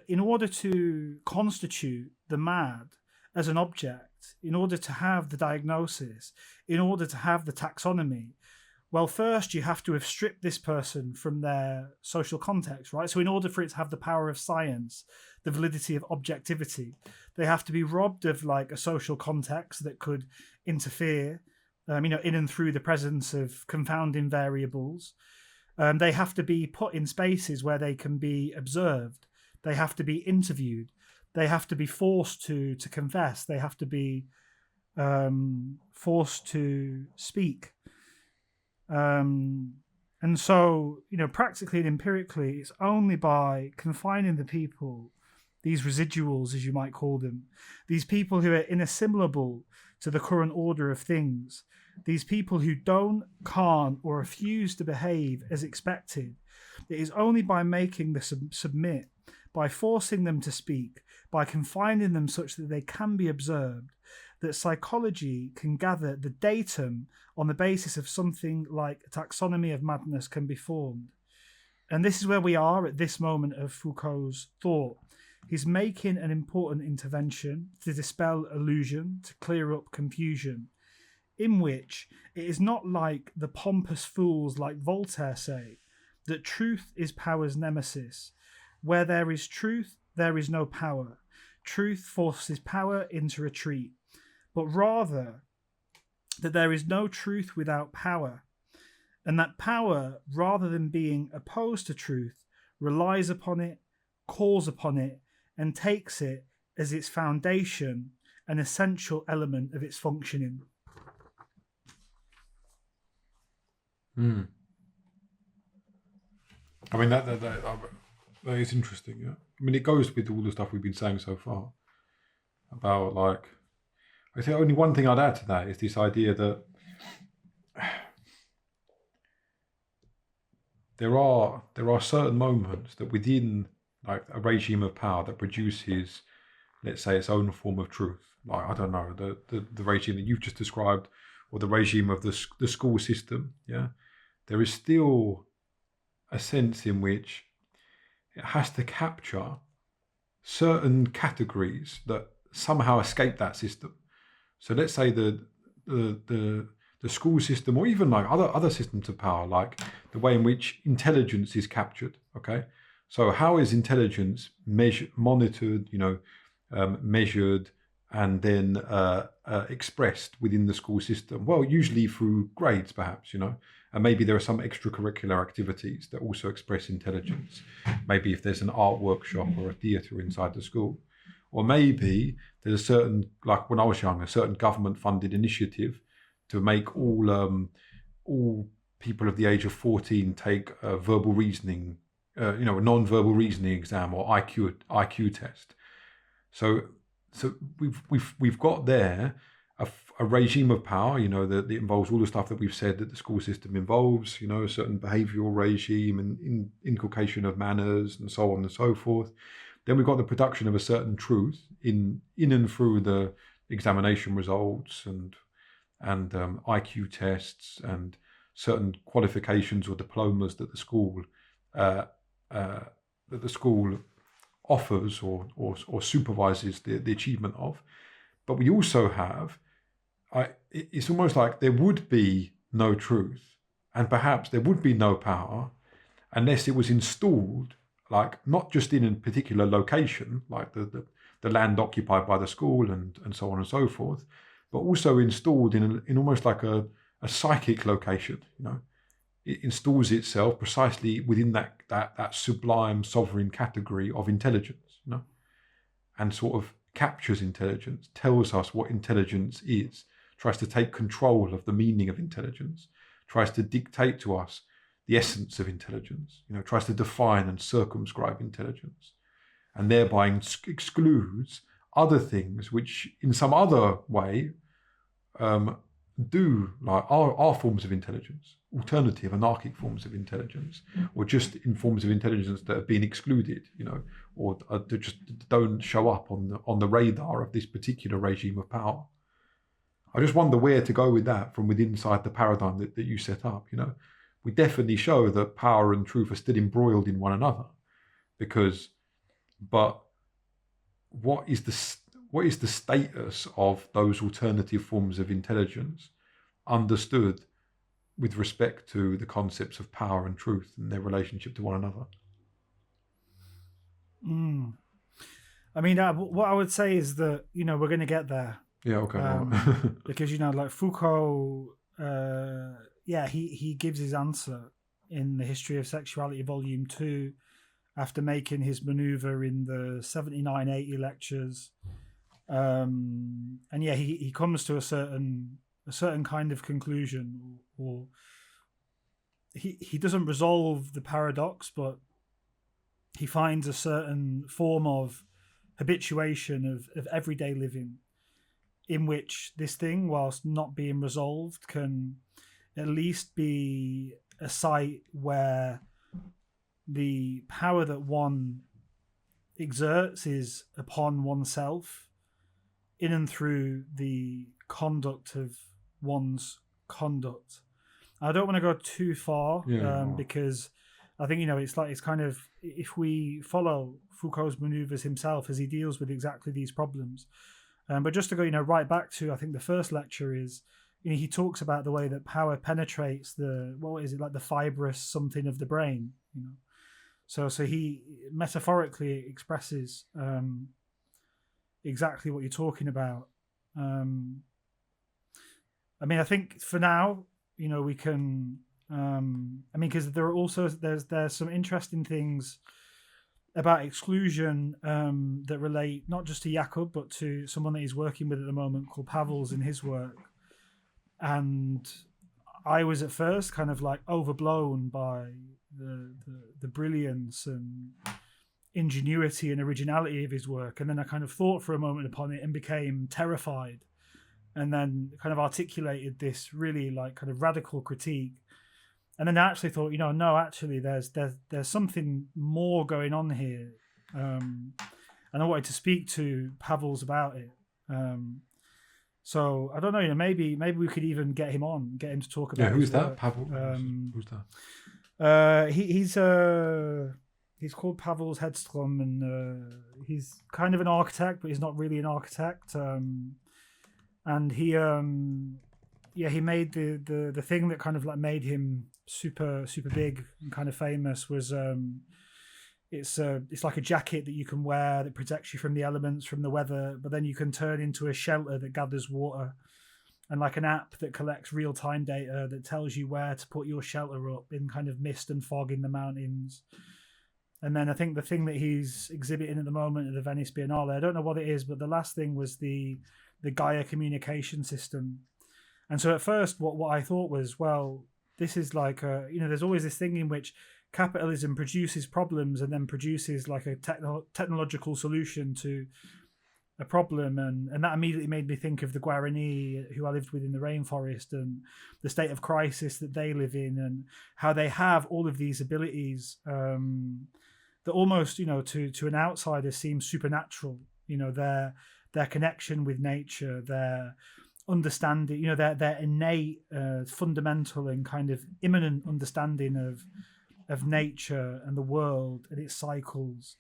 in order to constitute the mad as an object, in order to have the diagnosis, in order to have the taxonomy, well, first you have to have stripped this person from their social context, right? So in order for it to have the power of science, the validity of objectivity, they have to be robbed of like a social context that could interfere, in and through the presence of confounding variables. They have to be put in spaces where they can be observed. They have to be interviewed. They have to be forced to confess. They have to be forced to speak. And so, practically and empirically, it's only by confining the people, these residuals, as you might call them, these people who are inassimilable to the current order of things, these people who don't, can't, or refuse to behave as expected, it is only by making them submit, by forcing them to speak, by confining them such that they can be observed, that psychology can gather the datum on the basis of something like a taxonomy of madness can be formed. And this is where we are at this moment of Foucault's thought. He's making an important intervention to dispel illusion, to clear up confusion, in which it is not like the pompous fools like Voltaire say, that truth is power's nemesis. Where there is truth, there is no power. Truth forces power into retreat. But rather that there is no truth without power, and that power, rather than being opposed to truth, relies upon it, calls upon it, and takes it as its foundation, an essential element of its functioning. I mean, that is interesting. Yeah? I mean, it goes with all the stuff we've been saying so far about, like, I think only one thing I'd add to that is this idea that there are certain moments that within like a regime of power that produces, let's say, its own form of truth. Like, I don't know, the regime that you've just described, or the regime of the school system. Yeah, there is still a sense in which it has to capture certain categories that somehow escape that system. So let's say the school system, or even like other systems of power, like the way in which intelligence is captured. Okay, So how is intelligence monitored, measured, and then expressed within the school system? Well, usually through grades, perhaps, and maybe there are some extracurricular activities that also express intelligence. Maybe if there's an art workshop or a theatre inside the school, or maybe there's a certain, like when I was young, a certain government-funded initiative to make all people of the age of 14 take a verbal reasoning, a non-verbal reasoning exam or IQ test. So we've got there a regime of power, that involves all the stuff that we've said that the school system involves, a certain behavioural regime and inculcation of manners and so on and so forth. Then we've got the production of a certain truth in and through the examination results and IQ tests and certain qualifications or diplomas that the school offers or supervises the achievement of. But we also have, it's almost like there would be no truth and perhaps there would be no power unless it was installed, like not just in a particular location, like the land occupied by the school and so on and so forth, but also installed in almost like a psychic location. It installs itself precisely within that sublime sovereign category of intelligence, and sort of captures intelligence, tells us what intelligence is, tries to take control of the meaning of intelligence, tries to dictate to us the essence of intelligence, tries to define and circumscribe intelligence, and thereby excludes other things which in some other way do, like are forms of intelligence, alternative anarchic forms of intelligence, or just in forms of intelligence that have been excluded, or that just don't show up on the radar of this particular regime of power. I just wonder where to go with that from within inside the paradigm that you set up. We definitely show that power and truth are still embroiled in one another, but what is the status of those alternative forms of intelligence understood with respect to the concepts of power and truth and their relationship to one another? I mean, what I would say is that, we're going to get there. Yeah, okay. Because, like Foucault, he gives his answer in The History of Sexuality, Volume 2, after making his maneuver in the 79-80 lectures. He comes to a certain kind of conclusion, or he doesn't resolve the paradox, but he finds a certain form of habituation of everyday living in which this thing, whilst not being resolved, can at least be a site where the power that one exerts is upon oneself in and through the conduct of one's conduct. I don't want to go too far because I think, it's kind of, if we follow Foucault's maneuvers himself as he deals with exactly these problems. But just to go, right back to, I think the first lecture is, he talks about the way that power penetrates the fibrous something of the brain, So he metaphorically expresses exactly what you're talking about. I think for now, we can, because there are also, there's some interesting things about exclusion that relate not just to Jakob, but to someone that he's working with at the moment called Pavels in his work. And I was at first kind of like overblown by the brilliance and ingenuity and originality of his work. And then I kind of thought for a moment upon it and became terrified, and then kind of articulated this really like kind of radical critique. And then I actually thought, no, actually there's something more going on here. And I wanted to speak to Pavels about it. So I don't know, maybe we could even get him to talk about. Yeah, who's that? Work. Pavel. Who's that? He's called Pavels Hedstrom, and he's kind of an architect, but he's not really an architect. And he made the thing that kind of like made him super big and kind of famous was it's like a jacket that you can wear that protects you from the elements, from the weather, but then you can turn into a shelter that gathers water, and like an app that collects real-time data that tells you where to put your shelter up in kind of mist and fog in the mountains. And then I think the thing that he's exhibiting at the moment at the Venice Biennale, I don't know what it is, but the last thing was the Gaia communication system. And so at first, what I thought was, well, this is like there's always this thing in which capitalism produces problems and then produces like a technological solution to a problem, and that immediately made me think of the Guarani who I lived with in the rainforest, and the state of crisis that they live in, and how they have all of these abilities that almost, to an outsider seem supernatural. Their connection with nature, their understanding, their innate, fundamental and kind of immanent understanding of nature and the world and its cycles.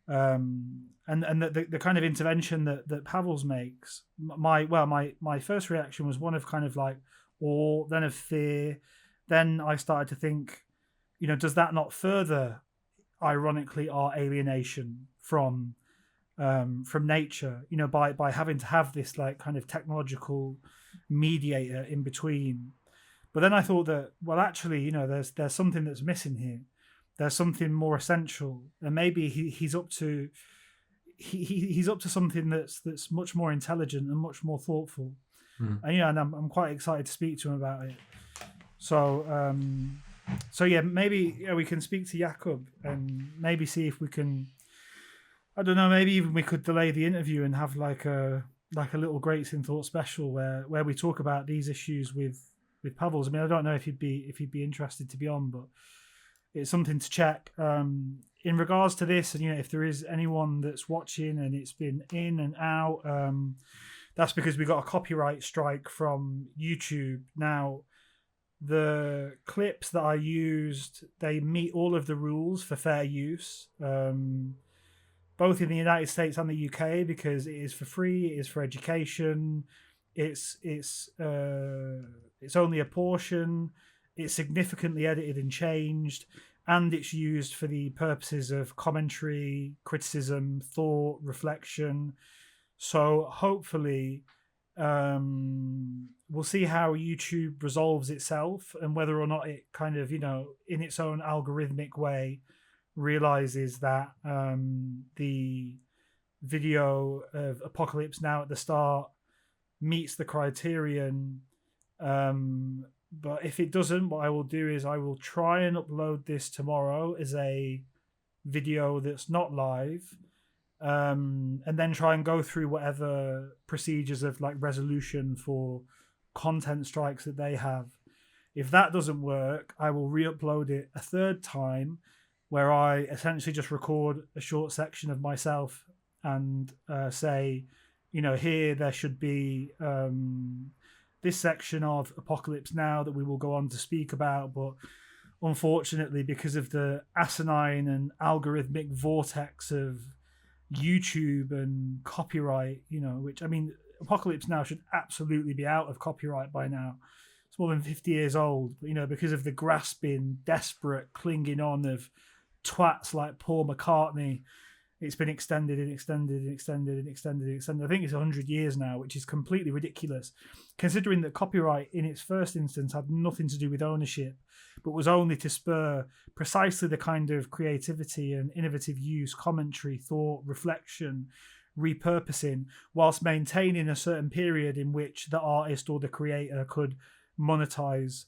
And the kind of intervention that Pavels makes, my first reaction was one of kind of like awe, then of fear. Then I started to think, does that not further, ironically, our alienation from nature? By having to have this like kind of technological mediator in between. But then I thought that, well, actually, there's something that's missing here. There's something more essential, and maybe he's up to something that's much more intelligent and much more thoughtful. And I'm quite excited to speak to him about it. So maybe we can speak to Jakob and maybe see if we can. I don't know. Maybe even we could delay the interview and have like a little Greats in Thought special where we talk about these issues with Pavels. I mean, I don't know if he'd be interested to be on, but it's something to check. In regards to this, and if there is anyone that's watching and it's been in and out, that's because we got a copyright strike from YouTube. Now, the clips that I used, they meet all of the rules for fair use, both in the United States and the UK, because it is for free, it is for education, it's only a portion. It's significantly edited and changed, and it's used for the purposes of commentary, criticism, thought, reflection. So hopefully we'll see how YouTube resolves itself and whether or not it kind of, in its own algorithmic way realizes that the video of Apocalypse Now at the start meets the criterion. But if it doesn't, what I will do is I will try and upload this tomorrow as a video that's not live, and then try and go through whatever procedures of like resolution for content strikes that they have. If that doesn't work, I will re-upload it a third time, where I essentially just record a short section of myself and say, here there should be this section of Apocalypse Now that we will go on to speak about, but unfortunately, because of the asinine and algorithmic vortex of YouTube and copyright, which, I mean, Apocalypse Now should absolutely be out of copyright by now. It's more than 50 years old, but, because of the grasping, desperate clinging on of twats like Paul McCartney, it's been extended and extended and extended and extended and extended. I think it's 100 years now, which is completely ridiculous, considering that copyright in its first instance had nothing to do with ownership, but was only to spur precisely the kind of creativity and innovative use, commentary, thought, reflection, repurposing, whilst maintaining a certain period in which the artist or the creator could monetize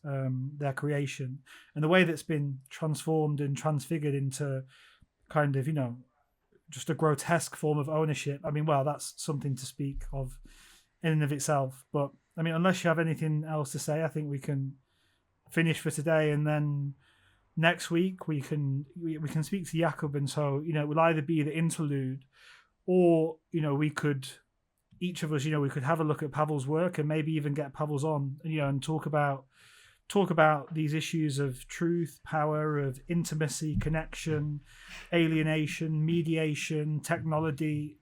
their creation. And the way that's been transformed and transfigured into kind of, just a grotesque form of ownership. I mean, well, that's something to speak of in and of itself. But I mean, unless you have anything else to say, I think we can finish for today, and then next week we can speak to Jakob. And so, it will either be the interlude, or we could, each of us, we could have a look at Pavel's work and maybe even get Pavels on, and talk about these issues of truth, power, of intimacy, connection, alienation, mediation, technology,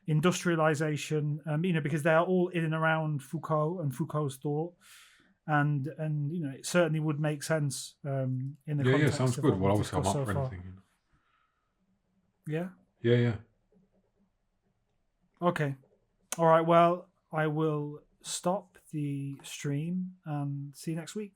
industrialization, because they are all in and around Foucault and Foucault's thought. And it certainly would make sense in the context sounds of good. what Well, we've obviously I'm discussed up so for far. anything. Yeah. Yeah. Okay. All right. Well, I will stop the stream and see you next week.